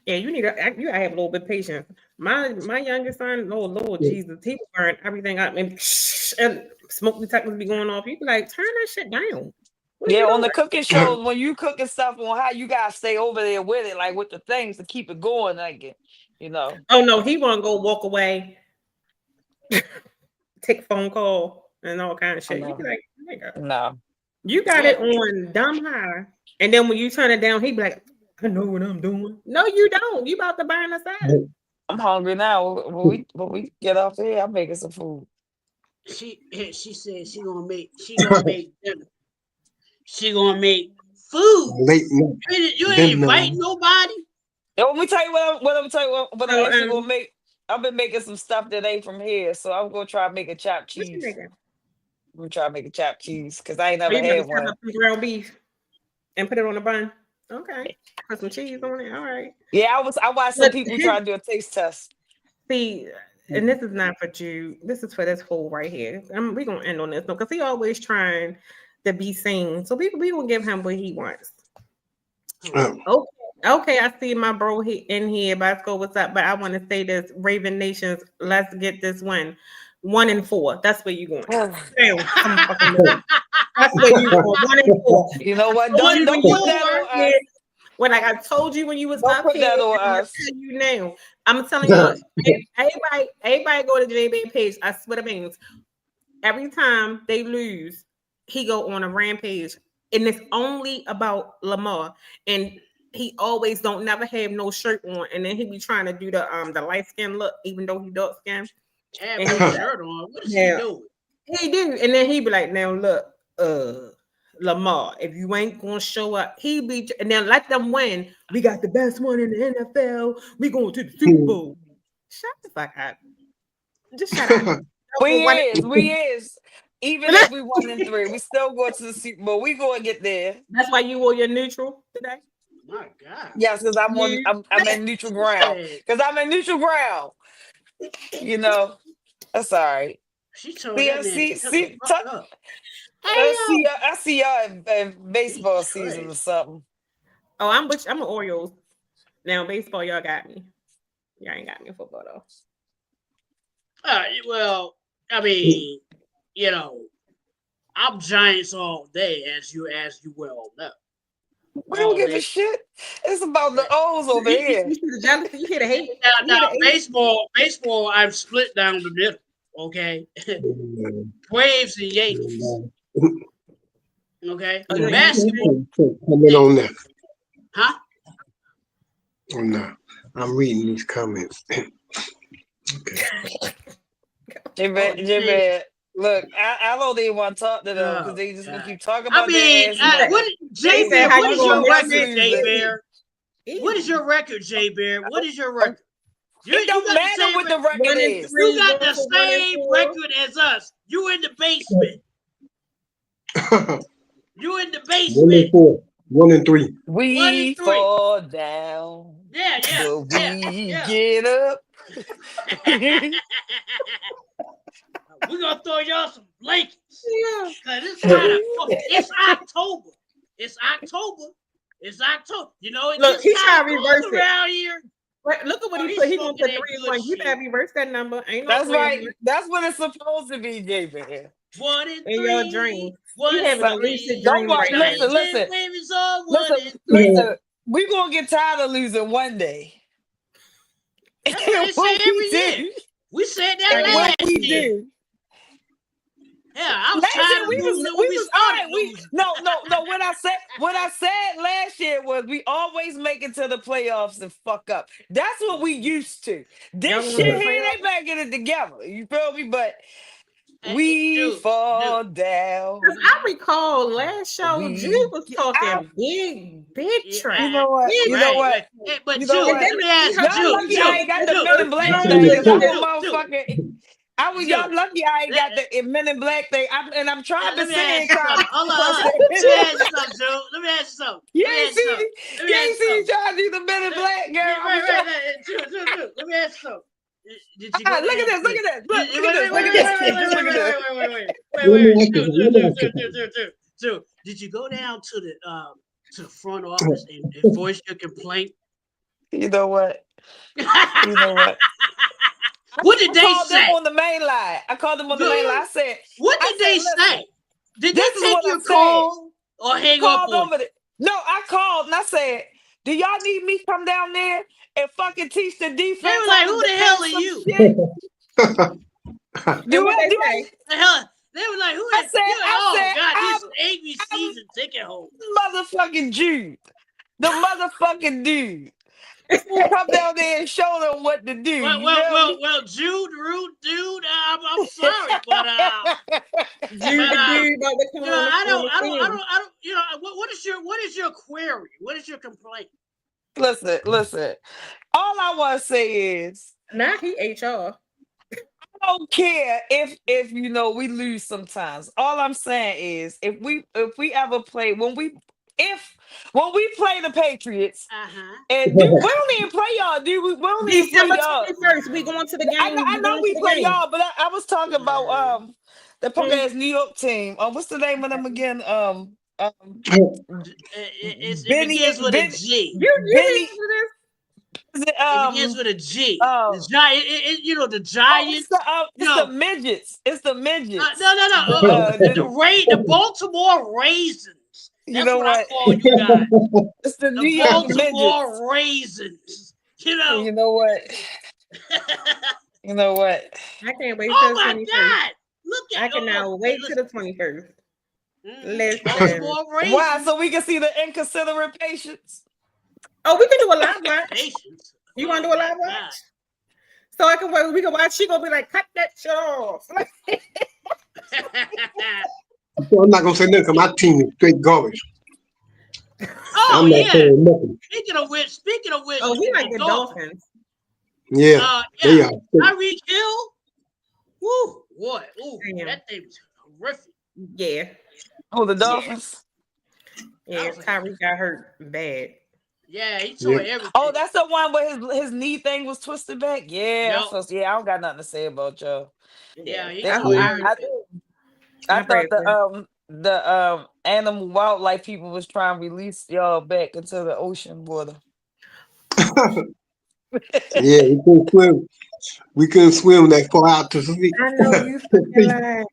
Yeah, you gotta have a little bit of patience. My youngest son, Lord Jesus, he would burn everything up and smoke detectors be going off. You be like, turn that shit down. What are Yeah, you on the doing? cooking shows, when you cooking stuff on how you gotta stay over there with it, like with the things to keep it going, like you know. Oh no, he won't go walk away, take a phone call, and all kind of shit. You be like, nigga, No. you got it on dumb high, and then when you turn it down, he be like, I know what I'm doing. No, you don't. You about to burn us out. I'm hungry now. When we get off here, I'm making some food. She said she gonna make dinner. She gonna make food. Late night. You ain't inviting nobody. Yo, let me tell you what I'm telling you what So, I'm actually gonna make. I've been making some stuff that ain't from here, so I'm gonna try making chopped what you cheese. making? I'm gonna try making chopped cheese because I ain't Are never you about had to chop one. up some ground beef and put it on a bun? Okay. Put some cheese on it. All right. Yeah, I watched some But people try to do a taste test. see, and this is not for you. This is for this fool right here. We're gonna end on this one because he always trying to be seen. So we gonna give him what he wants. Okay, I see my bro in here. Basco, what's up? But I want to say this: Raven Nations, let's get this win. 1-4. That's where you going. Damn, that's where you going. 1-4. You know what? Don't put that on us. When I told you when you was Don't up put here, that on I'm gonna us. tell you now. I'm telling y'all, everybody go to JB page. I swear to beans. Every time they lose, he go on a rampage, and it's only about Lamar. And he always don't never have no shirt on, and then he be trying to do the light skin look, even though he dark skin. Have no shirt on. What is he doing? He do, and then he be like, "Now look, Lamar, if you ain't gonna show up, he be and then let them win. We got the best one in the NFL. We going to the Super Bowl. Shut the fuck up. Just shut up. We is. Even if we 1-3, we still go to the Super Bowl. We go and get there. That's why you wore your neutral today. My God. Yes, because I'm in neutral ground. Because I'm in neutral ground. You know, that's all right. She told that man up. I see y'all in baseball season or something. Oh, I'm an Orioles. Now baseball, y'all got me. Y'all ain't got me in football though. Well, I mean, you know, I'm Giants all day, as you well know. We don't give a shit. It's about the O's over here. You see the jealousy, you hear the hate. Now baseball, I'm split down the middle. Okay, Braves and Yankees. Okay, basketball. Comment on that. Huh? Oh no, I'm reading these comments. Okay. J-Man, look, I don't even want to talk to them because they just gonna keep talking about J-Bear, what is your record, J-Bear? What is your record, J-Bear? What is your record? It don't matter what the record is. You got the same record as us. You in the basement. You in the basement. 1-3. We fall down. Yeah. Get up. We're gonna throw y'all some blankets. Yeah. It's October. It's October. You know, look, he's trying to reverse it around here. Right, look at what he put. He gonna put 3-1. You better reverse that number. Ain't no That's right. That's what it's supposed to be, J-Man. 1-3 in your dream. You having a lucid dream right now. Listen. We gonna get tired of losing one day. That's what they say every year. We said that last year. Yeah, I was tired of losing when we started losing. No. What I said last year was we always make it to the playoffs and fuck up. That's what we used to. This shit here, they better get it together. You feel me? But we fall down. I recall last show, Jude was talking big trash. You know what? But Jude, let me ask you, I ain't got the Men in Black thing. I was y'all lucky I ain't got the Men in Black thing. I'm trying to Let me say ask you something. Hold on. Let me ask you something, Joe. Let me ask you something. You Let me ain't ask you see something. you Let me ain't ask you see you something. trying to do the Men in Black, girl. Yeah, I was right. True. Let me ask you something. Did you Ah, go look down at this, to look at this. Look, Wait, look at this, look wait, at wait, this. wait, Just look at this. Let me ask you something. Let me ask you something. Joe, did you go down to the front office and voice your complaint? You know what? You know what? What did I they called them say? on the main line. I called them on the main line. What did they listen, say? Did they this is take what I your said. call or hang up Called on over the No, I called and I said, do y'all need me to come down there and fucking teach the you? They defense were like, how to "Who the hell defend are some you?" shit? And what they say? The hell? They were like, "Who?" I You were like, "Oh said, God, this is I'm ABC's and ticket hole." motherfucking Jude. The motherfucking dude. Who come down there and show them what to do. Well, You well, feel well, me? well, Jude, rude dude. I'm sorry, but Jude the dude about to come you know, on the scene. I don't. You know, what is your query? What is your complaint? Listen. All I want to say is Now he HR. I don't care if we lose sometimes. All I'm saying is if we ever play when we play the Patriots and we don't even play y'all, dude. We don't even play December y'all. 21st, we going to the game. I We know going to we the play game. y'all, but I was talking about the punk Mm. ass New York team. What's the name of them again? It Benny begins with a Ben G. You Benny hear this? is it, It begins with a G. The uh giant. You know the Giants. You it's the know. midgets. It's the midgets. No. The Baltimore Raisins. You That's know what I what? call you guys. It's the The New York midgets. Baltimore Raisins. You know. You know what? You know what? I can't wait till Oh the my 21st. God! Look at I can now wait till the 21st. Listen. Baltimore Why? Raisins. So we can see the inconsiderate patience. Oh, we can do a live watch. Patience. You want to do a live God. watch? So I can wait. We can watch. She gonna be like, cut that shit off. I'm not gonna say nothing because my team is straight garbage. Oh I'm not yeah. saying nothing. Speaking of which, Oh, he like the the Dolphins. Yeah, they are. Tyreek Hill. Woo, boy. Ooh, Damn. that thing was horrific. Yeah. Oh, the Dolphins. Yeah. Tyreek got hurt bad. Yeah, he tore Yeah. everything. Oh, that's the one where his knee thing was twisted back. Yeah, Yep. I don't got nothing to say about y'all. Yeah, he I, tore I, everything. I I pray thought for the animal wildlife people was trying to release y'all back into the ocean water. Yeah, we couldn't swim. We couldn't swim that far out to sea. I know you fucking lying.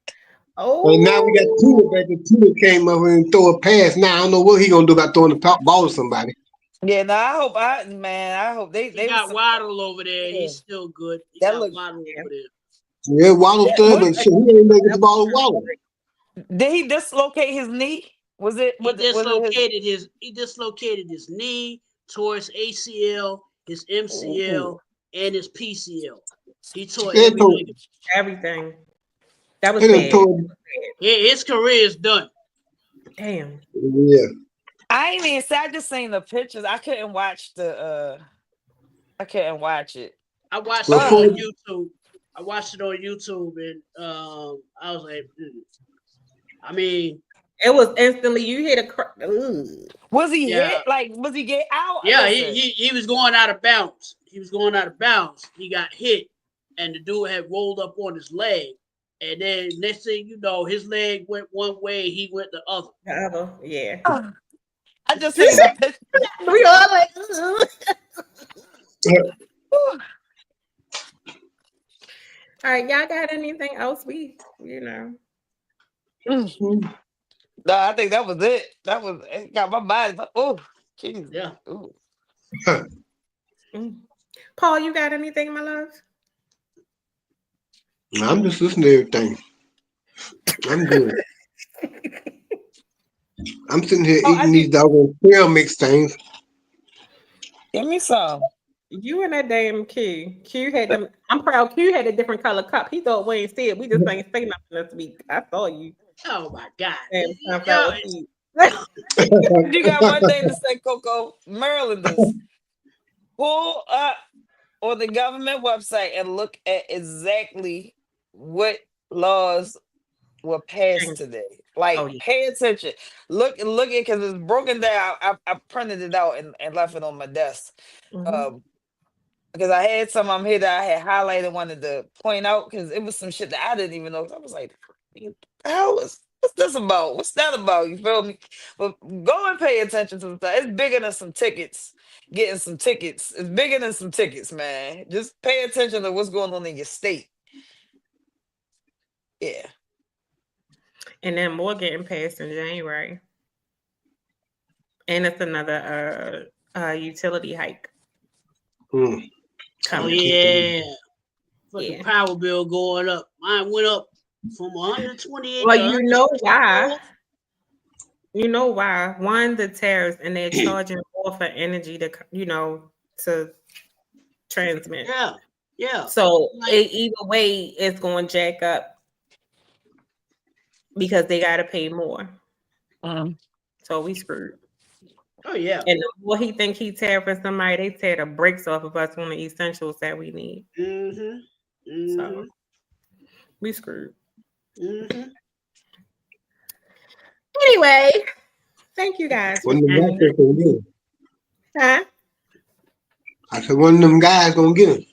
And now we got Tua Oh, back. And Tua came up and throw a pass. Now I don't know what he gonna do about throwing the top ball to somebody. Yeah, no, I hope they He was got Waddle over there. yeah. He's still good. He That got look Waddle over there. Yeah, Waddle third, but shit, he ain't making the ball to Waddle. did he dislocate his knee? Was it his He dislocated his knee, tore his ACL, his MCL, and his PCL. He tore They every told, ligament. everything. That was they done bad. told, His career is done. Damn. yeah. I ain't even say I just seen the pictures. I couldn't watch I couldn't watch it. I watched it Before, on YouTube. And I was like, I mean, It was instantly. You hit a. Was he yeah, hit? Like, was he get out? yeah. Listen. He was going out of bounds. He got hit, and the dude had rolled up on his leg. And then next thing you know, his leg went one way, he went the other. The other, yeah. I just seen the picture. We all like. All right, y'all got anything else? No, I think that was it. It got my mind. Oh, Jesus. Yeah. Ooh. Paul, you got anything, my love? I'm just listening to everything. I'm good. I'm sitting here eating these doggone trail mix things. Give me some. You and that damn Q. Q had them. I'm proud. Q had a different color cup. He thought we ain't see it. We just ain't say nothing this week. I saw you. Oh my God. Damn, You got one thing to say, Coco. Marylanders, pull up on the government website and look at exactly what laws were passed today. Like, Oh, yeah. pay attention. Look at because it's broken down. I printed it out and left it on my desk. Mhm. Because I had some I'm here that I had highlighted, wanted to point out because it was some shit that I didn't even know. I was like, what's this about? What's that about? You feel me? But go and pay attention to the stuff. It's bigger than some tickets. Getting some tickets. It's bigger than some tickets, man. Just pay attention to what's going on in your state. Yeah. And then more getting passed in January. And it's another utility hike Hmm. Oh coming. yeah. Fucking Yeah. power bill going up. Mine went up from 128 Well, to you know why? 164. You know why? One, the tariffs, and they're charging more for energy to transmit. Yeah. So Like, either way, it's going to jack up because they got to pay more. Mhm. So we screwed. oh yeah. And the more he think he tariffing somebody, they tear the brakes off of us on the essentials that we need. Mm-hmm. So we screwed. Mm-hmm. Anyway, thank you guys for One of them joining guys gonna get him. us. Huh? I said one of them guys gonna get him.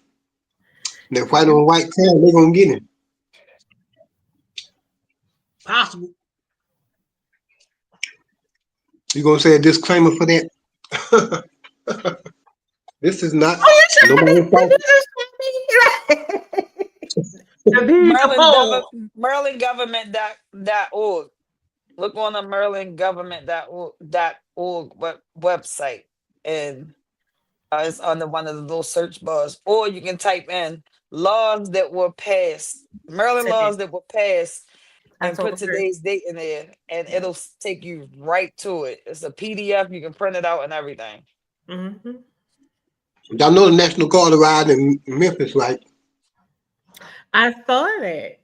That white on white crowd, they gonna get him. Possible. You gonna say a disclaimer for that? This is not Oh, you should nobody fault. MarylandGovernment.org. Look on the MarylandGovernment.org website, and it's under one of the little search bars. Or you can type in laws that were passed, Maryland Today. laws that were passed, and put October 1st. today's date in there, and it'll take you right to it. It's a PDF. You can print it out and everything. Mm-hmm. Y'all know the National Guard arrived in Memphis, right? I saw that.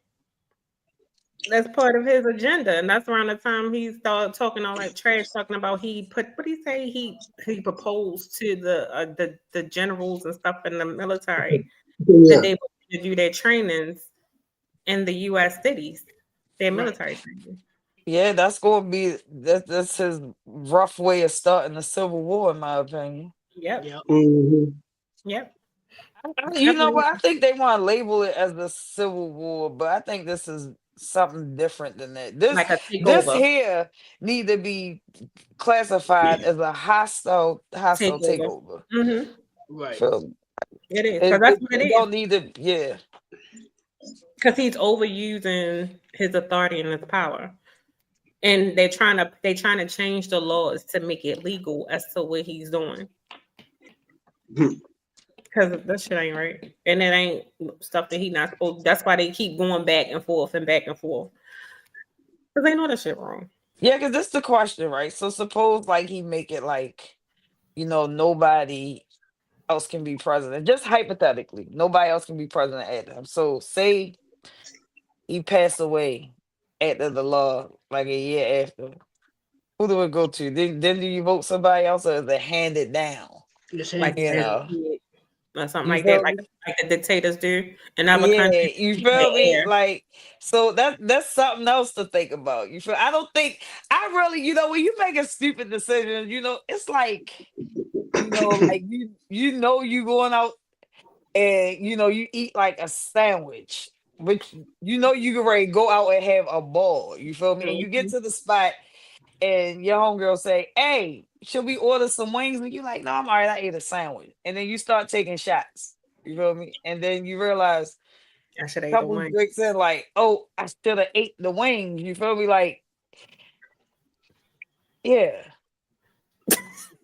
That's part of his agenda, and that's around the time he started talking all that trash, talking about what he say he proposed to the generals and stuff in the military that Yeah. they would do their trainings in the U.S. cities, their military training. Yeah, that's gonna be that's his rough way of starting the Civil War, in my opinion. Yep, Yep. Mm-hmm. yep. You know what? I think they want to label it as the Civil War, but I think this is something different than that. Like a This takeover. here need to be classified as a hostile Takeover. takeover. Mm-hmm. Right. So It is. Because that's what it is. don't need to. Yeah. Because he's overusing his authority and his power. And they're trying to change the laws to make it legal as to what he's doing. Because that shit ain't right. And it ain't stuff that he not supposed. That's why they keep going back and forth and back and forth. Because they know that shit wrong. Yeah, because this is the question, right? So suppose like he make it like, nobody else can be president. Just hypothetically, nobody else can be president after him. So say he passed away after the law, like a year after. Who do it go to? Then do you vote somebody else, or is it handed down? Just Like hand it down. or something You like that, feel like me? the dictators do in other Yeah, countries. you Keep feel the me? air. Like, so that's something else to think about. You feel? I don't think I really, when you make a stupid decision, it's like, like you going out and you eat like a sandwich, which you can ready to go out and have a ball. You feel me? And you get Mhm. to the spot and your homegirl say, "Hey, should we order some wings?" And you like, "No, I'm all right. I ate a sandwich." And then you start taking shots. You feel me? And then you realize I should have a ate the couple wing. drinks in, like, "Oh, I should have ate the wings." You feel me? Like, yeah.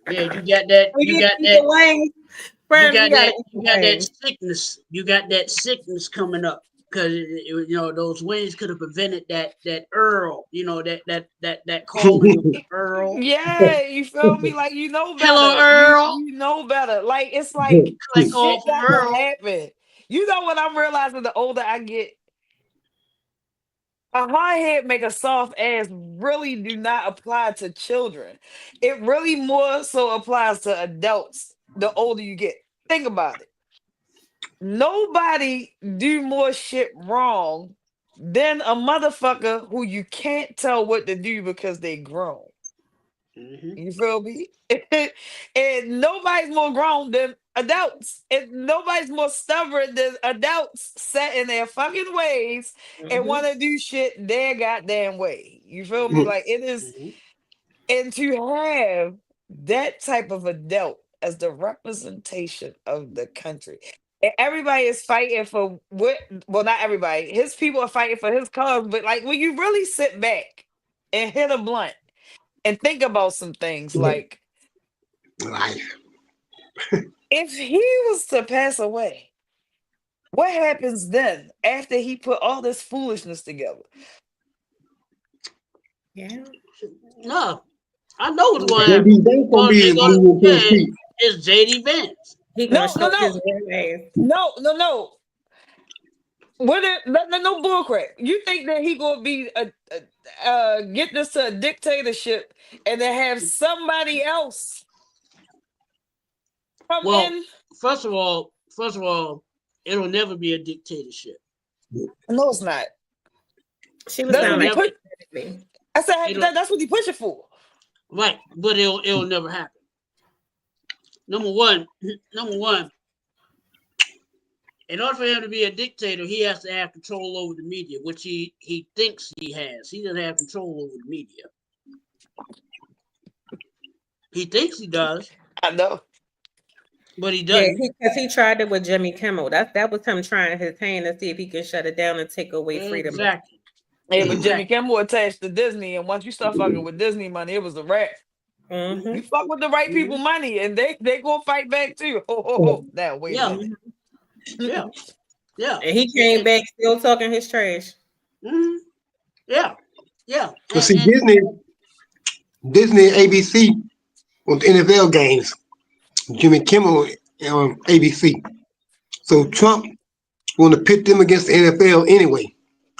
Yeah, you got that. We You didn't got eat that. the wings. You Friend, we got gotta that. eat the You got that wings. sickness. You got that sickness coming up because those wings could have prevented that Earl. That calling of the Earl. Yeah, you feel me? Like Hello, better. Earl. You know better. Like it's like Click shit off from that can Earl. happen. You know what I'm realizing the older I get, a hard head make a soft ass really do not apply to children. It really more so applies to adults the older you get. Think about it. Nobody do more shit wrong than a motherfucker who you can't tell what to do because they grown. Mhm. You feel me? And nobody's more grown than adults. And nobody's more stubborn than adults set in their fucking ways and Mhm. want to do shit their goddamn way. You feel me? Like it is, Mhm. and to have that type of adult as the representation of the country. And everybody is fighting for what, well, not everybody. His people are fighting for his cause, but like when you really sit back and hit a blunt and think about some things, like Life. if he was to pass away, what happens then after he put all this foolishness together? Yeah. No, I know what's going to happen. JD Banks gonna They're be going moving to to his say feet. it's JD Vance. He gonna No, show no, his no, real ass. no. What if no bullcrap? You think that he gonna be get this to a dictatorship and then have somebody else come Well, in? first of all, it'll never be a dictatorship. No, it's not. She was That's It'll sound what he like never. put. hypothetically. I said It'll that's what he pushing for. right, but it'll never happen. Number one, number one. In order for him to be a dictator, he has to have control over the media, which he thinks he has. He doesn't have control over the media. He thinks he does, I know. but he Yeah, doesn't. because he tried it with Jimmy Kimmel. That was him trying his hand to see if he can shut it down and take away freedom. Exactly. Yeah, but Jimmy Exactly. Kimmel attached to Disney, and once you start fucking with Disney money, it was a wrap. Mm-hmm. You Hmm. fuck with the right people Hmm. money, and they gonna fight back too. Ho ho ho! Now wait a Yeah. minute. Yeah. Yeah. And he came And, back still talking his trash. mhm. Yeah. Yeah. But see, And Disney, ABC on the NFL games. Jimmy Kimmel on ABC. So Trump want to pit them against the NFL anyway.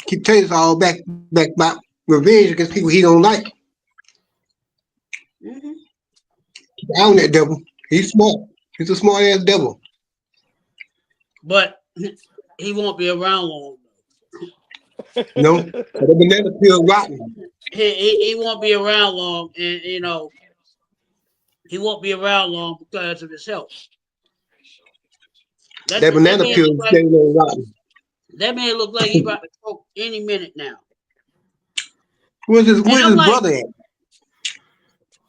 Keep telling us all back about revenge against people he don't like. mhm. Keep an eye on that devil. He's smart. He's a smart ass devil. But he won't be around long. You know, so the banana peel rotten. He won't be around long, and he won't be around long because of his health. That That banana man peel look is like staying on rotten. he about to choke any minute now. And Where's I'm his like, brother at?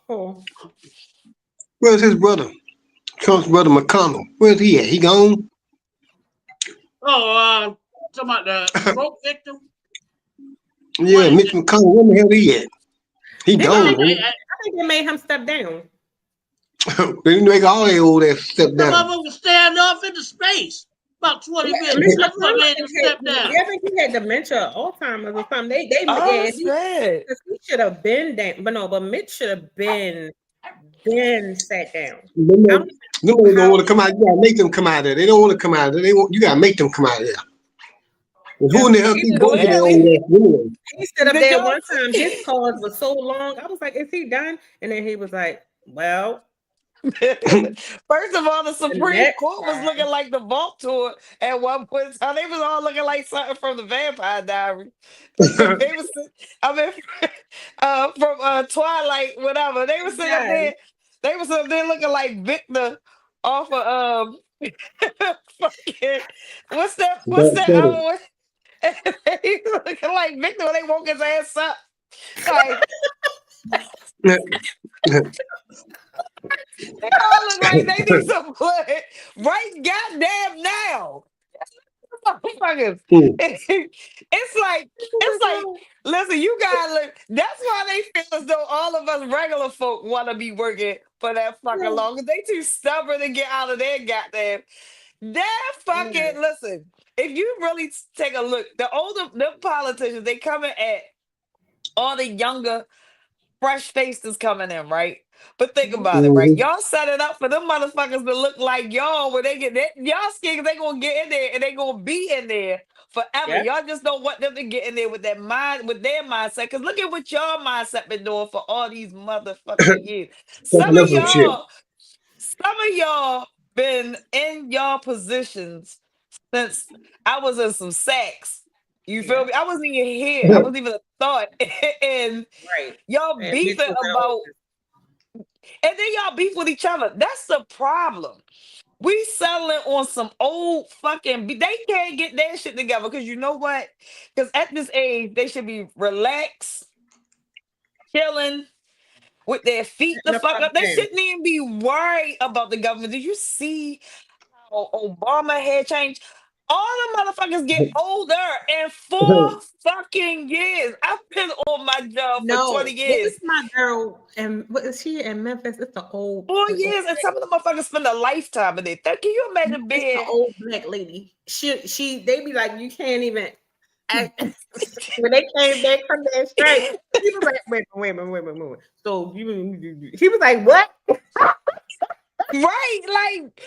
Oh, Where's his brother? Trump's brother McConnell. Where's he at? He gone? talking about the stroke victim. Yeah, One, Mitch McConnell. Where the hell he at? He didn't I they? gone, think ain't I think they made him step down. he? They make all their old ass step some down. of them will stand off into space about 20 Yeah, minutes. Mitch That's what McConnell, I made them think step down. I think he had dementia, Alzheimer's or something. Oh, Yeah, that's bad. he should have been down, but Mitch should have been sat down. I don't Them know boys don't how want to come out. You gotta make them come out of there. They don't want to come out of there. You gotta make them come out of there. And who in the hell keep voting for their old Clearly, ass anyway? he stood up did there y'all one time. His pause was so long. I was like, "Is he done?" And then he was like, "Well, First of all, the the Supreme next Court was looking time." like the Vault Tour at one point in time. They was all looking like something from the Vampire Diary. They was, I mean, from Twilight, whatever. They was sitting up Yes, there. They was up there looking like Victor off of fucking what's that? What's Dark that? Shadows. He was looking like Victor when they woke his ass up. Like they all look like they need some blood right goddamn now. Motherfuckers. Hmm. It's like, listen, you guys look, that's why they feel as though all of us regular folk want to be working for that fucking long. 'Cause they too stubborn to get out of their goddamn. That fucking, listen, if you really take a look, the politicians, they coming at all the younger fresh faces coming in, right? But think about it, right? Mhm. Y'all set it up for them motherfuckers to look like y'all when they get that. Y'all scared 'cause they gonna get in there and they gonna be in there forever. yep, Y'all just don't want them to get in there with that mind, with their mindset. Cause look at what y'all mindset been doing for all these motherfucking years. Some Fucking of up some shit. y'all, some of y'all been in y'all positions since I was in some sex. You feel Yeah. me? I wasn't even here. I wasn't even a thought. And Right. y'all And beefing mental about, health. and then y'all beef with each other. That's the problem. We settling on some old fucking. They can't get their shit together because you know what? Because at this age, they should be relaxed, chilling with their feet the The fuck fuck up. They down. shouldn't even be worried about the government. Did you see how Obama had changed? All the motherfuckers get older in 4 fucking years. I've been on my job for 20 No, what years. is my girl? And what is she in Memphis? It's the old. 4 years, and some of the motherfuckers spend a lifetime in there. Can you imagine It's the being old black lady. They be like, you can't even. When they came back from that strike, he was like, wait. So he was like, what? right? Like,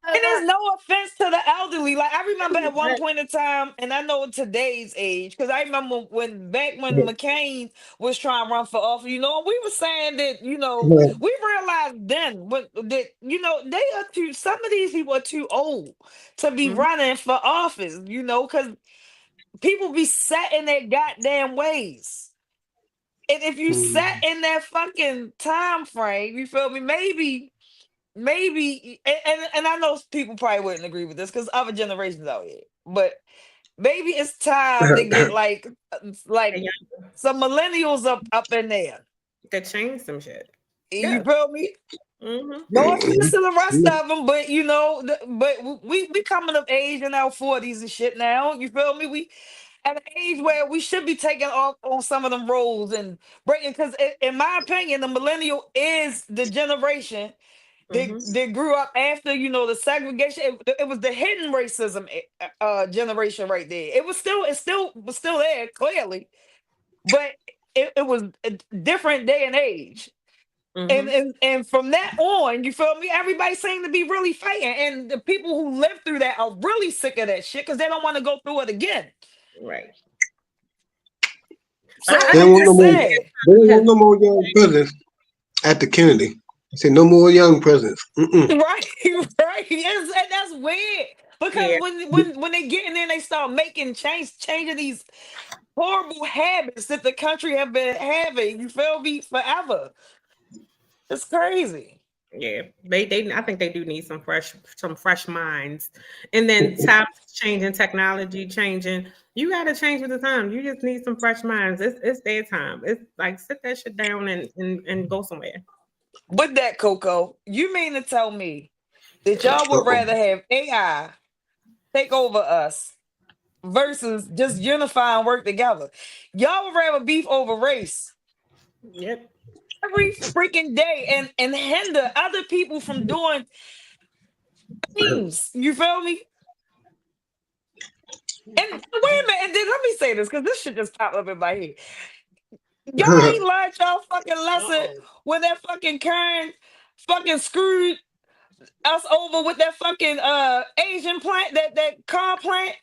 and there's no offense to the elderly. Like I remember at one point in time, and I know in today's age, because I remember back when McCain was trying to run for office, we were saying that, we realized then that, they are some of these people are too old to be Mhm. running for office, because people be set in their goddamn ways. And if you set in that fucking time frame, you feel me? Maybe, and I know people probably wouldn't agree with this because other generations out here, but maybe it's time to get like And y'all some millennials up in there. could change some shit. You Yeah. feel me? Mm-hmm. No offense to the rest of them, but but we coming of age in our 40s and shit now. You feel me? We at an age where we should be taking off on some of them roles and breaking. Because in my opinion, the millennial is the generation Mm-hmm. they grew up after the segregation. It was the hidden racism generation right there. It still was still there clearly, but it was a different day and age. And, Mm-hmm. and and from that on, you feel me? Everybody seemed to be really fighting, and the people who lived through that are really sick of that shit because they don't want to go through it again. Right. So They it's don't want no just more. sad, They don't want no more young presidents after Kennedy. I said no more young presidents. Mm-mm. right? Right? And that's weird because Yeah. when they get in there, they start changing these horrible habits that the country have been having. You feel me? Forever. It's crazy. Yeah. They I think they do need some fresh minds. And then times changing, technology changing. You gotta change with the time. You just need some fresh minds. It's their time. It's like sit that shit down and go somewhere. With that, Coco, you mean to tell me that y'all would Uh-oh. rather have AI take over us versus just unify and work together? Y'all would rather beef over race Yep. every freaking day and hinder other people from doing things. You feel me? And wait a minute, and then let me say this because this shit just popped up in my head. Y'all ain't learned y'all fucking lesson Uh-oh. when that fucking Karen fucking screwed us over with that fucking Asian plant, that car plant.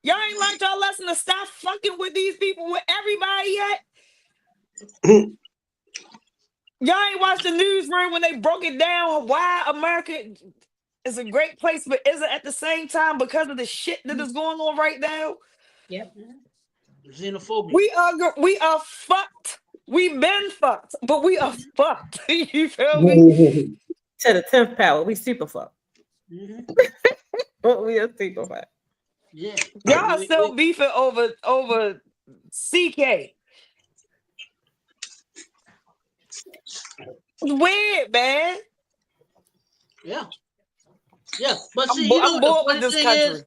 Y'all ain't learned y'all lesson to stop fucking with these people with everybody yet. Y'all ain't watched the newsroom when they broke it down why America is a great place, but isn't at the same time because of the shit that is going on right now. Yep. Xenophobia. We are fucked. We've been fucked, but we are fucked. You feel me? To the 10th power. We super fuck. Hmm. We are super fuck. Yeah. Y'all are We, still we, beefing over CK. It's weird, man. yeah. Yeah. But I'm, see, bo- I'm what the bored with funny this thing country. is?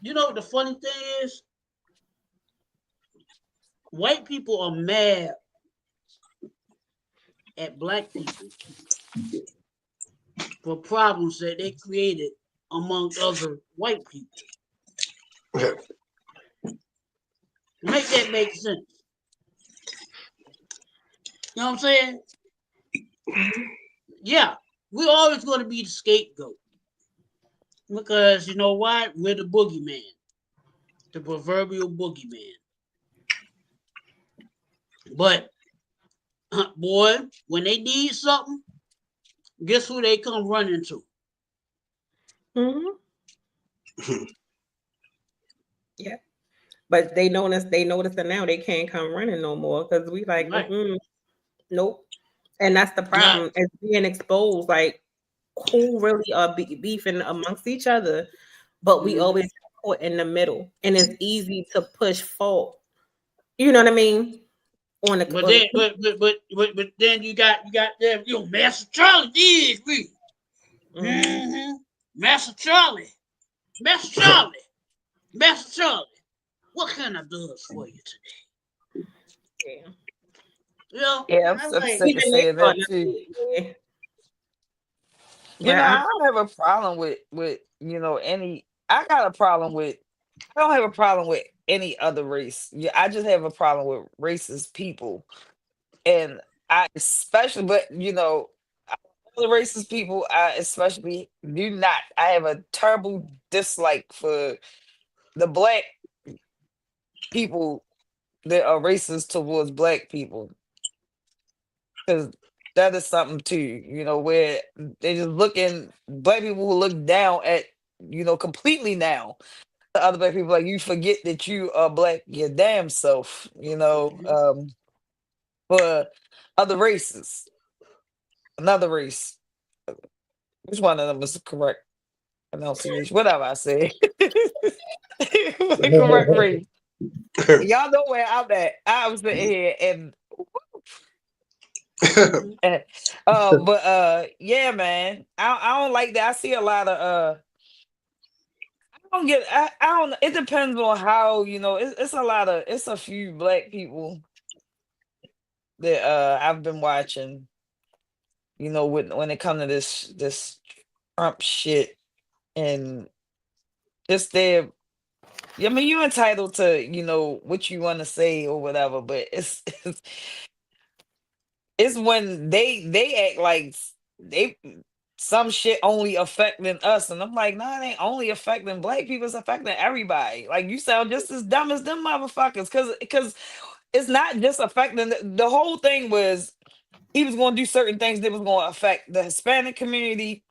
You know what the funny thing is? White people are mad at black people for problems that they created among other white people. Make that make sense. You know what I'm saying? Yeah, we're always going to be the scapegoat because you know why? We're the boogeyman, the proverbial boogeyman. But boy, when they need something, guess who they come running to? Mm-hmm. Yeah. But they notice that now they can't come running no more because we like, Right. nope. And that's the Yeah. problem. It's being exposed, like who really are beefing amongst each other, but we always get caught in the middle. And it's easy to push fault. You know what I mean? But then, but then you got them, Master Charlie did me. Mhm. Master Charlie, Master Charlie, Master Charlie. What can I do for you today? Yeah. Yeah, I'm I'm like, sick of Even they saying start that too. yeah. You know, But I don't have a problem with any. I got a problem with. I don't have a problem with any other race. Yeah, I just have a problem with racist people, and I especially, but all the racist people, I especially do not. I have a terrible dislike for the black people that are racist towards black people because that is something too. Where they just looking black people who look down at completely now the other black people like you forget that you are black your damn self. For other races, another race. Which one of them is the correct pronunciation? Whatever I say. The correct race. Y'all know where I'm at. I'm sitting here and but yeah, man. I don't like that. I see a lot of I don't it depends on how, it's a few black people that I've been watching, when it comes to this Trump shit and just their I mean, you're entitled to, what you want to say or whatever, but it's when they act like they some shit only affecting us, and I'm like, nah, it ain't only affecting black people, it's affecting everybody. Like you sound just as dumb as them motherfuckers, because it's not just affecting the whole thing was he was going to do certain things that was going to affect the Hispanic community,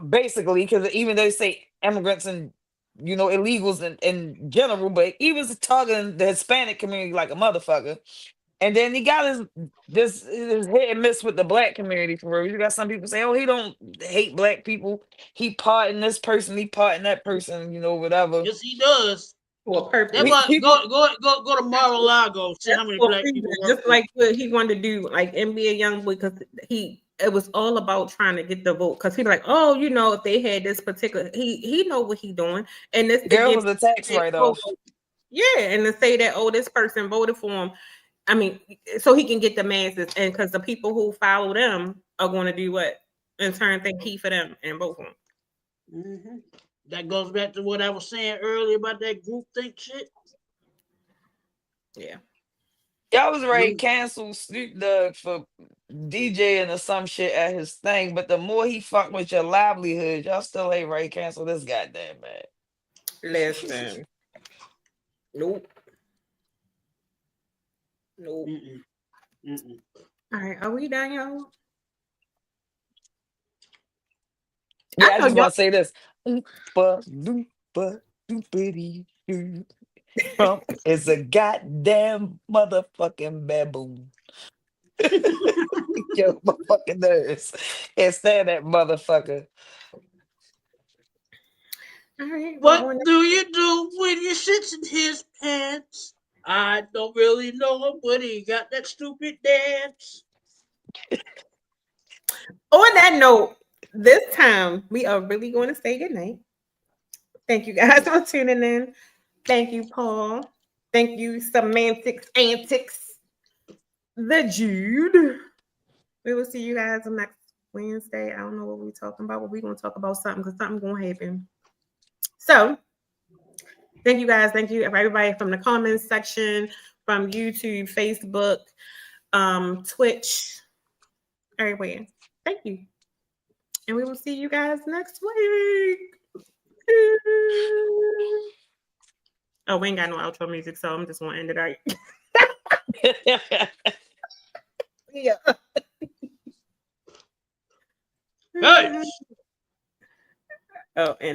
basically, because even though they say immigrants and illegals in general, but he was targeting the Hispanic community like a motherfucker. And then he got his hit and miss with the black community for real. You got some people say, "Oh, he don't hate black people. He parting this person, he parting that person, whatever." yes, he does. for a purpose. That boy, People, go to Mar-a-Lago, see how That's many for a black reason. people work Just there. like what he wanted to do, like NBA YoungBoy, because it was all about trying to get the vote. Because he like, oh, if they had this particular, he know what he doing, and this to girl get was a tax write-off. yeah, and to say that this person voted for him. I mean, so he can get the masses, and because the people who follow them are going to do what in turn think he for them and vote for him. That goes back to what I was saying earlier about that group think shit. Yeah. Y'all was ready to cancel Snoop Dogg for DJing or some shit at his thing, but the more he fuck with your livelihood, y'all still ain't ready to cancel this goddamn man. Listen. Nope. Nope. All right, are we done, y'all? Yeah, I just want to say this. Trump is a goddamn motherfucking baboon. Yo, motherfucking nerves. Can't stand that motherfucker. All right. What do you do when you sits in his pants? I don't really know him, but he got that stupid dance. On that note, this time we are really going to say goodnight. Thank you guys for tuning in. Thank you, Paul. Thank you, Semantics Antics, the Jude. We will see you guys next Wednesday. I don't know what we're talking about, but we're going to talk about something because something's going to happen. So, thank you guys. Thank you, everybody from the comments section, from YouTube, Facebook, Twitch, everywhere. Thank you. And we will see you guys next week. Oh, we ain't got no outro music, so I'm just going to end it right. Yeah. Hey! Oh, and